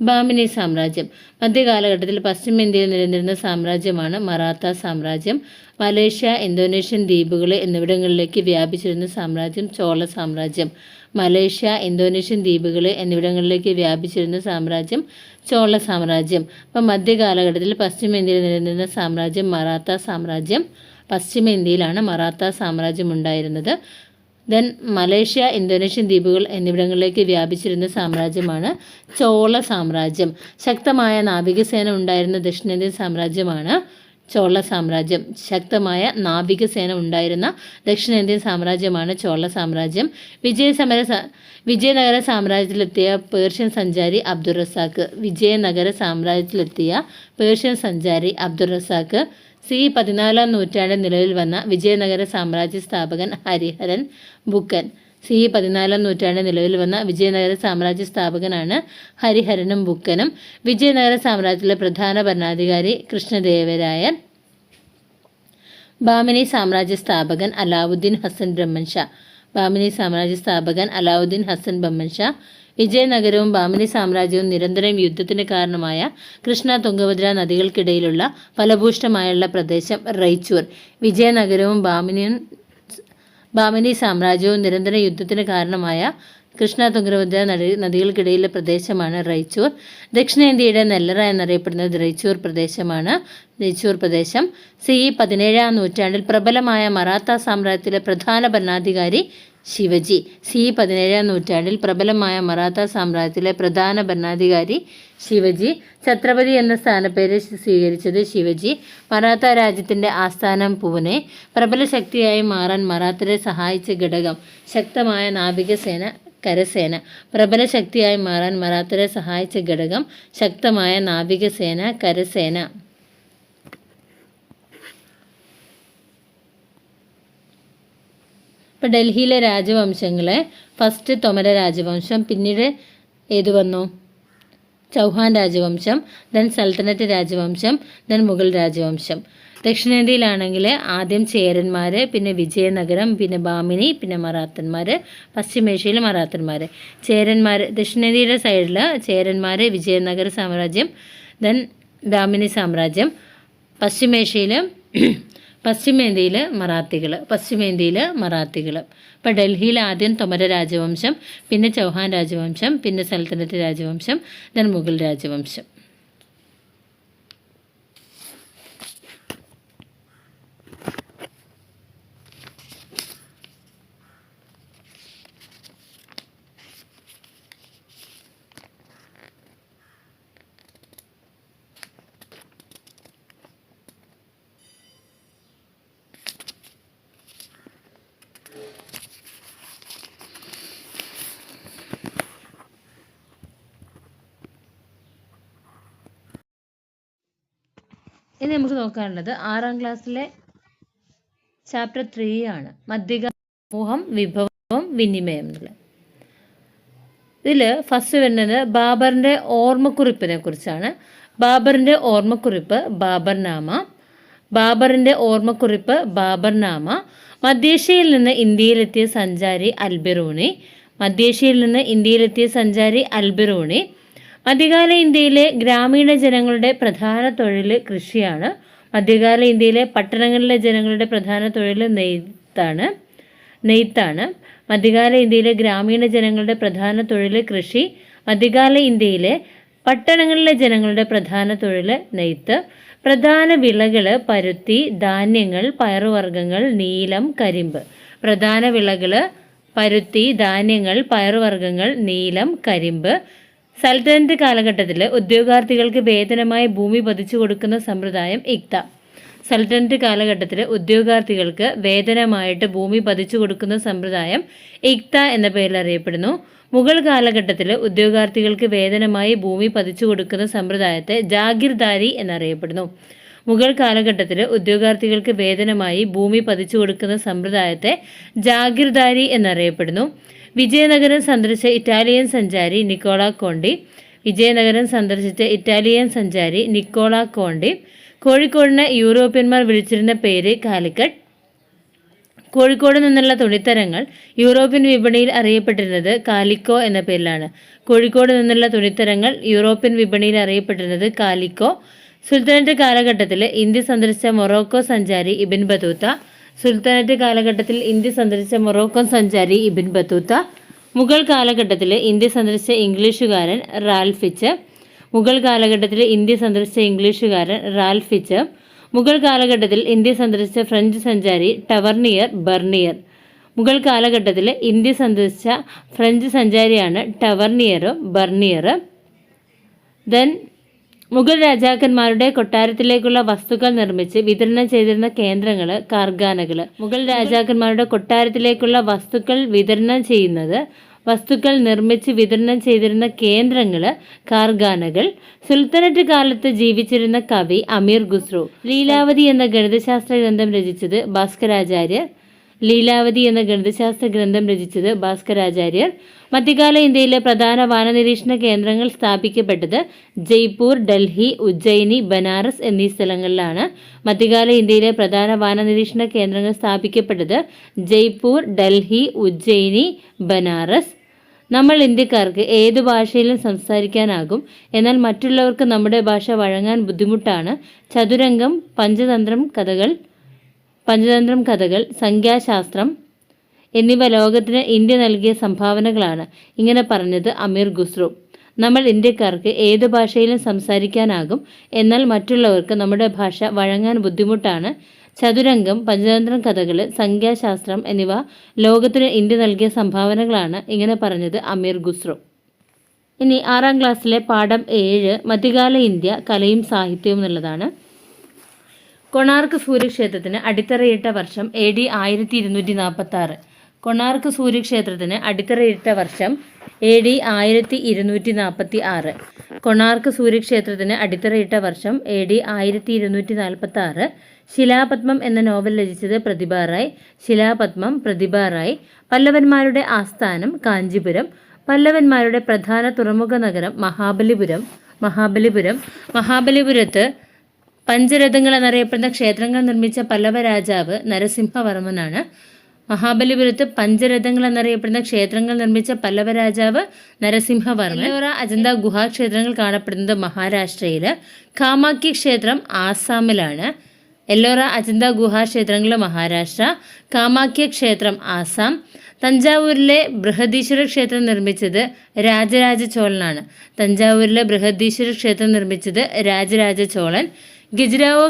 ബാമിനി സാമ്രാജ്യം. മധ്യകാലഘട്ടത്തിൽ പശ്ചിമേന്ത്യയിൽ നിലനിന്നിരുന്ന സാമ്രാജ്യമാണ് മറാത്ത സാമ്രാജ്യം. മലേഷ്യ, ഇന്തോനേഷ്യൻ ദ്വീപുകൾ എന്നിവിടങ്ങളിലേക്ക് വ്യാപിച്ചിരുന്ന സാമ്രാജ്യം ചോള സാമ്രാജ്യം. മലേഷ്യ, ഇന്തോനേഷ്യൻ ദ്വീപുകൾ എന്നിവിടങ്ങളിലേക്ക് വ്യാപിച്ചിരുന്ന സാമ്രാജ്യം ചോള സാമ്രാജ്യം. അപ്പം മധ്യകാലഘട്ടത്തിൽ പശ്ചിമേന്ത്യയിൽ നിലനിന്നിരുന്ന സാമ്രാജ്യം മറാത്ത സാമ്രാജ്യം. പശ്ചിമേന്ത്യയിലാണ് മറാത്ത സാമ്രാജ്യം ഉണ്ടായിരുന്നത്. ദെൻ മലേഷ്യ, ഇന്തോനേഷ്യൻ ദ്വീപുകൾ എന്നിവിടങ്ങളിലേക്ക് വ്യാപിച്ചിരുന്ന സാമ്രാജ്യമാണ് ചോള സാമ്രാജ്യം. ശക്തമായ നാവികസേന ഉണ്ടായിരുന്ന ദക്ഷിണേന്ത്യൻ സാമ്രാജ്യമാണ് ചോള സാമ്രാജ്യം. ചോള സാമ്രാജ്യം. വിജയനഗര സാമ്രാജ്യത്തിലെത്തിയ പേർഷ്യൻ സഞ്ചാരി അബ്ദുൾ റസാഖ്. 14-ാം നൂറ്റാണ്ടിൽ നിലവിൽ വന്ന വിജയനഗര സാമ്രാജ്യ സ്ഥാപകൻ ഹരിഹരൻ ബുക്കൻ. 14-ാം നൂറ്റാണ്ടിൽ നിലവിൽ വന്ന വിജയനഗര സാമ്രാജ്യ സ്ഥാപകനാണ് ഹരിഹരനും ബുക്കനും. വിജയനഗര സാമ്രാജ്യത്തിലെ പ്രധാന ഭരണാധികാരി കൃഷ്ണദേവരായൻ. ബാമിനി സാമ്രാജ്യ സ്ഥാപകൻ അലാവുദ്ദീൻ ഹസൻ ബഹ്മൻ ഷാ. വിജയനഗരവും ബാമിനി സാമ്രാജ്യവും നിരന്തരം യുദ്ധത്തിന് കാരണമായ കൃഷ്ണ തുംഗഭദ്ര നദികൾക്കിടയിലുള്ള ഫലഭൂഷ്ടമായുള്ള പ്രദേശം റൈച്ചൂർ. വിജയനഗരവും ബാമിനി സാമ്രാജ്യവും നിരന്തര യുദ്ധത്തിന് കാരണമായ കൃഷ്ണ തുംഗഭദ്ര നദികൾക്കിടയിലെ പ്രദേശമാണ് റൈച്ചൂർ. ദക്ഷിണേന്ത്യയുടെ നെല്ലറ എന്നറിയപ്പെടുന്നത് റൈച്ചൂർ പ്രദേശം. 17-ാം നൂറ്റാണ്ടിൽ പ്രബലമായ മറാത്ത സാമ്രാജ്യത്തിലെ പ്രധാന ഭരണാധികാരി ശിവജി. 17-ാം നൂറ്റാണ്ടിൽ പ്രബലമായ മറാത്ത സാമ്രാജ്യത്തിലെ പ്രധാന ഭരണാധികാരി ശിവജി. ഛത്രപതി എന്ന സ്ഥാനപ്പേര് സ്വീകരിച്ചത് ശിവജി. മറാത്ത രാജ്യത്തിൻ്റെ ആസ്ഥാനം പൂനെ. പ്രബല ശക്തിയായി മാറാൻ മറാത്തരെ സഹായിച്ച ഘടകം ശക്തമായ നാവികസേന, കരസേന. പ്രബല ശക്തിയായി മാറാൻ മറാത്തരെ സഹായിച്ച ഘടകം ശക്തമായ നാവികസേന, കരസേന. ഇപ്പോൾ ഡൽഹിയിലെ രാജവംശങ്ങളെ ഫസ്റ്റ് തോമര രാജവംശം, പിന്നീട് ഏത് വന്നു? ചൗഹാൻ രാജവംശം, ദെൻ സൽത്തനറ്റ് രാജവംശം, ദെൻ മുഗൾ രാജവംശം. ദക്ഷിണേന്ത്യയിലാണെങ്കിൽ ആദ്യം ചേരന്മാർ, പിന്നെ വിജയനഗരം, പിന്നെ ബാമിനി, പിന്നെ മറാത്തന്മാർ. പശ്ചിമേഷ്യയിൽ മറാത്തന്മാർ. ദക്ഷിണേന്ത്യയുടെ സൈഡിൽ ചേരന്മാർ, വിജയനഗര സാമ്രാജ്യം, ദെൻ ബാമിനി സാമ്രാജ്യം. പശ്ചിമേന്ത്യയിൽ മറാത്തികൾ. ഇപ്പോൾ ഡൽഹിയിൽ ആദ്യം തോമര രാജവംശം, പിന്നെ ചൗഹാൻ രാജവംശം, പിന്നെ സൽത്തനറ്റ് രാജവംശം, ദെൻ മുഗൾ രാജവംശം. ഇനി നമുക്ക് നോക്കാനുള്ളത് 6ാം ക്ലാസ്സിലെ ചാപ്റ്റർ 3 ആണ്. മധ്യകാല സമൂഹം, വിഭവം, വിനിമയം എന്നുള്ളത്. ഇതിൽ ഫസ്റ്റ് വരുന്നത് ബാബറിൻ്റെ ഓർമ്മക്കുറിപ്പിനെ കുറിച്ചാണ്. ബാബറിൻ്റെ ഓർമ്മക്കുറിപ്പ് ബാബർനാമ. ബാബറിൻ്റെ ഓർമ്മക്കുറിപ്പ് ബാബർനാമ. മധ്യേഷ്യയിൽ നിന്ന് ഇന്ത്യയിലെത്തിയ സഞ്ചാരി അൽബിറൂണി. മധ്യേഷ്യയിൽ നിന്ന് ഇന്ത്യയിലെത്തിയ സഞ്ചാരി അൽബിറൂണി. മധ്യകാല ഇന്ത്യയിലെ ഗ്രാമീണ ജനങ്ങളുടെ പ്രധാന തൊഴിൽ കൃഷിയാണ്. മധ്യകാല ഇന്ത്യയിലെ പട്ടണങ്ങളിലെ ജനങ്ങളുടെ പ്രധാന തൊഴിൽ നെയ്ത്താണ്. മധ്യകാല ഇന്ത്യയിലെ ഗ്രാമീണ ജനങ്ങളുടെ പ്രധാന തൊഴിൽ കൃഷി. മധ്യകാല ഇന്ത്യയിലെ പട്ടണങ്ങളിലെ ജനങ്ങളുടെ പ്രധാന തൊഴിൽ നെയ്ത്ത്. പ്രധാന വിളകൾ പരുത്തി, ധാന്യങ്ങൾ, പയറുവർഗ്ഗങ്ങൾ, നീലം, കരിമ്പ്. പ്രധാന വിളകൾ പരുത്തി, ധാന്യങ്ങൾ, പയറുവർഗ്ഗങ്ങൾ, നീലം, കരിമ്പ്. സൽത്തനത്ത് കാലഘട്ടത്തിൽ ഉദ്യോഗാർത്ഥികൾക്ക് വേതനമായി ഭൂമി പതിച്ചു കൊടുക്കുന്ന സമ്പ്രദായം ഇക്ത. സൽത്തനത്ത് കാലഘട്ടത്തിൽ ഉദ്യോഗാർത്ഥികൾക്ക് വേതനമായിട്ട് ഭൂമി പതിച്ചു കൊടുക്കുന്ന സമ്പ്രദായം ഇക്ത എന്ന പേരിൽ അറിയപ്പെടുന്നു. മുഗൾ കാലഘട്ടത്തിൽ ഉദ്യോഗാർത്ഥികൾക്ക് വേതനമായി ഭൂമി പതിച്ചു കൊടുക്കുന്ന സമ്പ്രദായത്തെ ജാഗിർദാരി എന്നറിയപ്പെടുന്നു. മുഗൾ കാലഘട്ടത്തിൽ ഉദ്യോഗാർത്ഥികൾക്ക് വേതനമായി ഭൂമി പതിച്ചു കൊടുക്കുന്ന സമ്പ്രദായത്തെ ജാഗിർദാരി എന്നറിയപ്പെടുന്നു. വിജയനഗരം സന്ദർശിച്ച ഇറ്റാലിയൻ സഞ്ചാരി നിക്കോള കോണ്ടി. വിജയനഗരം സന്ദർശിച്ച ഇറ്റാലിയൻ സഞ്ചാരി നിക്കോള കോണ്ടി. കോഴിക്കോടിന് യൂറോപ്യന്മാർ വിളിച്ചിരുന്ന പേര് കാലിക്കറ്റ്. കോഴിക്കോട് നിന്നുള്ള തുണിത്തരങ്ങൾ യൂറോപ്യൻ വിപണിയിൽ അറിയപ്പെട്ടിരുന്നത് കാലിക്കോ എന്ന പേരിലാണ്. കോഴിക്കോട് നിന്നുള്ള തുണിത്തരങ്ങൾ യൂറോപ്യൻ വിപണിയിൽ അറിയപ്പെട്ടിരുന്നത് കാലിക്കോ. സുൽത്താനറ്റ് കാലഘട്ടത്തിൽ ഇന്ത്യ സന്ദർശിച്ച മൊറോക്കോ സഞ്ചാരി ഇബിൻ ബത്തൂത്ത. സുൽത്താനറ്റ് കാലഘട്ടത്തിൽ ഇന്ത്യ സന്ദർശിച്ച മൊറോക്കൻ സഞ്ചാരി ഇബിൻ ബത്തൂത്ത. മുഗൾ കാലഘട്ടത്തിൽ ഇന്ത്യ സന്ദർശിച്ച ഇംഗ്ലീഷുകാരൻ റാൽഫിച്ച്. മുഗൾ കാലഘട്ടത്തിൽ ഇന്ത്യ സന്ദർശിച്ച ഇംഗ്ലീഷുകാരൻ റാൽഫിച്ച്. മുഗൾ കാലഘട്ടത്തിൽ ഇന്ത്യ സന്ദർശിച്ച ഫ്രഞ്ച് സഞ്ചാരി ടവർണിയർ ബർണിയർ. മുഗൾ കാലഘട്ടത്തിൽ ഇന്ത്യ സന്ദർശിച്ച ഫ്രഞ്ച് സഞ്ചാരിയാണ് ടവർണിയറും ബർണിയർ. ദെൻ മുഗൾ രാജാക്കന്മാരുടെ കൊട്ടാരത്തിലേക്കുള്ള വസ്തുക്കൾ നിർമ്മിച്ച് വിതരണം ചെയ്തിരുന്ന കേന്ദ്രങ്ങൾ കാർഖാനകൾ. മുഗൾ രാജാക്കന്മാരുടെ കൊട്ടാരത്തിലേക്കുള്ള വസ്തുക്കൾ നിർമ്മിച്ച് വിതരണം ചെയ്തിരുന്ന കേന്ദ്രങ്ങൾ കാർഖാനകൾ. സുൽത്താനറ്റ് കാലത്ത് ജീവിച്ചിരുന്ന കവി അമീർ ഖുസ്രു. ലീലാവതി എന്ന ഗണിതശാസ്ത്ര ഗ്രന്ഥം രചിച്ചത് ഭാസ്കരാചാര്യർ. മധ്യകാല ഇന്ത്യയിലെ പ്രധാന വാനനിരീക്ഷണ കേന്ദ്രങ്ങൾ സ്ഥാപിക്കപ്പെട്ടത് ജയ്പൂർ, ഡൽഹി, ഉജ്ജയിനി, ബനാറസ് എന്നീ സ്ഥലങ്ങളിലാണ്. മധ്യകാല ഇന്ത്യയിലെ പ്രധാന വാനനിരീക്ഷണ കേന്ദ്രങ്ങൾ സ്ഥാപിക്കപ്പെട്ടത് ജയ്പൂർ, ഡൽഹി, ഉജ്ജയിനി, ബനാറസ്. നമ്മൾ ഇന്ത്യക്കാർക്ക് ഏതു ഭാഷയിലും സംസാരിക്കാനാകും, എന്നാൽ മറ്റുള്ളവർക്ക് നമ്മുടെ ഭാഷ വഴങ്ങാൻ ബുദ്ധിമുട്ടാണ്. ചതുരംഗം, പഞ്ചതന്ത്രം കഥകൾ, സംഖ്യാശാസ്ത്രം എന്നിവ ലോകത്തിന് ഇന്ത്യ നൽകിയ സംഭാവനകളാണ്. ഇങ്ങനെ പറഞ്ഞത് അമീർ ഖുസ്രു. നമ്മൾ ഇന്ത്യക്കാർക്ക് ഏതു ഭാഷയിലും സംസാരിക്കാനാകും, എന്നാൽ മറ്റുള്ളവർക്ക് നമ്മുടെ ഭാഷ വഴങ്ങാൻ ബുദ്ധിമുട്ടാണ്. ചതുരംഗം, പഞ്ചതന്ത്രം കഥകൾ, സംഖ്യാശാസ്ത്രം എന്നിവ ലോകത്തിന് ഇന്ത്യ നൽകിയ സംഭാവനകളാണ്. ഇങ്ങനെ പറഞ്ഞത് അമീർ ഖുസ്രു. ഇനി 6ാം ക്ലാസ്സിലെ പാഠം 7 മധ്യകാല ഇന്ത്യ കലയും സാഹിത്യവും എന്നുള്ളതാണ്. കൊണാർക്ക് സൂര്യക്ഷേത്രത്തിന് അടിത്തറയിട്ട വർഷം AD 1246. കൊണാർക്ക് സൂര്യക്ഷേത്രത്തിന് അടിത്തറയിട്ട വർഷം AD 1246. കൊണാർക്ക് സൂര്യക്ഷേത്രത്തിന് അടിത്തറയിട്ട വർഷം AD 1246. ശിലാപത്മം എന്ന നോവൽ രചിച്ചത് പ്രതിഭ റായ്. പല്ലവന്മാരുടെ ആസ്ഥാനം കാഞ്ചിപുരം. പല്ലവന്മാരുടെ പ്രധാന തുറമുഖ നഗരം മഹാബലിപുരത്ത് പഞ്ചരഥങ്ങൾ എന്നറിയപ്പെടുന്ന ക്ഷേത്രങ്ങൾ നിർമ്മിച്ച പല്ലവ രാജാവ് നരസിംഹവർമ്മനാണ്. മഹാബലിപുരത്ത് പഞ്ചരഥങ്ങൾ എന്നറിയപ്പെടുന്ന ക്ഷേത്രങ്ങൾ നിർമ്മിച്ച പല്ലവ രാജാവ് നരസിംഹവർമ്മൻ. എല്ലോറ അജന്ത ഗുഹാക്ഷേത്രങ്ങൾ കാണപ്പെടുന്നത് മഹാരാഷ്ട്രയിൽ. കാമാഖ്യ ക്ഷേത്രം ആസാമിലാണ്. എല്ലോറ അജന്ത ഗുഹാക്ഷേത്രങ്ങൾ മഹാരാഷ്ട്ര, കാമാഖ്യ ക്ഷേത്രം ആസാം. തഞ്ചാവൂരിലെ ബൃഹദീശ്വര ക്ഷേത്രം നിർമ്മിച്ചത് രാജരാജ ചോളനാണ്. തഞ്ചാവൂരിലെ ബൃഹദീശ്വര ക്ഷേത്രം നിർമ്മിച്ചത് രാജരാജ ചോളൻ. ഖജുരാഹോ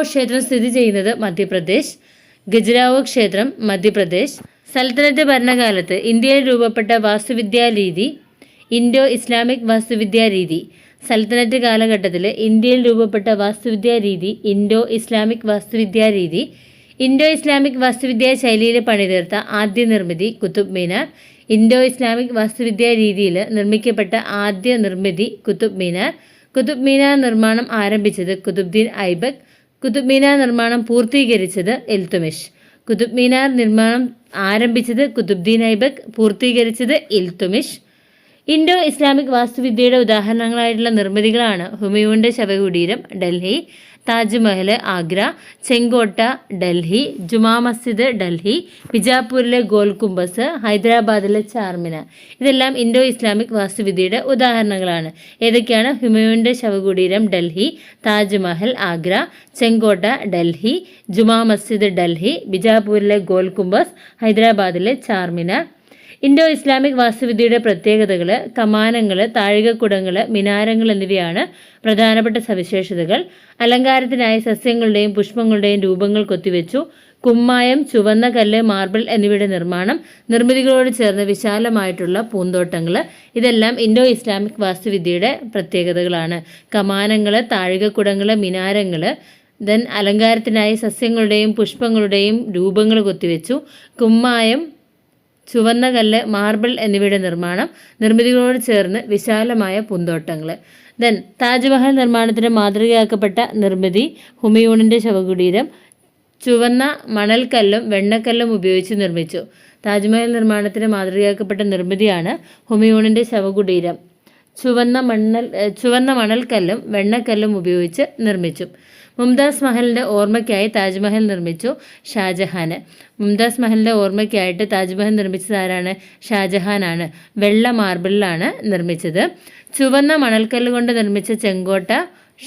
ക്ഷേത്രം സ്ഥിതി ചെയ്യുന്നത് മധ്യപ്രദേശ്. സൽത്തനത്ത് ഭരണകാലത്ത് ഇന്ത്യയിൽ രൂപപ്പെട്ട വാസ്തുവിദ്യാരീതി ഇൻഡോ ഇസ്ലാമിക് വാസ്തുവിദ്യാരീതി. സൽത്തനത്ത് കാലഘട്ടത്തിൽ ഇന്ത്യയിൽ രൂപപ്പെട്ട വാസ്തുവിദ്യാരീതി ഇൻഡോ ഇസ്ലാമിക് വാസ്തുവിദ്യാരീതി. ഇൻഡോ ഇസ്ലാമിക് വാസ്തുവിദ്യാ ശൈലിയിൽ പണിതീർത്ത ആദ്യ നിർമ്മിതി കുത്തുബ് മീനാർ. ഇൻഡോ ഇസ്ലാമിക് വാസ്തുവിദ്യാ രീതിയിൽ നിർമ്മിക്കപ്പെട്ട ആദ്യ നിർമ്മിതി കുത്തുബ് മീനാർ. കുതുബ് മീനാർ നിർമ്മാണം ആരംഭിച്ചത് കുതുബ്ദീൻ ഐബക്. കുതുബ് മീനാർ നിർമ്മാണം പൂർത്തീകരിച്ചത് ഇൽത്തുമിഷ്. കുതുബ് മീനാർ നിർമ്മാണം ആരംഭിച്ചത് കുതുബ്ദീൻ ഐബക്, പൂർത്തീകരിച്ചത് ഇൽത്തുമിഷ്. ഇൻഡോ ഇസ്ലാമിക് വാസ്തുവിദ്യയുടെ ഉദാഹരണങ്ങളായിട്ടുള്ള നിർമ്മിതികളാണ് ഹുമയൂണിൻ്റെ ശവകുടീരം ഡൽഹി, താജ്മഹൽ ആഗ്ര, ചെങ്കോട്ട ഡൽഹി, ജുമാ മസ്ജിദ് ഡൽഹി, ബിജാപൂരിലെ ഗോൽ കുംബസ്, ഹൈദരാബാദിലെ ചാർമിനാർ. ഇതെല്ലാം ഇൻഡോ ഇസ്ലാമിക് വാസ്തുവിദ്യയുടെ ഉദാഹരണങ്ങളാണ്. ഏതൊക്കെയാണ്? ഹുമയൂണിൻ്റെ ശവകുടീരം ഡൽഹി, താജ്മഹൽ ആഗ്ര, ചെങ്കോട്ട ഡൽഹി, ജുമാ മസ്ജിദ് ഡൽഹി, ബിജാപൂരിലെ ഗോൽ കുംബസ്, ഹൈദരാബാദിലെ ചാർമിനാർ. ഇൻഡോ ഇസ്ലാമിക് വാസ്തുവിദ്യയുടെ പ്രത്യേകതകൾ: കമാനങ്ങൾ, താഴികക്കുടങ്ങൾ, മിനാരങ്ങൾ എന്നിവയാണ് പ്രധാനപ്പെട്ട സവിശേഷതകൾ. അലങ്കാരത്തിനായി സസ്യങ്ങളുടെയും പുഷ്പങ്ങളുടെയും രൂപങ്ങൾ കൊത്തിവെച്ചു. കുമ്മായം, ചുവന്ന കല്ല്, മാർബിൾ എന്നിവയുടെ നിർമ്മാണം, നിർമ്മിതികളോട് ചേർന്ന് വിശാലമായിട്ടുള്ള പൂന്തോട്ടങ്ങൾ. ഇതെല്ലാം ഇൻഡോ ഇസ്ലാമിക് വാസ്തുവിദ്യയുടെ പ്രത്യേകതകളാണ്. കമാനങ്ങൾ, താഴികക്കുടങ്ങൾ, മിനാരങ്ങൾ. ദെൻ അലങ്കാരത്തിനായി സസ്യങ്ങളുടെയും പുഷ്പങ്ങളുടെയും രൂപങ്ങൾ കൊത്തിവെച്ചു. കുമ്മായം, ചുവന്ന കല്ല്, മാർബിൾ എന്നിവയുടെ നിർമ്മാണം, നിർമ്മിതികളോട് ചേർന്ന് വിശാലമായ പൂന്തോട്ടങ്ങൾ. ദെൻ താജ്മഹൽ നിർമ്മാണത്തിന് മാതൃകയാക്കപ്പെട്ട നിർമ്മിതി ഹുമയൂണിൻ്റെ ശവകുടീരം. ചുവന്ന മണൽക്കല്ലും വെണ്ണക്കല്ലും ഉപയോഗിച്ച് നിർമ്മിച്ചു. താജ്മഹൽ നിർമ്മാണത്തിന് മാതൃകയാക്കപ്പെട്ട നിർമ്മിതിയാണ് ഹുമയൂണിൻ്റെ ശവകുടീരം. ചുവന്ന മണൽക്കല്ലും വെണ്ണക്കല്ലും ഉപയോഗിച്ച് നിർമ്മിച്ചു. മുംതാസ് മഹലിൻ്റെ ഓർമ്മയ്ക്കായി താജ്മഹൽ നിർമ്മിച്ചു ഷാജഹാൻ. മുംതാസ് മഹലിൻ്റെ ഓർമ്മയ്ക്കായിട്ട് താജ്മഹൽ നിർമ്മിച്ചത് ആരാണ്? ഷാജഹാനാണ്. വെള്ള മാർബിളിലാണ് നിർമ്മിച്ചത്. ചുവന്ന മണൽക്കല്ല് കൊണ്ട് നിർമ്മിച്ച ചെങ്കോട്ട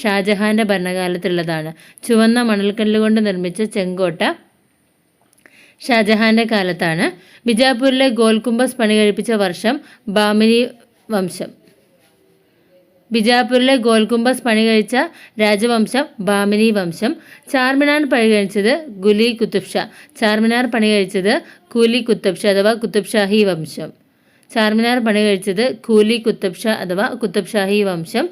ഷാജഹാൻ്റെ ഭരണകാലത്തുള്ളതാണ്. ചുവന്ന മണൽക്കല്ല് കൊണ്ട് നിർമ്മിച്ച ചെങ്കോട്ട ഷാജഹാൻ്റെ കാലത്താണ്. ബിജാപൂരിലെ ഗോൽ കുംബസ് പണി കഴിപ്പിച്ച വർഷം ബാമിനി വംശം. ബിജാപൂരിലെ ഗോൽ കുംബസ് പണി കഴിച്ച രാജവംശം ബാമിനി വംശം. ചാർമിനാർ പണി കഴിച്ചത് കുലി കുത്തുബ് ഷാ. ചാർമിനാർ പണി കഴിച്ചത് കൂലി കുത്തുബ് ഷാ അഥവാ കുത്തുബ് ഷാഹി വംശം. ചാർമിനാർ പണി കഴിച്ചത് കൂലി കുത്തുബ് ഷാ അഥവാ കുത്തുബ് ഷാഹി വംശം.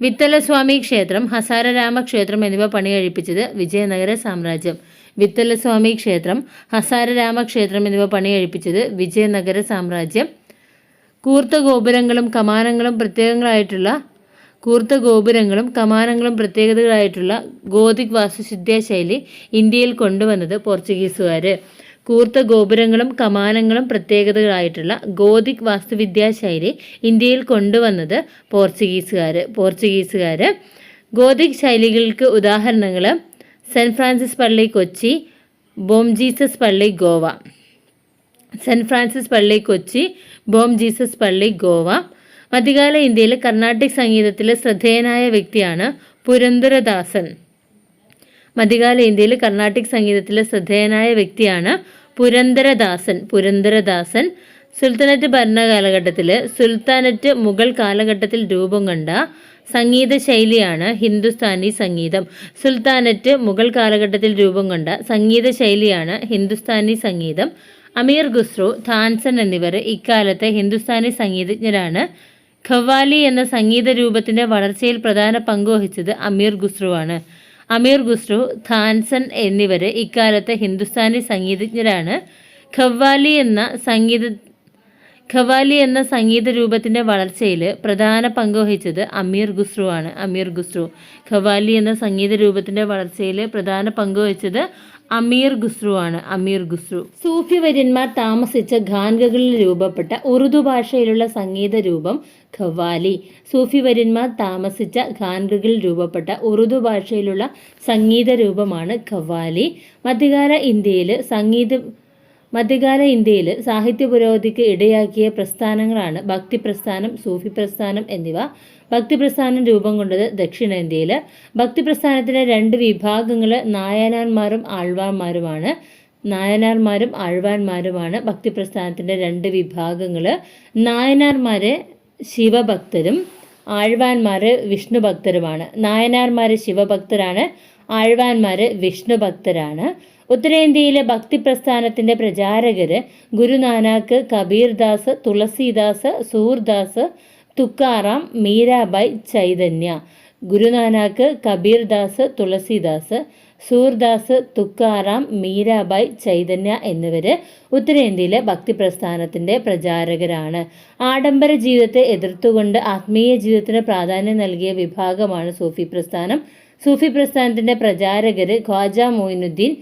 വിത്തലസ്വാമി ക്ഷേത്രം, ഹസാരരാമ ക്ഷേത്രം എന്നിവ പണി കഴിപ്പിച്ചത് വിജയനഗര സാമ്രാജ്യം. വിത്തലസ്വാമി ക്ഷേത്രം, ഹസാരരാമ ക്ഷേത്രം എന്നിവ പണി കഴിപ്പിച്ചത് വിജയനഗര സാമ്രാജ്യം. കൂർത്ത ഗോപുരങ്ങളും കമാനങ്ങളും പ്രത്യേകതകളായിട്ടുള്ള ഗോതിക് വാസ്തുവിദ്യാ ശൈലി ഇന്ത്യയിൽ കൊണ്ടുവന്നത് പോർച്ചുഗീസുകാർ. കൂർത്ത ഗോപുരങ്ങളും കമാനങ്ങളും പ്രത്യേകതകളായിട്ടുള്ള ഗോതിക് വാസ്തുവിദ്യാ ശൈലി ഇന്ത്യയിൽ കൊണ്ടുവന്നത് പോർച്ചുഗീസുകാർ. ഗോതിക് ശൈലികൾക്ക് ഉദാഹരണങ്ങൾ: സെൻറ്റ് ഫ്രാൻസിസ് പള്ളി കൊച്ചി, ബോം ജീസസ് പള്ളി ഗോവ. സെൻറ്റ് ഫ്രാൻസിസ് പള്ളി കൊച്ചി, ബോം ജീസസ് പള്ളി ഗോവ. മധ്യകാല ഇന്ത്യയിൽ കർണാട്ടിക് സംഗീതത്തിലെ ശ്രദ്ധേയനായ വ്യക്തിയാണ് പുരന്ദരദാസൻ. മധ്യകാല ഇന്ത്യയിൽ കർണാട്ടിക് സംഗീതത്തിലെ ശ്രദ്ധേയനായ വ്യക്തിയാണ് പുരന്ദരദാസൻ. സുൽത്താനറ്റ് മുഗൾ കാലഘട്ടത്തിൽ രൂപം കൊണ്ട സംഗീത ശൈലിയാണ് ഹിന്ദുസ്ഥാനി സംഗീതം. സുൽത്താനറ്റ് മുഗൾ കാലഘട്ടത്തിൽ രൂപം കൊണ്ട സംഗീത ശൈലിയാണ് ഹിന്ദുസ്ഥാനി സംഗീതം. അമീർ ഖുസ്രു, താൻസൻ എന്നിവർ ഇക്കാലത്തെ ഹിന്ദുസ്ഥാനി സംഗീതജ്ഞരാണ്. ഖവാലി എന്ന സംഗീത രൂപത്തിൻ്റെ വളർച്ചയിൽ പ്രധാന പങ്കുവഹിച്ചത് അമീർ ഖുസ്രുവാണ്. അമീർ ഖുസ്രു, താൻസൻ എന്നിവർ ഇക്കാലത്തെ ഹിന്ദുസ്ഥാനി സംഗീതജ്ഞരാണ്. ഖവാലി എന്ന സംഗീത രൂപത്തിൻ്റെ വളർച്ചയിൽ പ്രധാന പങ്കുവഹിച്ചത് അമീർ ഖുസ്രുവാണ്. ഖവാലി എന്ന സംഗീത രൂപത്തിൻ്റെ വളർച്ചയിൽ പ്രധാന പങ്കുവഹിച്ചത് അമീർ ഖുസ്രു. സൂഫി വര്യന്മാർ താമസിച്ച ഖാൻഗകളിൽ രൂപപ്പെട്ട ഉറുദു ഭാഷയിലുള്ള സംഗീത രൂപം ഖവാലി. സൂഫി വര്യന്മാർ താമസിച്ച ഖാൻഗകളിൽ രൂപപ്പെട്ട ഉറുദു ഭാഷയിലുള്ള സംഗീത രൂപമാണ് ഖവാലി. മധ്യകാല ഇന്ത്യയിൽ സാഹിത്യ പുരോഗതിക്ക് ഇടയാക്കിയ പ്രസ്ഥാനങ്ങളാണ് ഭക്തി പ്രസ്ഥാനം, സൂഫി പ്രസ്ഥാനം എന്നിവ. ഭക്തി പ്രസ്ഥാനം രൂപം കൊണ്ടത് ദക്ഷിണേന്ത്യയിൽ. ഭക്തി പ്രസ്ഥാനത്തിലെ രണ്ട് വിഭാഗങ്ങൾ നായനാർമാരും ആഴ്വാൻമാരുമാണ് ഭക്തി പ്രസ്ഥാനത്തിൻ്റെ രണ്ട് വിഭാഗങ്ങൾ. നായനാർമാർ ശിവഭക്തരും ആഴ്വാൻമാർ വിഷ്ണു ഭക്തരുമാണ്. നായനാർമാർ ശിവഭക്തരാണ്, ആഴ്വാൻമാർ വിഷ്ണു ഭക്തരാണ്. ഉത്തരേന്ത്യയിലെ ഭക്തി പ്രസ്ഥാനത്തിൻ്റെ പ്രചാരകർ ഗുരുനാനാക്ക്, കബീർദാസ്, തുളസീദാസ്, സൂർദാസ്, തുക്കാറാം, മീരാബായ്, ചൈതന്യ. ഗുരുനാനാക്ക്, കബീർദാസ്, തുളസിദാസ്, സൂർദാസ്, തുക്കാറാം, മീരാബായ്, ചൈതന്യ എന്നിവർ ഉത്തരേന്ത്യയിലെ ഭക്തിപ്രസ്ഥാനത്തിൻ്റെ പ്രചാരകരാണ്. ആഡംബര ജീവിതത്തെ എതിർത്തുകൊണ്ട് ആത്മീയ ജീവിതത്തിന് പ്രാധാന്യം നൽകിയ വിഭാഗമാണ് സൂഫി പ്രസ്ഥാനം. സൂഫി പ്രസ്ഥാനത്തിൻ്റെ പ്രചാരകർ ഖ്വാജ മൊയിനുദ്ദീൻ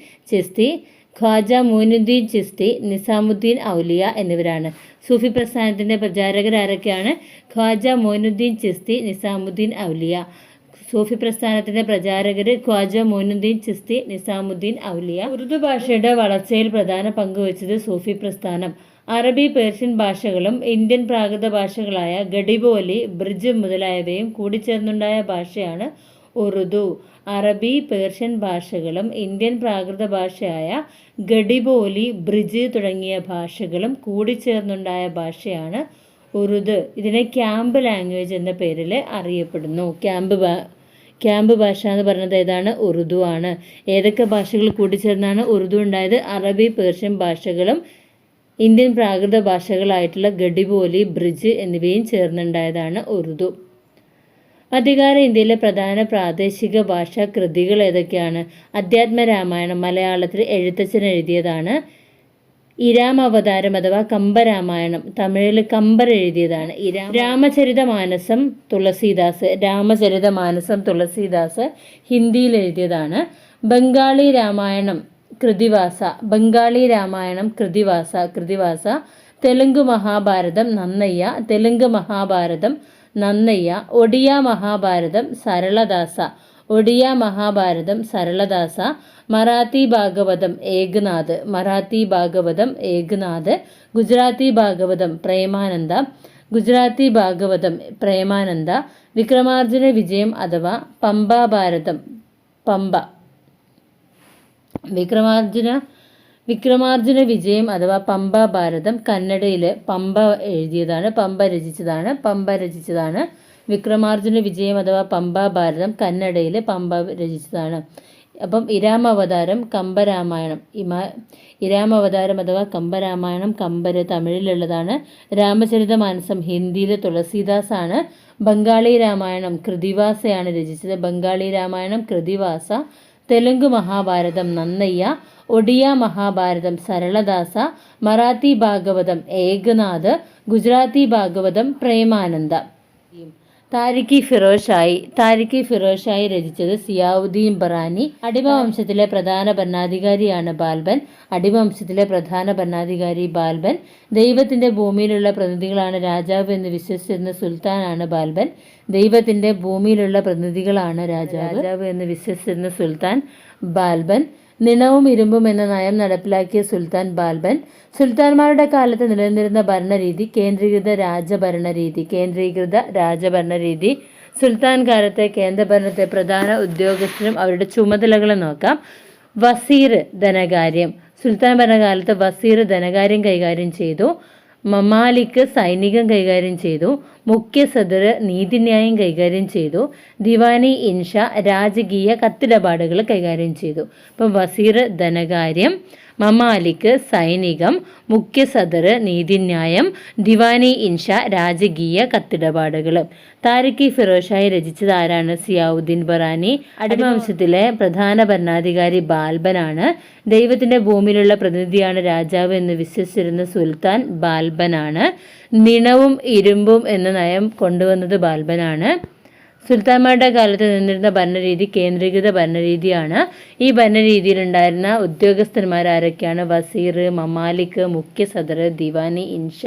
ചിസ്തി, നിസാമുദ്ദീൻ ഔലിയ എന്നിവരാണ്. സൂഫി പ്രസ്ഥാനത്തിൻ്റെ പ്രചാരകർ ആരൊക്കെയാണ്? ഖ്വാജ മൊയിനുദ്ദീൻ ചിസ്തി, നിസാമുദ്ദീൻ ഔലിയ. സൂഫി പ്രസ്ഥാനത്തിൻ്റെ പ്രചാരകർ ഖ്വാജ മൊയിനുദ്ദീൻ ചിസ്തി, നിസാമുദ്ദീൻ ഔലിയ. ഉറുദു ഭാഷയുടെ വളർച്ചയിൽ പ്രധാന പങ്ക് വഹിച്ചത് സൂഫി പ്രസ്ഥാനം. അറബി, പേർഷ്യൻ ഭാഷകളും ഇന്ത്യൻ പ്രാകൃത ഭാഷകളായ ഗഡിബോലി, ബ്രിജ് മുതലായവയും കൂടിച്ചേർന്നുണ്ടായ ഭാഷയാണ് ഉറുദു. അറബി, പേർഷ്യൻ ഭാഷകളും ഇന്ത്യൻ പ്രാകൃത ഭാഷയായ ഗഡിബോലി, ബ്രിജ് തുടങ്ങിയ ഭാഷകളും കൂടിച്ചേർന്നുണ്ടായ ഭാഷയാണ് ഉറുദു. ഇതിനെ ക്യാമ്പ് ലാംഗ്വേജ് എന്ന പേരിൽ അറിയപ്പെടുന്നു. ക്യാമ്പ് ഭാഷ എന്ന് പറയുന്നത് ഏതാണ്? ഉറുദു ആണ്. ഏതൊക്കെ ഭാഷകൾ കൂടിച്ചേർന്നാണ് ഉറുദു ഉണ്ടായത്? അറബി, പേർഷ്യൻ ഭാഷകളും ഇന്ത്യൻ പ്രാകൃത ഭാഷകളായിട്ടുള്ള ഗഡിബോലി, ബ്രിജ് എന്നിവയും ചേർന്നുണ്ടായതാണ് ഉറുദു. മധ്യകാല ഇന്ത്യയിലെ പ്രധാന പ്രാദേശിക ഭാഷാ കൃതികൾ ഏതൊക്കെയാണ്? അധ്യാത്മരാമായണം മലയാളത്തിൽ എഴുത്തച്ഛൻ എഴുതിയതാണ്. ഇരാമവതാരം അഥവാ കമ്പരാമായണം തമിഴിൽ കമ്പർ എഴുതിയതാണ്. രാമചരിതമാനസം തുളസീദാസ് ഹിന്ദിയിൽ എഴുതിയതാണ്. ബംഗാളി രാമായണം കൃതിവാസ. തെലുങ്ക് മഹാഭാരതം നന്നയ്യ. ഒഡിയ മഹാഭാരതം സരളദാസ. മറാത്തി ഭാഗവതം ഏകനാഥ്. ഗുജറാത്തി ഭാഗവതം പ്രേമാനന്ദ. വിക്രമാർജുന വിജയം അഥവാ പമ്പാഭാരതം വിക്രമാർജുന വിജയം അഥവാ പമ്പാഭാരതം കന്നഡയിൽ രചിച്ചതാണ്. വിക്രമാർജുന വിജയം അഥവാ പമ്പാഭാരതം കന്നഡയിൽ രചിച്ചതാണ്. അപ്പം ഇരാമവതാരം അഥവാ കമ്പരാമായണം കമ്പര് തമിഴിലുള്ളതാണ്. രാമചരിതമാനസം ഹിന്ദിയിലെ തുളസീദാസ് ആണ്. ബംഗാളി രാമായണം കൃതിവാസയാണ് രചിച്ചത്. തെലുങ്ക് മഹാഭാരതം നന്നയ്യ. ഒഡിയ മഹാഭാരതം സരളദാസ. മറാത്തി ഭാഗവതം ഏകനാഥ്. ഗുജറാത്തി ഭാഗവതം പ്രേമാനന്ദ. താരിഖി ഫിറോഷായി രചിച്ചത് സിയാവുദ്ദീൻ ബറാനി. അടിമവംശത്തിലെ പ്രധാന ഭരണാധികാരിയാണ് ബാൽബൻ. ദൈവത്തിന്റെ ഭൂമിയിലുള്ള പ്രതിനിധികളാണ് രാജാവ് എന്ന് വിശ്വസിച്ചിരുന്ന സുൽത്താനാണ് ബാൽബൻ. നിണവും ഇരുമ്പും എന്ന നയം നടപ്പിലാക്കിയ സുൽത്താൻ ബാൽബൻ. സുൽത്താൻമാരുടെ കാലത്ത് നിലനിന്നിരുന്ന ഭരണരീതി കേന്ദ്രീകൃത രാജഭരണരീതി. സുൽത്താൻ കാലത്തെ കേന്ദ്രഭരണത്തെ പ്രധാന ഉദ്യോഗസ്ഥരും അവരുടെ ചുമതലകളും നോക്കാം. വസീർ ധനകാര്യം. സുൽത്താൻ ഭരണകാലത്ത് വസീർ ധനകാര്യം കൈകാര്യം ചെയ്തു. മമാലിക് സൈനികം കൈകാര്യം ചെയ്തു. മുഖ്യ സദർ നീതിന്യായം കൈകാര്യം ചെയ്തു. ദിവാനി ഇൻഷ രാജകീയ കത്തിടപാടുകൾ കൈകാര്യം ചെയ്തു. അപ്പം വസീർ ധനകാര്യം, മമാലിക് സൈനികം, മുഖ്യ സദർ നീതിന്യായം, ദിവാനി ഇൻഷ രാജകീയ കത്തിടപാടുകൾ. താരിഖി ഫിറോഷായി രചിച്ചത് ആരാണ്? സിയാവുദ്ദീൻ ബറാനി. അടിമവംശത്തിലെ പ്രധാന ഭരണാധികാരി ബാൽബനാണ്. ദൈവത്തിന്റെ ഭൂമിയിലുള്ള പ്രതിനിധിയാണ് രാജാവ് എന്ന് വിശ്വസിച്ചിരുന്ന സുൽത്താൻ ബാൽബനാണ്. നിണവും ഇരുമ്പും എന്ന നയം കൊണ്ടുവന്നത് ബാൽബനാണ്. സുൽത്താൻമാരുടെ കാലത്ത് നിന്നിരുന്ന ഭരണരീതി കേന്ദ്രീകൃത ഭരണരീതിയാണ്. ഈ ഭരണരീതിയിലുണ്ടായിരുന്ന ഉദ്യോഗസ്ഥന്മാർ ആരൊക്കെയാണ്? വസീർ, മമാലിക്, മുഖ്യ സദർ, ദിവാനി ഇൻഷ.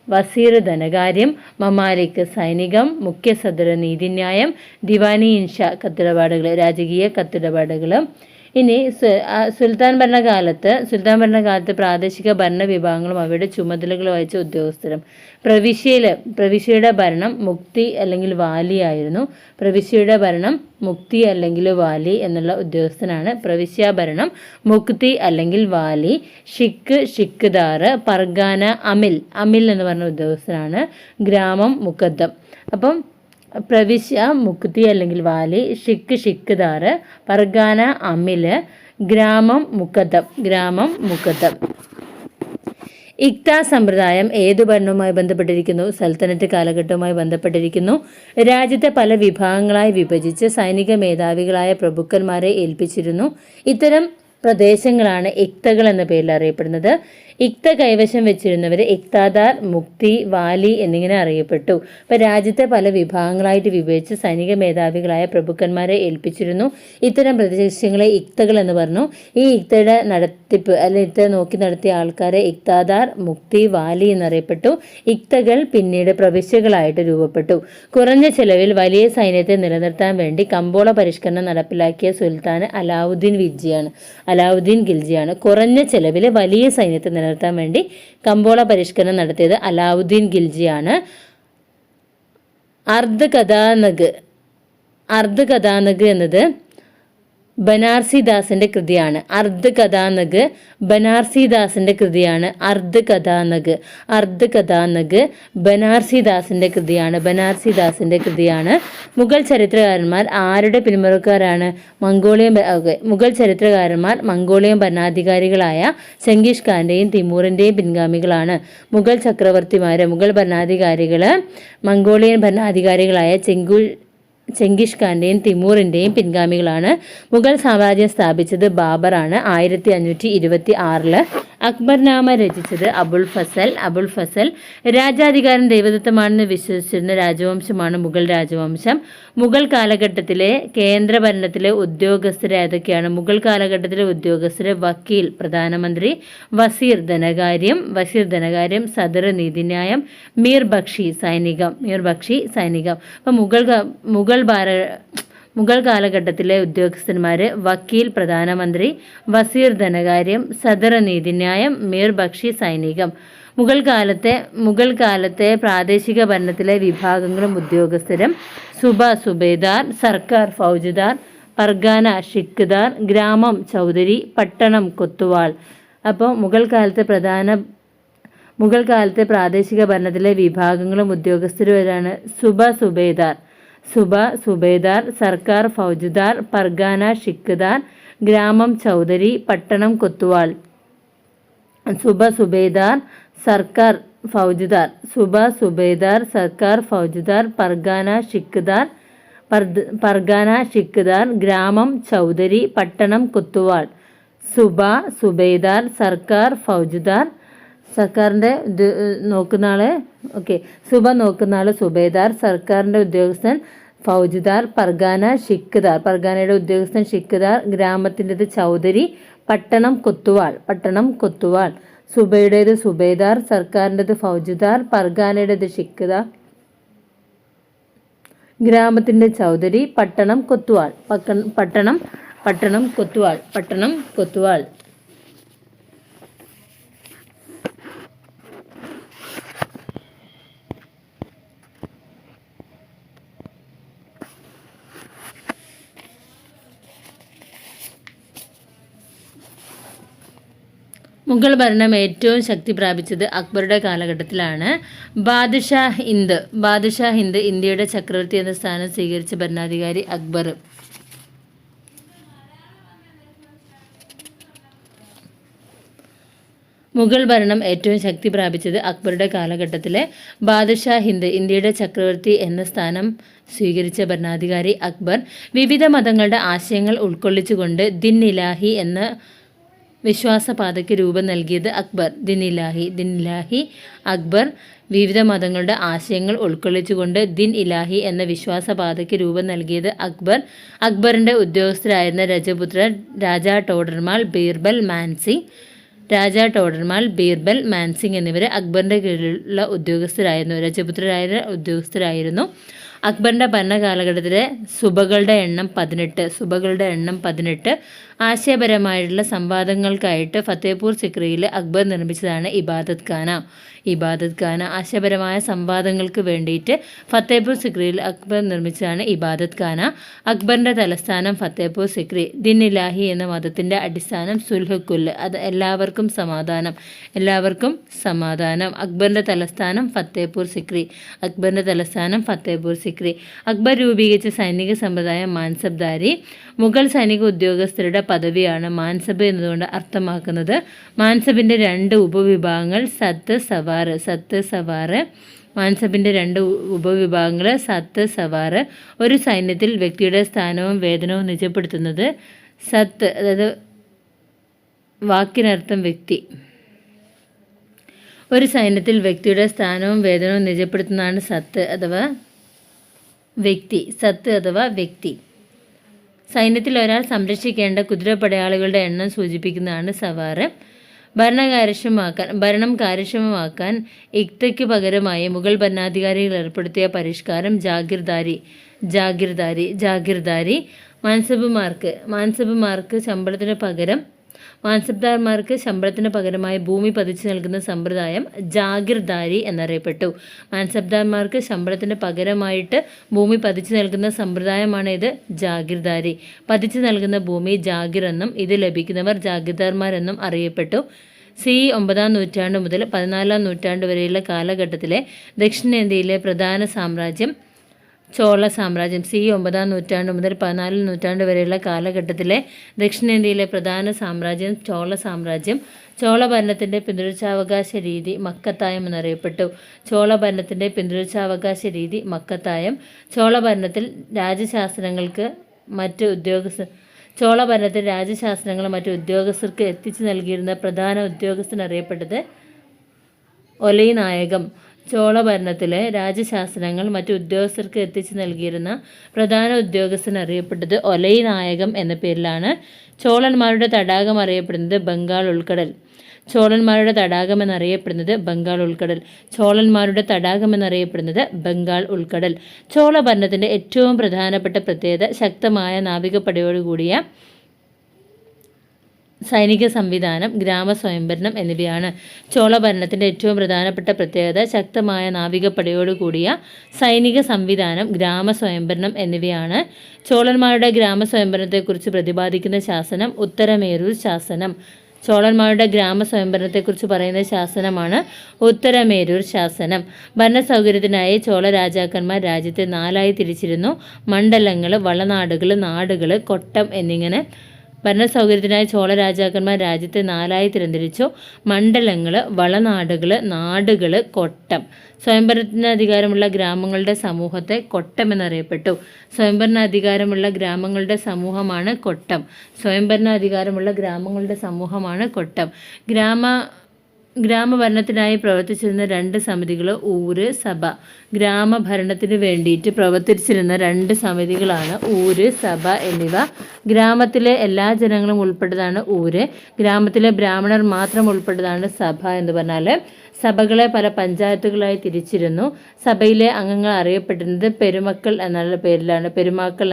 വസീർ ധനകാര്യം, മമാലിക് സൈനികം, മുഖ്യ സദർ നീതിന്യായം, ദിവാനി ഇൻഷ കത്തിടപാടുകൾ രാജകീയ കത്തിടപാടുകൾ. ഇനി സുൽത്താൻ ഭരണകാലത്ത് പ്രാദേശിക ഭരണവിഭാഗങ്ങളും അവയുടെ ചുമതലകൾ വഹിച്ച ഉദ്യോഗസ്ഥരും. പ്രവിശ്യയുടെ ഭരണം മുക്തി അല്ലെങ്കിൽ വാലി ആയിരുന്നു. എന്നുള്ള ഉദ്യോഗസ്ഥനാണ് പ്രവിശ്യ ഭരണം മുക്തി അല്ലെങ്കിൽ വാലി. ഷിക്ക്ദാർ, പർഗാന അമിൽ എന്ന് പറഞ്ഞ ഉദ്യോഗസ്ഥനാണ്. ഗ്രാമം മുഖദ്ദം. അപ്പം പ്രവിശ്യ മുക്തി അല്ലെങ്കിൽ വാലി, ഷിക്ക്ദാർ, പർഗാന അമിൽ, ഗ്രാമം മുഖദ്ദം. ഇക്ത സമ്പ്രദായം ഏതു ഭരണവുമായി ബന്ധപ്പെട്ടിരിക്കുന്നു? സൽത്തനറ്റ് കാലഘട്ടവുമായി ബന്ധപ്പെട്ടിരിക്കുന്നു. രാജ്യത്തെ പല വിഭാഗങ്ങളായി വിഭജിച്ച് സൈനിക മേധാവികളായ പ്രഭുക്കന്മാരെ ഏൽപ്പിച്ചിരുന്നു. ഇത്തരം പ്രദേശങ്ങളാണ് ഇക്തകൾ എന്ന പേരിൽ അറിയപ്പെടുന്നത്. ഇക്ത കൈവശം വെച്ചിരുന്നവർ ഇക്താദാർ, മുക്തി, വാലി എന്നിങ്ങനെ അറിയപ്പെട്ടു. അപ്പോൾ രാജ്യത്തെ പല വിഭാഗങ്ങളായിട്ട് വിഭജിച്ച് സൈനിക മേധാവികളായ പ്രഭുക്കന്മാരെ ഏൽപ്പിച്ചിരുന്നു. ഇത്തരം പ്രദേശങ്ങളെ ഇക്തകൾ എന്ന് പറഞ്ഞു. ഈ ഇക്തയുടെ നടത്തിപ്പ് അല്ലെങ്കിൽ ഇക്ത നോക്കി നടത്തിയ ആൾക്കാരെ ഇക്താദാർ, മുക്തി, വാലി എന്നറിയപ്പെട്ടു. ഇക്തകൾ പിന്നീട് പ്രവിശ്യകളായിട്ട് രൂപപ്പെട്ടു. കുറഞ്ഞ ചെലവിൽ വലിയ സൈന്യത്തെ നിലനിർത്താൻ വേണ്ടി കമ്പോള പരിഷ്കരണം നടപ്പിലാക്കിയ സുൽത്താൻ അലാവുദ്ദീൻ ഖിൽജിയാണ്. കുറഞ്ഞ ചെലവിൽ വലിയ സൈന്യത്തെ നിലനിർത്താൻ വേണ്ടി കമ്പോള പരിഷ്കരണം നടത്തിയത് അലാവുദ്ദീൻ ഖിൽജിയാണ്. അർദ്ധ കഥാനഗ് എന്നത് ബനാർസിദാസിന്റെ കൃതിയാണ്. ബനാർസിദാസിന്റെ കൃതിയാണ്. ബനാർസിദാസിന്റെ കൃതിയാണ്. മുഗൾ ചരിത്രകാരന്മാർ ആരുടെ പിന്മുറക്കാരാണ്? മുഗൾ ചരിത്രകാരന്മാർ മംഗോളിയൻ ഭരണാധികാരികളായ ചെങ്കിസ് ഖാന്റെയും തിമൂറിന്റെയും പിൻഗാമികളാണ്. മുഗൾ ഭരണാധികാരികള് മംഗോളിയൻ ഭരണാധികാരികളായ ചെങ്കിസ് ഖാന്റെയും തിമൂറിന്റെയും പിൻഗാമികളാണ്. മുഗൾ സാമ്രാജ്യം സ്ഥാപിച്ചത് ബാബറാണ് 1526. അക്ബർനാമ രചിച്ചത് അബുൽ ഫസൽ. രാജാധികാരം ദൈവദത്തമാണെന്ന് വിശ്വസിച്ചിരുന്ന രാജവംശമാണ് മുഗൾ രാജവംശം. മുഗൾ കാലഘട്ടത്തിലെ കേന്ദ്ര ഭരണത്തിലെ ഉദ്യോഗസ്ഥർ ഏതൊക്കെയാണ്? മുഗൾ കാലഘട്ടത്തിലെ ഉദ്യോഗസ്ഥർ വക്കീൽ പ്രധാനമന്ത്രി, വസീർ ധനകാര്യം, സദർ നീതിന്യായം, മീർ ബക്ഷി സൈനികം. അപ്പം മുഗൾ കാലഘട്ടത്തിലെ ഉദ്യോഗസ്ഥന്മാർ വക്കീൽ പ്രധാനമന്ത്രി, വസീർ ധനകാര്യം, സദർ നീതിന്യായം, മീർ ബക്ഷി സൈനികം. മുഗൾ കാലത്തെ പ്രാദേശിക ഭരണത്തിലെ വിഭാഗങ്ങളും ഉദ്യോഗസ്ഥരും സുബേദാർ, സർക്കാർ ഫൗജദാർ, പർഗാന ഷിക്ദാർ, ഗ്രാമം ചൗധരി, പട്ടണം കൊത്തുവാൾ. അപ്പോൾ മുഗൾ കാലത്തെ പ്രാദേശിക ഭരണത്തിലെ വിഭാഗങ്ങളും ഉദ്യോഗസ്ഥരും ഏതാണ്? സുബേദാർ, സർക്കാർ ഫൗജദാർ, പർഗാന ഷിക്ദാർ, ഗ്രാമം ചൗധരി, പട്ടണം കൊത്തുവാൾ. സുബേദാർ, സർക്കാർ ഫൗജദാർ, പർഗാന ഷിക്ദാർ, ഗ്രാമം ചൗധരി, പട്ടണം കൊത്തുവാൾ. സുബേദാർ, സർക്കാർ ഫൗജദാർ, സർക്കാരിൻ്റെ നോക്കുന്ന ആള് നോക്കുന്ന ആള് സുബേദാർ, സർക്കാരിൻ്റെ ഉദ്യോഗസ്ഥൻ ഫൗജദാർ, പർഗാനയുടെ ഉദ്യോഗസ്ഥൻ ഷിക്ദാർ, ഗ്രാമത്തിൻ്റെത് ചൗധരി, പട്ടണം കൊത്തുവാൾ. സുബയുടേത് സുബേദാർ, സർക്കാരിൻ്റെത് ഫൗജദാർ, പർഗാനയുടേത് ഷിക്ദാർ, ഗ്രാമത്തിൻ്റെ ചൗധരി, പട്ടണം കൊത്തുവാൾ. മുഗൾ ഭരണം ഏറ്റവും ശക്തി പ്രാപിച്ചത് അക്ബറുടെ കാലഘട്ടത്തിലാണ്. ബാദ്ഷാ ഹിന്ദ് ഇന്ത്യയുടെ ചക്രവർത്തി എന്ന സ്ഥാനം സ്വീകരിച്ച ഭരണാധികാരി അക്ബർ. മുഗൾ ഭരണം ഏറ്റവും ശക്തി പ്രാപിച്ചത് അക്ബറുടെ കാലഘട്ടത്തിലെ ബാദ്ഷാ ഹിന്ദ് ഇന്ത്യയുടെ ചക്രവർത്തി എന്ന സ്ഥാനം സ്വീകരിച്ച ഭരണാധികാരി അക്ബർ. വിവിധ മതങ്ങളുടെ ആശയങ്ങൾ ഉൾക്കൊള്ളിച്ചുകൊണ്ട് ദിൻ ഇലാഹി എന്ന വിശ്വാസപാതയ്ക്ക് രൂപം നൽകിയത് അക്ബർ. അക്ബർ വിവിധ മതങ്ങളുടെ ആശയങ്ങൾ ഉൾക്കൊള്ളിച്ചുകൊണ്ട് ദിൻ ഇലാഹി എന്ന വിശ്വാസപാതയ്ക്ക് രൂപം നൽകിയത് അക്ബർ. അക്ബറിൻ്റെ ഉദ്യോഗസ്ഥരായിരുന്ന രജപുത്രർ രാജാ ടോഡർമാൽ, ബീർബൽ മാൻസിംഗ് എന്നിവർ അക്ബറിൻ്റെ കീഴിലുള്ള ഉദ്യോഗസ്ഥരായിരുന്നു. അക്ബറിൻ്റെ ഭരണകാലഘട്ടത്തിലെ സുബകളുടെ എണ്ണം 18. ആശയപരമായിട്ടുള്ള സംവാദങ്ങൾക്കായിട്ട് ഫത്തേപൂർ സിക്രിയിൽ അക്ബർ നിർമ്മിച്ചതാണ് ഇബാദത്ത് ഖാന. ആശയപരമായ സംവാദങ്ങൾക്ക് വേണ്ടിയിട്ട് ഫത്തേപൂർ സിക്രിയിൽ അക്ബർ നിർമ്മിച്ചതാണ് ഇബാദത്ത് ഖാന. അക്ബറിൻ്റെ തലസ്ഥാനം ഫത്തേപൂർ സിക്രി. ദിൻ ഇലാഹി എന്ന മതത്തിൻ്റെ അടിസ്ഥാനം സുൽഹുക്കുൽ, അത് എല്ലാവർക്കും സമാധാനം. അക്ബറിൻ്റെ തലസ്ഥാനം ഫത്തേപൂർ സിക്രി. സിക്രി. അക്ബർ രൂപീകരിച്ച സൈനിക സമ്പ്രദായം മാൻസബ്ദാരി. മുഗൾ സൈനിക ഉദ്യോഗസ്ഥരുടെ പദവിയാണ് മാൻസബ് എന്നതുകൊണ്ട് അർത്ഥമാക്കുന്നത്. മാൻസബിൻ്റെ 2 ഉപവിഭാഗങ്ങൾ സത്ത്, സവാർ. മാൻസബിൻ്റെ 2 ഉപവിഭാഗങ്ങൾ സത്ത്, സവാർ. ഒരു സൈന്യത്തിൽ വ്യക്തിയുടെ സ്ഥാനവും വേതനവും നിജപ്പെടുത്തുന്നത് സത്ത്, അതായത് വാക്കിനർത്ഥം വ്യക്തി. ഒരു സൈന്യത്തിൽ വ്യക്തിയുടെ സ്ഥാനവും വേതനവും നിജപ്പെടുത്തുന്നതാണ് സത്ത് അഥവാ വ്യക്തി. സൈന്യത്തിൽ ഒരാൾ സംരക്ഷിക്കേണ്ട കുതിരപ്പടയാളികളുടെ എണ്ണം സൂചിപ്പിക്കുന്നതാണ് സവാർ. ഭരണം കാര്യക്ഷമമാക്കാൻ ഇക്തയ്ക്ക് പകരമായി മുഗൾ ഭരണാധികാരികൾ ഏർപ്പെടുത്തിയ പരിഷ്കാരം ജാഗിർദാരി. മാൻസബ്ദാർമാർക്ക് ശമ്പളത്തിന് പകരമായി ഭൂമി പതിച്ചു നൽകുന്ന സമ്പ്രദായം ജാഗിർദാരി എന്നറിയപ്പെട്ടു. മാൻസബ്ദാർമാർക്ക് ശമ്പളത്തിന് പകരമായിട്ട് ഭൂമി പതിച്ചു നൽകുന്ന സമ്പ്രദായമാണ് ഇത് ജാഗിർദാരി. പതിച്ചു നൽകുന്ന ഭൂമി ജാഗിർ എന്നും ഇത് ലഭിക്കുന്നവർ ജാഗിർദാർമാരെന്നും അറിയപ്പെട്ടു. CE 9 നൂറ്റാണ്ട് മുതൽ 14 നൂറ്റാണ്ട് വരെയുള്ള കാലഘട്ടത്തിലെ ദക്ഷിണേന്ത്യയിലെ പ്രധാന സാമ്രാജ്യം ചോള സാമ്രാജ്യം. CE 9 നൂറ്റാണ്ട് മുതൽ 14 നൂറ്റാണ്ട് വരെയുള്ള കാലഘട്ടത്തിലെ ദക്ഷിണേന്ത്യയിലെ പ്രധാന സാമ്രാജ്യം ചോള സാമ്രാജ്യം. ചോള ഭരണത്തിൻ്റെ പിന്തുടർച്ചാവകാശ രീതി മക്കത്തായം എന്നറിയപ്പെട്ടു. ചോള ഭരണത്തിൻ്റെ പിന്തുടർച്ചാവകാശ രീതി മക്കത്തായം. ചോള ഭരണത്തിൽ രാജശാസ്ത്രങ്ങൾ മറ്റ് ഉദ്യോഗസ്ഥർക്ക് എത്തിച്ചു നൽകിയിരുന്ന പ്രധാന ഉദ്യോഗസ്ഥനറിയപ്പെട്ടത് ഒലൈനായകം. ചോള ഭരണത്തിലെ രാജശാസ്ത്രങ്ങൾ മറ്റ് ഉദ്യോഗസ്ഥർക്ക് എത്തിച്ചു നൽകിയിരുന്ന പ്രധാന ഉദ്യോഗസ്ഥനറിയപ്പെട്ടത് ഒലൈനായകം എന്ന പേരിലാണ്. ചോളന്മാരുടെ തടാകം അറിയപ്പെടുന്നത് ബംഗാൾ ഉൾക്കടൽ. ചോളന്മാരുടെ തടാകം എന്നറിയപ്പെടുന്നത് ബംഗാൾ ഉൾക്കടൽ. ചോള ഭരണത്തിൻ്റെ ഏറ്റവും പ്രധാനപ്പെട്ട പ്രത്യേകത ശക്തമായ നാവികപ്പടയോടുകൂടിയ സൈനിക സംവിധാനം, ഗ്രാമസ്വയംഭരണം എന്നിവയാണ്. ചോള ഭരണത്തിൻ്റെ ഏറ്റവും പ്രധാനപ്പെട്ട പ്രത്യേകത ശക്തമായ നാവികപ്പടയോടുകൂടിയ സൈനിക സംവിധാനം, ഗ്രാമസ്വയംഭരണം എന്നിവയാണ്. ചോളന്മാരുടെ ഗ്രാമസ്വയംഭരണത്തെക്കുറിച്ച് പ്രതിപാദിക്കുന്ന ശാസനം ഉത്തരമേരൂർ ശാസനം. ചോളന്മാരുടെ ഗ്രാമസ്വയംഭരണത്തെക്കുറിച്ച് പറയുന്ന ശാസനമാണ് ഉത്തരമേരൂർ ശാസനം. ഭരണസൗകര്യത്തിനായി ചോള രാജാക്കന്മാർ രാജ്യത്തെ 4ആയി തിരിച്ചിരുന്നു: മണ്ഡലങ്ങൾ, വളനാടുകൾ, നാടുകൾ, കൊട്ടം എന്നിങ്ങനെ. ഭരണസൗകര്യത്തിനായി ചോള രാജാക്കന്മാർ രാജ്യത്തെ 4ആയി തിരഞ്ഞെടുത്തു: മണ്ഡലങ്ങൾ, വളനാടുകൾ, നാടുകൾ, കൊട്ടം. സ്വയംഭരണാധികാരമുള്ള ഗ്രാമങ്ങളുടെ സമൂഹത്തെ കൊട്ടം എന്നറിയപ്പെട്ടു. സ്വയംഭരണാധികാരമുള്ള ഗ്രാമങ്ങളുടെ സമൂഹമാണ് കൊട്ടം. ഗ്രാമഭരണത്തിനായി പ്രവർത്തിച്ചിരുന്ന 2 സമിതികൾ ഊര്, സഭ. ഗ്രാമഭരണത്തിന് വേണ്ടിയിട്ട് പ്രവർത്തിച്ചിരുന്ന 2 സമിതികളാണ് ഊര്, സഭ എന്നിവ. ഗ്രാമത്തിലെ എല്ലാ ജനങ്ങളും ഉൾപ്പെട്ടതാണ് ഊര്. ഗ്രാമത്തിലെ ബ്രാഹ്മണർ മാത്രം ഉൾപ്പെട്ടതാണ് സഭ. എന്ന് പറഞ്ഞാൽ സഭകളെ പല പഞ്ചായത്തുകളായി തിരിച്ചിരുന്നു. സഭയിലെ അംഗങ്ങൾ അറിയപ്പെടുന്നത് പെരുമാക്കൾ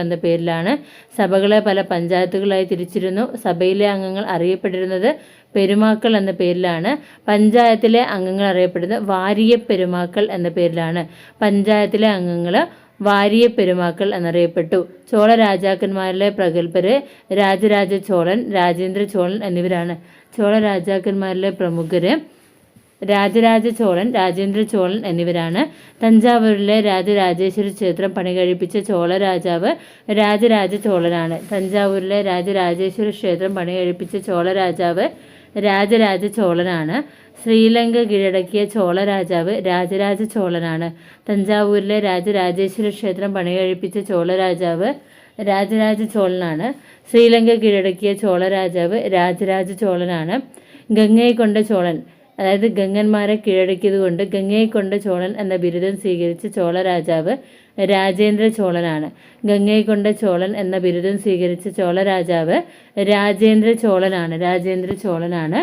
എന്ന പേരിലാണ്. സഭകളെ പല പഞ്ചായത്തുകളായി തിരിച്ചിരുന്നു. സഭയിലെ അംഗങ്ങൾ അറിയപ്പെട്ടിരുന്നത് പെരുമാക്കൾ എന്ന പേരിലാണ്. പഞ്ചായത്തിലെ അംഗങ്ങൾ അറിയപ്പെടുന്നത് വാരിയ പെരുമാക്കൾ എന്ന പേരിലാണ്. പഞ്ചായത്തിലെ അംഗങ്ങൾ വാരിയ പെരുമാക്കൾ എന്നറിയപ്പെട്ടു. ചോള രാജാക്കന്മാരിലെ പ്രഗത്ഭര് രാജരാജ ചോളൻ, രാജേന്ദ്ര ചോളൻ എന്നിവരാണ്. ചോള രാജാക്കന്മാരിലെ പ്രമുഖര് രാജരാജ ചോളൻ, രാജേന്ദ്ര ചോളൻ എന്നിവരാണ്. തഞ്ചാവൂരിലെ രാജരാജേശ്വരി ക്ഷേത്രം പണികഴിപ്പിച്ച ചോള രാജാവ് രാജരാജ ചോളനാണ്. തഞ്ചാവൂരിലെ രാജരാജേശ്വരി ക്ഷേത്രം പണികഴിപ്പിച്ച ചോള രാജാവ് രാജരാജ ചോളനാണ്. ശ്രീലങ്ക കീഴടക്കിയ ചോള രാജാവ് രാജരാജ ചോളനാണ്. തഞ്ചാവൂരിലെ രാജരാജേശ്വരി ക്ഷേത്രം പണികഴിപ്പിച്ച ചോള രാജാവ് രാജരാജ ചോളനാണ്. ശ്രീലങ്ക കീഴടക്കിയ ചോള രാജാവ് രാജരാജ ചോളനാണ്. ഗംഗൈകൊണ്ട ചോളൻ, അതായത് ഗംഗന്മാരെ കീഴടക്കിയതുകൊണ്ട് ഗംഗൈകൊണ്ട ചോളൻ എന്ന ബിരുദം സ്വീകരിച്ച ചോള രാജാവ് രാജേന്ദ്ര ചോളനാണ്. ഗംഗൈകൊണ്ട ചോളൻ എന്ന ബിരുദം സ്വീകരിച്ച ചോള രാജാവ് രാജേന്ദ്ര ചോളനാണ്.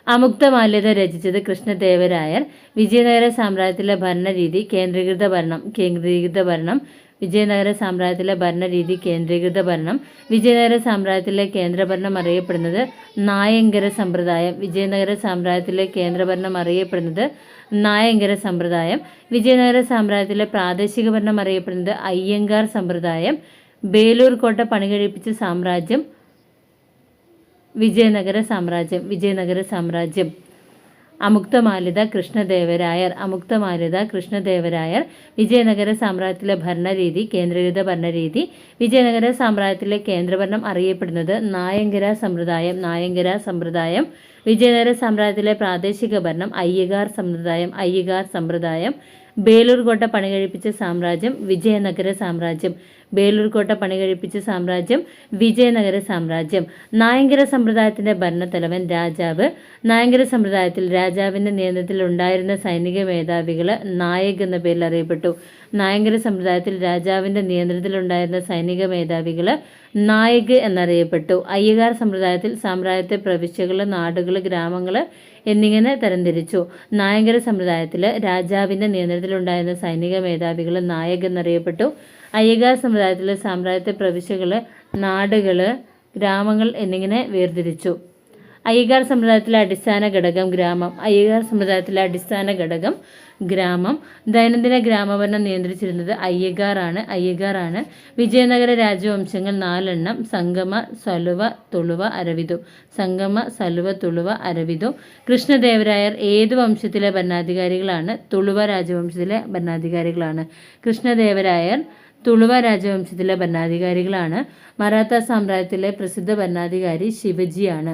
അമുക്തമാല്യത രചിച്ചത് കൃഷ്ണദേവരായർ. വിജയനഗര സാമ്രാജ്യത്തിലെ ഭരണരീതി കേന്ദ്രീകൃത ഭരണം. വിജയനഗര സാമ്രാജ്യത്തിലെ ഭരണരീതി കേന്ദ്രീകൃത ഭരണം. വിജയനഗര സാമ്രാജ്യത്തിലെ കേന്ദ്രഭരണം അറിയപ്പെടുന്നത് നായങ്കര സമ്പ്രദായം. വിജയനഗര സാമ്രാജ്യത്തിലെ കേന്ദ്രഭരണം അറിയപ്പെടുന്നത് നായങ്കര സമ്പ്രദായം. വിജയനഗര സാമ്രാജ്യത്തിലെ പ്രാദേശിക ഭരണം അറിയപ്പെടുന്നത് അയ്യങ്കാർ സമ്പ്രദായം. ബേലൂർ കോട്ട പണികഴിപ്പിച്ച സാമ്രാജ്യം വിജയനഗര സാമ്രാജ്യം. അമുക്തമാലിത കൃഷ്ണദേവരായർ വിജയനഗര സാമ്രാജ്യത്തിലെ ഭരണരീതി കേന്ദ്രീകൃത ഭരണരീതി. വിജയനഗര സാമ്രാജ്യത്തിലെ കേന്ദ്രഭരണം അറിയപ്പെടുന്നത് നായങ്കര സമ്പ്രദായം. വിജയനഗര സാമ്രാജ്യത്തിലെ പ്രാദേശിക ഭരണം അയ്യഗാർ സമ്പ്രദായം. ബേലൂർ കോട്ട പണികഴിപ്പിച്ച സാമ്രാജ്യം വിജയനഗര സാമ്രാജ്യം. നായങ്കര സമ്പ്രദായത്തിന്റെ ഭരണത്തലവൻ രാജാവ്. നായങ്കര സമ്പ്രദായത്തിൽ രാജാവിന്റെ നിയന്ത്രണത്തിൽ ഉണ്ടായിരുന്ന സൈനിക മേധാവികള് നായക് എന്ന പേരിൽ അറിയപ്പെട്ടു. നായങ്കര സമ്പ്രദായത്തിൽ രാജാവിന്റെ നിയന്ത്രണത്തിലുണ്ടായിരുന്ന സൈനിക മേധാവികള് നായക് എന്നറിയപ്പെട്ടു. അയ്യഗാർ സമ്പ്രദായത്തിൽ സാമ്രാജ്യത്തെ പ്രവിശ്യകള്, നാടുകള്, ഗ്രാമങ്ങള് എന്നിങ്ങനെ തരംതിരിച്ചു. നായങ്കര സമ്പ്രദായത്തില് രാജാവിന്റെ നിയന്ത്രണത്തിലുണ്ടായിരുന്ന സൈനിക മേധാവികള് നായക് എന്നറിയപ്പെട്ടു. അയ്യഗാർ സമ്പ്രദായത്തിലെ സാമ്രാജ്യത്തെ പ്രവിശ്യകള്, നാടുകള്, ഗ്രാമങ്ങൾ എന്നിങ്ങനെ വേർതിരിച്ചു. അയ്യഗാർ സമ്പ്രദായത്തിലെ അടിസ്ഥാന ഘടകം ഗ്രാമം. ദൈനംദിന ഗ്രാമഭരണം നിയന്ത്രിച്ചിരുന്നത് അയ്യഗാറാണ്. വിജയനഗര രാജവംശങ്ങൾ 4 സംഗമ, സലുവ, തുളുവ, അരവിദു. കൃഷ്ണദേവരായർ ഏതു വംശത്തിലെ ഭരണാധികാരികളാണ്? തുളുവ രാജവംശത്തിലെ ഭരണാധികാരികളാണ്. കൃഷ്ണദേവരായർ തുളുവ രാജവംശത്തിലെ ഭരണാധികാരികളാണ്. മറാത്ത സാമ്രാജ്യത്തിലെ പ്രസിദ്ധ ഭരണാധികാരി ശിവജിയാണ്.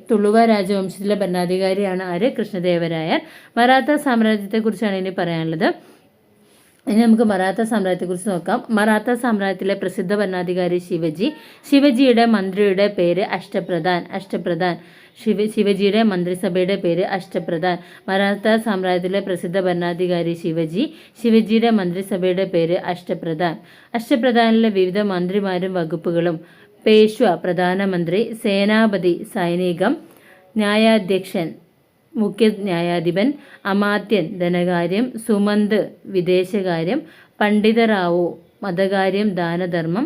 തുളുവ രാജവംശത്തിലെ ഭരണാധികാരിയാണ് ആര്? കൃഷ്ണദേവരായർ. മറാത്ത സാമ്രാജ്യത്തെക്കുറിച്ചാണ് ഇനി പറയാനുള്ളത്. ഇനി നമുക്ക് മറാത്ത സാമ്രാജ്യത്തെക്കുറിച്ച് നോക്കാം. മറാത്ത സാമ്രാജ്യത്തിലെ പ്രസിദ്ധ ഭരണാധികാരി ശിവജിയുടെ മന്ത്രിയുടെ പേര് അഷ്ടപ്രധാൻ. ശിവജിയുടെ മന്ത്രിസഭയുടെ പേര് അഷ്ടപ്രധാൻ. മറാത്ത സാമ്രാജ്യത്തിലെ പ്രസിദ്ധ ഭരണാധികാരി ശിവജിയുടെ മന്ത്രിസഭയുടെ പേര് അഷ്ടപ്രധാൻ. അഷ്ടപ്രധാനിലെ വിവിധ മന്ത്രിമാരും വകുപ്പുകളും: പേഷ്വ പ്രധാനമന്ത്രി, സേനാപതി സൈനികം, ന്യായാധ്യക്ഷൻ മുഖ്യ ന്യായാധിപൻ, അമാത്യൻ ധനകാര്യം, സുമന്ത് വിദേശകാര്യം, പണ്ഡിതറാവു മതകാര്യം ദാനധർമ്മം,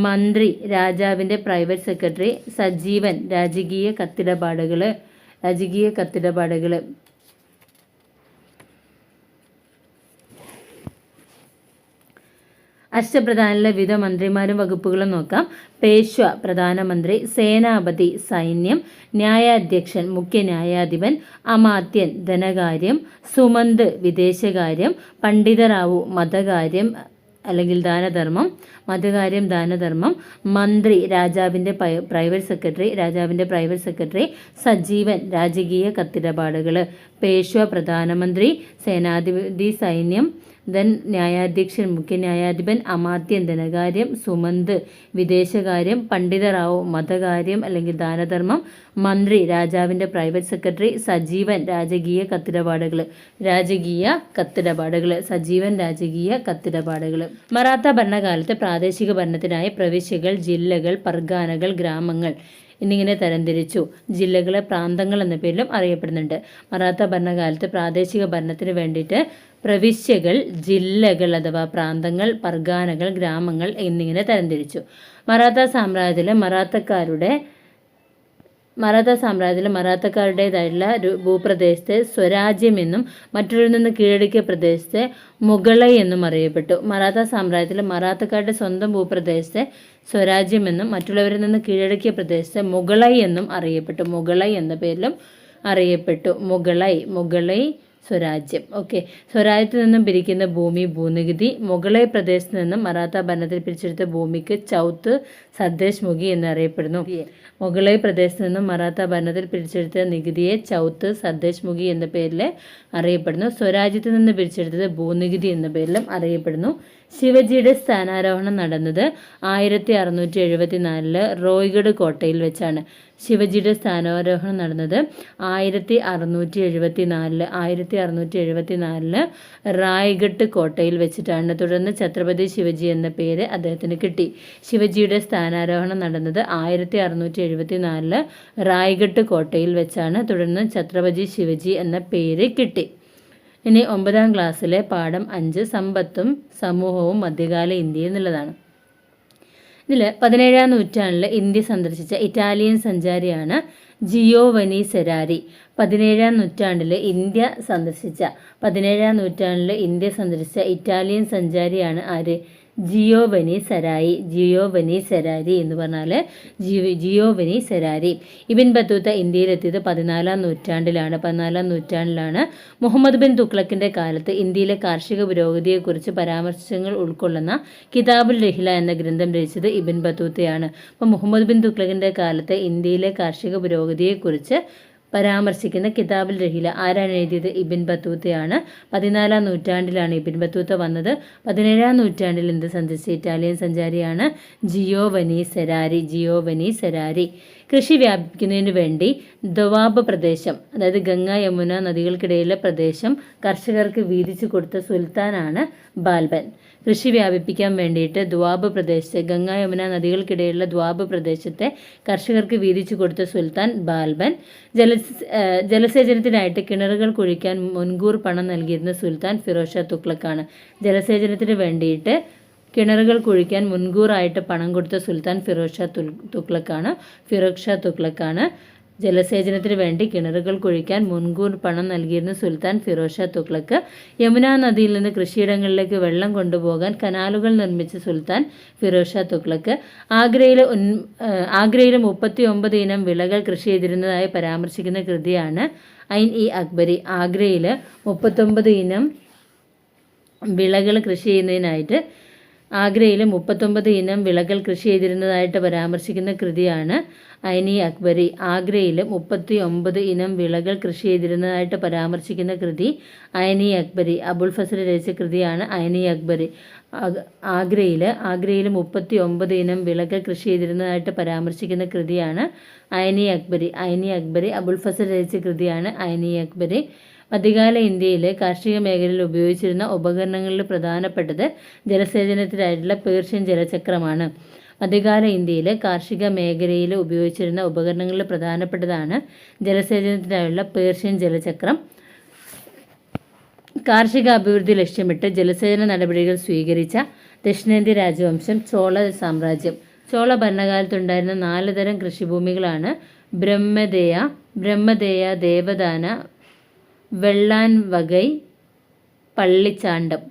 മന്ത്രി രാജാവിൻ്റെ പ്രൈവറ്റ് സെക്രട്ടറി, സജീവൻ രാജകീയ കത്തിടപാടുകൾ. അഷ്ടപ്രധാനിലെ വിവിധ മന്ത്രിമാരും വകുപ്പുകളും നോക്കാം. പേഷ്വ പ്രധാനമന്ത്രി, സേനാപതി സൈന്യം, ന്യായാധ്യക്ഷൻ മുഖ്യ ന്യായാധിപൻ, അമാത്യൻ ധനകാര്യം, സുമന്ത് വിദേശകാര്യം, പണ്ഡിതറാവു മതകാര്യം അല്ലെങ്കിൽ ദാനധർമ്മം, മന്ത്രി രാജാവിൻ്റെ പ്രൈവറ്റ് സെക്രട്ടറി, സജീവൻ രാജകീയ കത്തിടപാടുകൾ. പേഷ്വ പ്രധാനമന്ത്രി, സേനാധിപതി സൈന്യം, ന്യായാധ്യക്ഷൻ മുഖ്യ ന്യായാധിപൻ, അമാത്യൻ ധനകാര്യം, സുമന്ത് വിദേശകാര്യം, പണ്ഡിതറാവു മതകാര്യം അല്ലെങ്കിൽ ദാനധർമ്മം, മന്ത്രി രാജാവിൻ്റെ പ്രൈവറ്റ് സെക്രട്ടറി, സജീവൻ രാജകീയ കത്തിടപാടുകൾ. മറാത്ത ഭരണകാലത്ത് പ്രാദേശിക ഭരണത്തിനായി പ്രവിശ്യകൾ, ജില്ലകൾ, പർഗാനകൾ, ഗ്രാമങ്ങൾ എന്നിങ്ങനെ തരംതിരിച്ചു. ജില്ലകളെ പ്രാന്തങ്ങൾ എന്ന പേരിലും അറിയപ്പെടുന്നുണ്ട്. മറാത്ത ഭരണകാലത്ത് പ്രാദേശിക ഭരണത്തിന് വേണ്ടിയിട്ട് പ്രവിശ്യകൾ, ജില്ലകൾ അഥവാ പ്രാന്തങ്ങൾ, പർഗാനകൾ, ഗ്രാമങ്ങൾ എന്നിങ്ങനെ തരംതിരിച്ചു. മറാത്ത സാമ്രാജ്യത്തിലെ മറാത്തക്കാരുടേതായിട്ടുള്ള ഭൂപ്രദേശത്തെ സ്വരാജ്യമെന്നും മറ്റൊരിൽ നിന്ന് കീഴടക്കിയ പ്രദേശത്തെ മുഗളൈ എന്നും അറിയപ്പെട്ടു. മറാത്ത സാമ്രാജ്യത്തിലെ മറാത്തക്കാരുടെ സ്വന്തം ഭൂപ്രദേശത്തെ സ്വരാജ്യമെന്നും മറ്റുള്ളവരിൽ നിന്ന് കീഴടക്കിയ പ്രദേശത്തെ മുഗളൈ എന്നും അറിയപ്പെട്ടു. മുഗളൈ എന്ന പേരിലും അറിയപ്പെട്ടു. മുഗളൈ സ്വരാജ്യം. സ്വരാജ്യത്തിൽ നിന്നും പിരിക്കുന്ന ഭൂമി ഭൂനികുതി. മുഗളൈ പ്രദേശത്ത് നിന്നും മറാത്ത ഭരണത്തിൽ പിരിച്ചെടുത്ത ഭൂമിക്ക് ചൗത്ത് സർദേശ് മുഖി എന്നറിയപ്പെടുന്നു. മുഗളൈ പ്രദേശത്ത് നിന്നും മറാത്ത ഭരണത്തിൽ പിരിച്ചെടുത്ത നികുതിയെ ചൗത്ത് സർദേശ് മുഖി എന്ന പേരിൽ അറിയപ്പെടുന്നു. സ്വരാജ്യത്തിൽ നിന്ന് പിരിച്ചെടുത്തത് ഭൂനികുതി എന്ന പേരിലും അറിയപ്പെടുന്നു. ശിവജിയുടെ സ്ഥാനാരോഹണം നടന്നത് 1674 റോയ്ഗഡ് കോട്ടയിൽ വെച്ചാണ്. ശിവജിയുടെ സ്ഥാനാരോഹണം നടന്നത് 1674 റായ്ഗഡ് കോട്ടയിൽ വെച്ചിട്ടാണ്. തുടർന്ന് ഛത്രപതി ശിവജി എന്ന പേര് അദ്ദേഹത്തിന് കിട്ടി. ശിവജിയുടെ സ്ഥാനാരോഹണം നടന്നത് 1674 റായ്ഗഡ് കോട്ടയിൽ വെച്ചാണ്. തുടർന്ന് ഛത്രപതി ശിവജി എന്ന പേര് കിട്ടി. ഇനി 9ാം ക്ലാസ്സിലെ പാഠം 5 സമ്പത്തും സമൂഹവും മധ്യകാല ഇന്ത്യ എന്നുള്ളതാണ്. ഇതിൽ 17ാം നൂറ്റാണ്ടിൽ ഇന്ത്യ സന്ദർശിച്ച ഇറ്റാലിയൻ സഞ്ചാരിയാണ് ജിയോവനി സെരാരി. 17ാം നൂറ്റാണ്ടിൽ ഇന്ത്യ സന്ദർശിച്ച ഇറ്റാലിയൻ സഞ്ചാരിയാണ് ആര്? ജിയോവനി സരായി. ജിയോവനി സരാരി എന്ന് പറഞ്ഞാൽ ജിയോവനി സരാരി. ഇബിൻ ബത്തൂത്ത ഇന്ത്യയിലെത്തിയത് 14-ാം നൂറ്റാണ്ടിലാണ്. മുഹമ്മദ് ബിൻ തുഗ്ലക്കിൻ്റെ കാലത്ത് ഇന്ത്യയിലെ കാർഷിക പുരോഗതിയെക്കുറിച്ച് പരാമർശങ്ങൾ ഉൾക്കൊള്ളുന്ന കിതാബുൽ രഹില എന്ന ഗ്രന്ഥം രചിച്ചത് ഇബിൻ ബത്തൂത്തയാണ്. അപ്പോൾ മുഹമ്മദ് ബിൻ തുഗ്ലക്കിൻ്റെ കാലത്ത് ഇന്ത്യയിലെ കാർഷിക പുരോഗതിയെക്കുറിച്ച് പരാമർശിക്കുന്ന കിതാബുൽ രഹില ആരാണ് എഴുതിയത്? ഇബിൻ ബത്തൂത്തയാണ്. 14-ാം നൂറ്റാണ്ടിലാണ് ഇബിൻ ബത്തൂത്ത വന്നത്. 17-ാം നൂറ്റാണ്ടിൽ എന്ത് സഞ്ചരിച്ച ഇറ്റാലിയൻ സഞ്ചാരിയാണ്? ജിയോവനി സെരാരി. കൃഷി വ്യാപിക്കുന്നതിന് വേണ്ടി ദോവാബ് പ്രദേശം, അതായത് ഗംഗ യമുന നദികൾക്കിടയിലെ പ്രദേശം കർഷകർക്ക് വീതിച്ചു കൊടുത്ത സുൽത്താനാണ് ബാൽബൻ. കൃഷി വ്യാപിപ്പിക്കാൻ വേണ്ടിയിട്ട് ദ്വാബ് പ്രദേശത്തെ, ഗംഗ യമുന നദികൾക്കിടയിലുള്ള ദ്വാബ് പ്രദേശത്തെ കർഷകർക്ക് വീതിച്ചു കൊടുത്ത സുൽത്താൻ ബാൽബൻ. ജലസേചനത്തിനായിട്ട് കിണറുകൾ കുഴിക്കാൻ മുൻകൂർ പണം നൽകിയിരുന്ന സുൽത്താൻ ഫിറോസ് ഷാ തുഗ്ലക്കാണ്. ജലസേചനത്തിന് വേണ്ടിയിട്ട് കിണറുകൾ കുഴിക്കാൻ മുൻകൂറായിട്ട് പണം കൊടുത്ത സുൽത്താൻ ഫിറോസ് ഷാ തുഗ്ലക്കാണ്. ജലസേചനത്തിന് വേണ്ടി കിണറുകൾ കുഴിക്കാൻ മുൻകൂർ പണം നൽകിയിരുന്ന സുൽത്താൻ ഫിറോസ് ഷാ തുഗ്ലക്ക്. യമുന നദിയിൽ നിന്ന് കൃഷിയിടങ്ങളിലേക്ക് വെള്ളം കൊണ്ടുപോകാൻ കനാലുകൾ നിർമ്മിച്ച സുൽത്താൻ ഫിറോസ് ഷാ തുഗ്ലക്ക്. ആഗ്രയിലെ 39 ഇനം വിളകൾ കൃഷി ചെയ്തിരുന്നതായി പരാമർശിക്കുന്ന കൃതിയാണ് ഐൻ ഇ അക്ബരി. ആഗ്രയിൽ 39 ഇനം വിളകൾ കൃഷി ചെയ്യുന്നതിനായിട്ട് വിളകൾ കൃഷി ചെയ്തിരുന്നതായിട്ട് പരാമർശിക്കുന്ന കൃതിയാണ് ഐൻ ഇ അക്ബരി. ആഗ്രയിൽ 39 ഇനം വിളകൾ കൃഷി ചെയ്തിരുന്നതായിട്ട് പരാമർശിക്കുന്ന കൃതി ഐൻ ഇ അക്ബരി. അബുൽ ഫസൽ രചിച്ച കൃതിയാണ് ഐൻ ഇ അക്ബരി. ആഗ്രയിൽ 39 ഇനം വിളകൾ കൃഷി ചെയ്തിരുന്നതായിട്ട് പരാമർശിക്കുന്ന കൃതിയാണ് ഐൻ ഇ അക്ബരി. അബുൽ ഫസൽ രചിച്ച കൃതിയാണ് ഐൻ ഇ അക്ബരി. മധ്യകാല ഇന്ത്യയിലെ കാർഷിക മേഖലയിൽ ഉപയോഗിച്ചിരുന്ന ഉപകരണങ്ങളിൽ പ്രധാനപ്പെട്ടത് ജലസേചനത്തിനായിട്ടുള്ള പേർഷ്യൻ ജലചക്രമാണ്. മധ്യകാല ഇന്ത്യയിലെ കാർഷിക മേഖലയിൽ ഉപയോഗിച്ചിരുന്ന ഉപകരണങ്ങളിൽ പ്രധാനപ്പെട്ടതാണ് ജലസേചനത്തിനായുള്ള പേർഷ്യൻ ജലചക്രം. കാർഷിക അഭിവൃദ്ധി ലക്ഷ്യമിട്ട് ജലസേചന നടപടികൾ സ്വീകരിച്ച ദക്ഷിണേന്ത്യ രാജവംശം ചോള സാമ്രാജ്യം. ചോള ഭരണകാലത്തുണ്ടായിരുന്ന 4 തരം കൃഷിഭൂമികളാണ് ബ്രഹ്മദേയ, ദേവദാന, വെള്ളാൻ വകൈ, പള്ളിച്ചാണ്ടം.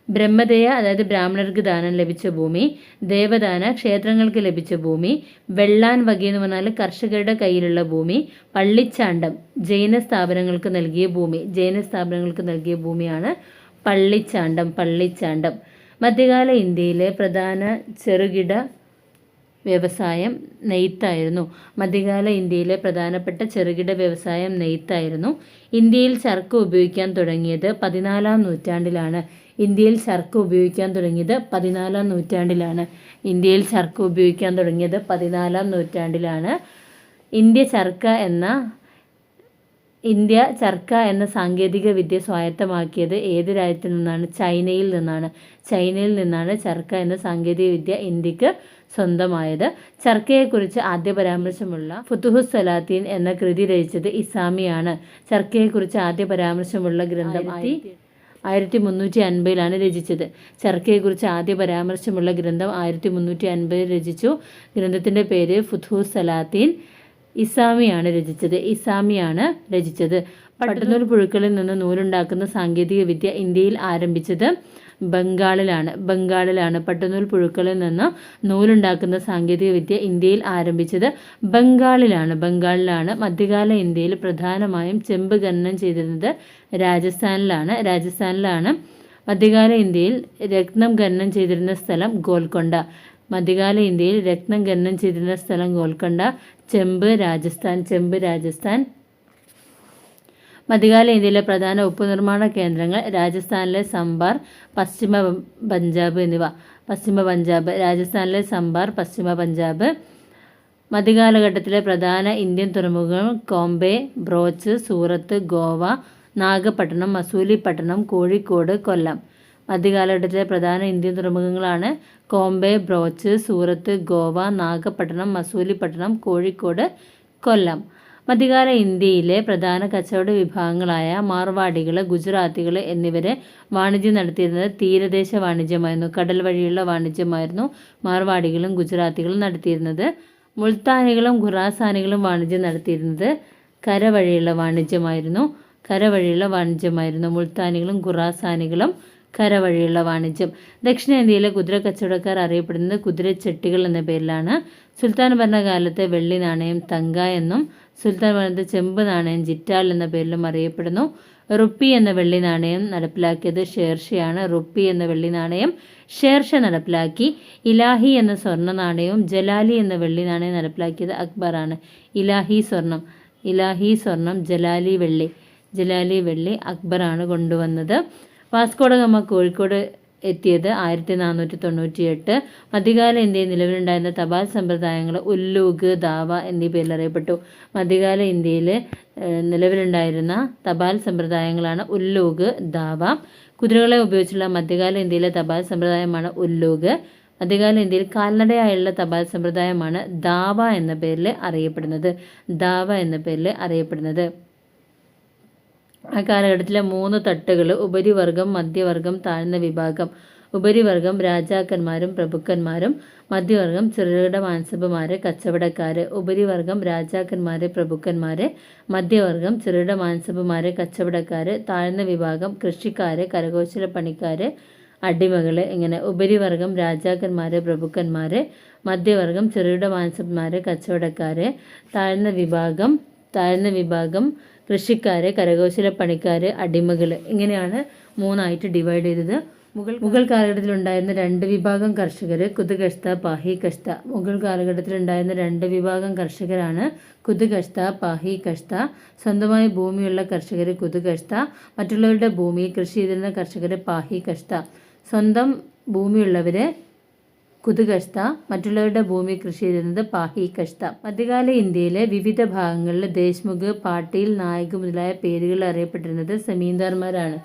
ബ്രഹ്മദേയ അതായത് ബ്രാഹ്മണർക്ക് ദാനം ലഭിച്ച ഭൂമി, ദേവദാന ക്ഷേത്രങ്ങൾക്ക് ലഭിച്ച ഭൂമി, വെള്ളാൻ വകை എന്ന് പറഞ്ഞാൽ കർഷകരുടെ കയ്യിലുള്ള ഭൂമി, പള്ളിച്ചാണ്ടം ജൈന സ്ഥാപനങ്ങൾക്ക് നൽകിയ ഭൂമിയാണ് പള്ളിച്ചാണ്ടം. മധ്യകാല ഇന്ത്യയിലെ പ്രധാന ചെറുകിട വ്യവസായം നെയ്ത്തായിരുന്നു. ഇന്ത്യയിൽ ചർക്ക ഉപയോഗിക്കാൻ തുടങ്ങിയത് 14-ാം നൂറ്റാണ്ടിലാണ്. ഇന്ത്യ ചർക്ക എന്ന സാങ്കേതിക വിദ്യ സ്വായത്തമാക്കിയത് ഏത് രാജ്യത്തിൽ നിന്നാണ്? ചൈനയിൽ നിന്നാണ് ചർക്ക എന്ന സാങ്കേതിക വിദ്യ ഇന്ത്യക്ക് സ്വന്തമായത്. ചർക്കയെക്കുറിച്ച് ആദ്യ പരാമർശമുള്ള ഫുതുഹുസ് സലാത്തീൻ എന്ന കൃതി രചിച്ചത് ഇസാമിയാണ്. ചർക്കയെക്കുറിച്ച് ആദ്യ പരാമർശമുള്ള ഗ്രന്ഥം 1350 രചിച്ചത്. ചർക്കയെക്കുറിച്ച് ആദ്യ പരാമർശമുള്ള ഗ്രന്ഥം 1350 രചിച്ചു. ഗ്രന്ഥത്തിൻ്റെ പേര് ഫുതുഹുസ് സലാത്തീൻ. ഇസാമിയാണ് രചിച്ചത്. പട്ടുനൂൽ പുഴുക്കളിൽ നിന്ന് നൂലുണ്ടാക്കുന്ന സാങ്കേതിക വിദ്യ ഇന്ത്യയിൽ ആരംഭിച്ചത് ബംഗാളിലാണ്. പട്ടുനൂൽ പുഴുക്കളിൽ നിന്ന് നൂലുണ്ടാക്കുന്ന സാങ്കേതിക വിദ്യ ഇന്ത്യയിൽ ആരംഭിച്ചത് ബംഗാളിലാണ്. മധ്യകാല ഇന്ത്യയിൽ പ്രധാനമായും ചെമ്പ് ഖനനം ചെയ്തിരുന്നത് രാജസ്ഥാനിലാണ്. മധ്യകാല ഇന്ത്യയിൽ രത്നം ഖനനം ചെയ്തിരുന്ന സ്ഥലം ഗോൽക്കൊണ്ട. ചെമ്പ് രാജസ്ഥാൻ. മധ്യകാല ഇന്ത്യയിലെ പ്രധാന ഉപ്പ് നിർമ്മാണ കേന്ദ്രങ്ങൾ രാജസ്ഥാനിലെ സംബാർ, പശ്ചിമ പഞ്ചാബ്. മധ്യകാലഘട്ടത്തിലെ പ്രധാന ഇന്ത്യൻ തുറമുഖങ്ങൾ കോംബെ, ബ്രോച്ച്, സൂറത്ത്, ഗോവ, നാഗപട്ടണം, മസൂലിപട്ടണം, കോഴിക്കോട്, കൊല്ലം. മധ്യകാലഘട്ടത്തിലെ പ്രധാന ഇന്ത്യൻ തുറമുഖങ്ങളാണ് കോംബെ, ബ്രോച്ച്, സൂറത്ത്, ഗോവ, നാഗപട്ടണം, മസൂലിപട്ടണം, കോഴിക്കോട്, കൊല്ലം. മധ്യകാല ഇന്ത്യയിലെ പ്രധാന കച്ചവട വിഭാഗങ്ങളായ മാർവാടികൾ, ഗുജറാത്തികൾ എന്നിവരെ വാണിജ്യം നടത്തിയിരുന്നത് തീരദേശ വാണിജ്യമായിരുന്നു. കടൽ വഴിയുള്ള വാണിജ്യമായിരുന്നു മാർവാടികളും ഗുജറാത്തികളും നടത്തിയിരുന്നത്. മുൾത്താനികളും ഖുറാസാനികളും വാണിജ്യം നടത്തിയിരുന്നത് കരവഴിയുള്ള വാണിജ്യമായിരുന്നു. മുൾത്താനികളും ഖുറാസാനികളും കര വഴിയുള്ള വാണിജ്യം. ദക്ഷിണേന്ത്യയിലെ കുതിര കച്ചവടക്കാർ അറിയപ്പെടുന്നത് കുതിരച്ചെട്ടികൾ എന്ന പേരിലാണ്. സുൽത്താൻ ഭരണകാലത്തെ വെള്ളി നാണയം തങ്ക എന്നും സുൽത്താൻ ഭരണത്തെ ചെമ്പ് നാണയം ജിറ്റാൽ എന്ന പേരിലും അറിയപ്പെടുന്നു. റുപ്പി എന്ന വെള്ളി നാണയം നടപ്പിലാക്കിയത് ഷേർഷയാണ്. റുപ്പി എന്ന വെള്ളി നാണയം ഷേർഷ നടപ്പിലാക്കി. ഇലാഹി എന്ന സ്വർണ്ണ നാണയവും ജലാലി എന്ന വെള്ളി നാണയം നടപ്പിലാക്കിയത് അക്ബറാണ്. ഇലാഹി സ്വർണം, ജലാലി വെള്ളി അക്ബറാണ് കൊണ്ടുവന്നത്. വാസ്കോഡ ഗാമ കോഴിക്കോട് എത്തിയത് 1498. മധ്യകാല ഇന്ത്യയിൽ നിലവിലുണ്ടായിരുന്ന തപാൽ സമ്പ്രദായങ്ങൾ ഉല്ലൂഗ്, ദാവ എന്നീ പേരിൽ അറിയപ്പെട്ടു. മധ്യകാല ഇന്ത്യയിൽ നിലവിലുണ്ടായിരുന്ന തപാൽ സമ്പ്രദായങ്ങളാണ് ഉല്ലൂഗ്, ദാവ. കുതിരകളെ ഉപയോഗിച്ചുള്ള മധ്യകാല ഇന്ത്യയിലെ തപാൽ സമ്പ്രദായമാണ് ഉല്ലൂഗ്. മധ്യകാല ഇന്ത്യയിൽ കാൽനടയായുള്ള തപാൽ സമ്പ്രദായമാണ് ദാവ എന്ന പേരിൽ അറിയപ്പെടുന്നത്. ആ കാലഘട്ടത്തിലെ 3 തട്ടുകൾ: ഉപരിവർഗം, മധ്യവർഗം, താഴ്ന്ന വിഭാഗം. ഉപരിവർഗം രാജാക്കന്മാരും പ്രഭുക്കന്മാരും. മധ്യവർഗം ചെറുകിട മാൻസബമാര്, കച്ചവടക്കാര്. ഉപരിവർഗം രാജാക്കന്മാര്, പ്രഭുക്കന്മാര്. മധ്യവർഗം ചെറുകിട മാൻസബമാര്, കച്ചവടക്കാര്. താഴ്ന്ന വിഭാഗം കൃഷിക്കാര്, കരകൗശല പണിക്കാര്, അടിമകള്. ഇങ്ങനെ ഉപരിവർഗം രാജാക്കന്മാര്, പ്രഭുക്കന്മാര്. മധ്യവർഗം ചെറുകിട മാൻസബമാര്, കച്ചവടക്കാര്. താഴ്ന്ന വിഭാഗം കൃഷിക്കാര്, കരകൗശല പണിക്കാര്, അടിമകൾ. ഇങ്ങനെയാണ് 3ആയിട്ട് ഡിവൈഡ് ചെയ്തത്. മുഗൾ കാലഘട്ടത്തിലുണ്ടായിരുന്ന 2 വിഭാഗം കർഷകർ: കുത് ഗശ്ത, പാഹി കശ്ത. മുഗൾ കാലഘട്ടത്തിലുണ്ടായിരുന്ന 2 വിഭാഗം കർഷകരാണ് കുത് ഗശ്ത, പാഹി കശ്ത. സ്വന്തമായി ഭൂമിയുള്ള കർഷകർ കുത് ഗശ്ത, മറ്റുള്ളവരുടെ ഭൂമിയിൽ കൃഷി ചെയ്തിരുന്ന കർഷകർ പാഹി കശ്ത. സ്വന്തം ഭൂമിയുള്ളവര് കുത് ഗശ്ത, മറ്റുള്ളവരുടെ ഭൂമി കൃഷി ചെയ്തിരുന്നത് പാഹി കശ്ത. മധ്യകാല ഇന്ത്യയിലെ വിവിധ ഭാഗങ്ങളിൽ ദേശ്മുഖ്, പാട്ടീൽ, നായക് മുതലായ പേരുകൾ അറിയപ്പെട്ടിരുന്നത് സെമീന്ദാർമാരാണ്.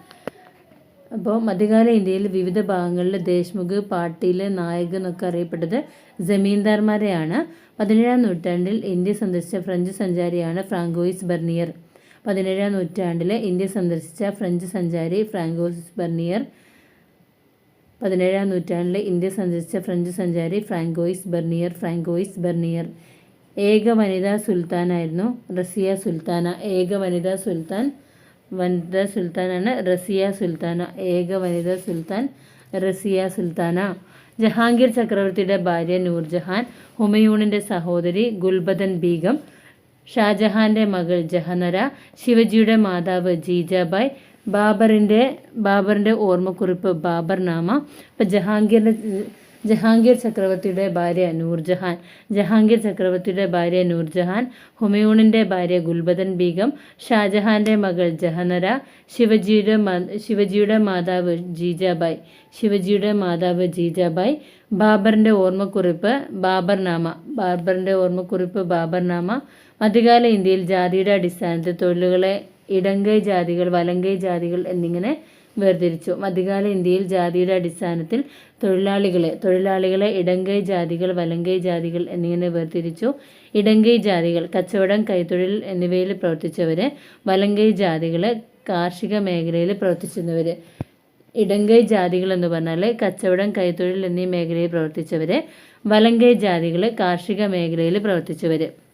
അപ്പോൾ മധ്യകാല ഇന്ത്യയിൽ വിവിധ ഭാഗങ്ങളിൽ ദേശ്മുഖ്, പാട്ടീൽ, നായക് എന്നൊക്കെ അറിയപ്പെട്ടത് ജമീന്ദാർമാരെയാണ്. 17-ാം നൂറ്റാണ്ടിൽ ഇന്ത്യ സന്ദർശിച്ച ഫ്രഞ്ച് സഞ്ചാരിയാണ് ഫ്രാങ്കോയിസ് ബെർണിയർ. 17-ാം നൂറ്റാണ്ടിൽ ഇന്ത്യ സന്ദർശിച്ച ഫ്രഞ്ച് സഞ്ചാരി ഫ്രാങ്കോയിസ് ബെർണിയർ. 17-ാം നൂറ്റാണ്ടിൽ ഇന്ത്യ സന്ദർശിച്ച ഫ്രഞ്ച് സഞ്ചാരി ഫ്രാങ്കോയിസ് ബെർണിയർ. ഏക വനിതാ സുൽത്താനായിരുന്നു റസിയ സുൽത്താന. ഏക വനിതാ സുൽത്താനാണ് റസിയ സുൽത്താന. ഏക വനിതാ സുൽത്താൻ റസിയ സുൽത്താന. ജഹാംഗീർ ചക്രവർത്തിയുടെ ഭാര്യ നൂർജഹാൻ. ഹുമയൂണിൻ്റെ സഹോദരി ഗുൽബദൻ ബീഗം. ഷാജഹാൻ്റെ മകൾ ജഹനര. ശിവജിയുടെ മാതാവ് ജീജാബായ്. ബാബറിൻ്റെ ഓർമ്മക്കുറിപ്പ് ബാബർനാമ. ഇപ്പം ജഹാംഗീർ ചക്രവർത്തിയുടെ ഭാര്യ നൂർജഹാൻ. ഹുമയൂണിൻ്റെ ഭാര്യ ഗുൽബദൻ ബീഗം. ഷാജഹാൻ്റെ മകൾ ജഹനര. ശിവജിയുടെ മാതാവ് ജീജാബായ്. ബാബറിൻ്റെ ഓർമ്മക്കുറിപ്പ് ബാബർനാമ. മധ്യകാല ഇന്ത്യയിൽ ജാതിയുടെ അടിസ്ഥാനത്തിൽ തൊഴിലുകളെ ഇടങ്കൈ ജാതികൾ, വലങ്കൈ ജാതികൾ എന്നിങ്ങനെ വേർതിരിച്ചു. മധ്യകാല ഇന്ത്യയിൽ ജാതിയുടെ അടിസ്ഥാനത്തിൽ തൊഴിലാളികളെ ഇടങ്കൈ ജാതികൾ, വലങ്കൈ ജാതികൾ എന്നിങ്ങനെ വേർതിരിച്ചു. ഇടങ്കൈ ജാതികൾ കച്ചവടം, കൈത്തൊഴിൽ എന്നിവയിൽ പ്രവർത്തിച്ചവര്. വലങ്കൈ ജാതികൾ കാർഷിക മേഖലയിൽ പ്രവർത്തിച്ചിരുന്നവർ. ഇടങ്കൈ ജാതികൾ എന്ന് പറഞ്ഞാൽ കച്ചവടം, കൈത്തൊഴിൽ എന്നീ മേഖലയിൽ പ്രവർത്തിച്ചവര്. വലങ്കൈ ജാതികൾ കാർഷിക മേഖലയിൽ പ്രവർത്തിച്ചവർ.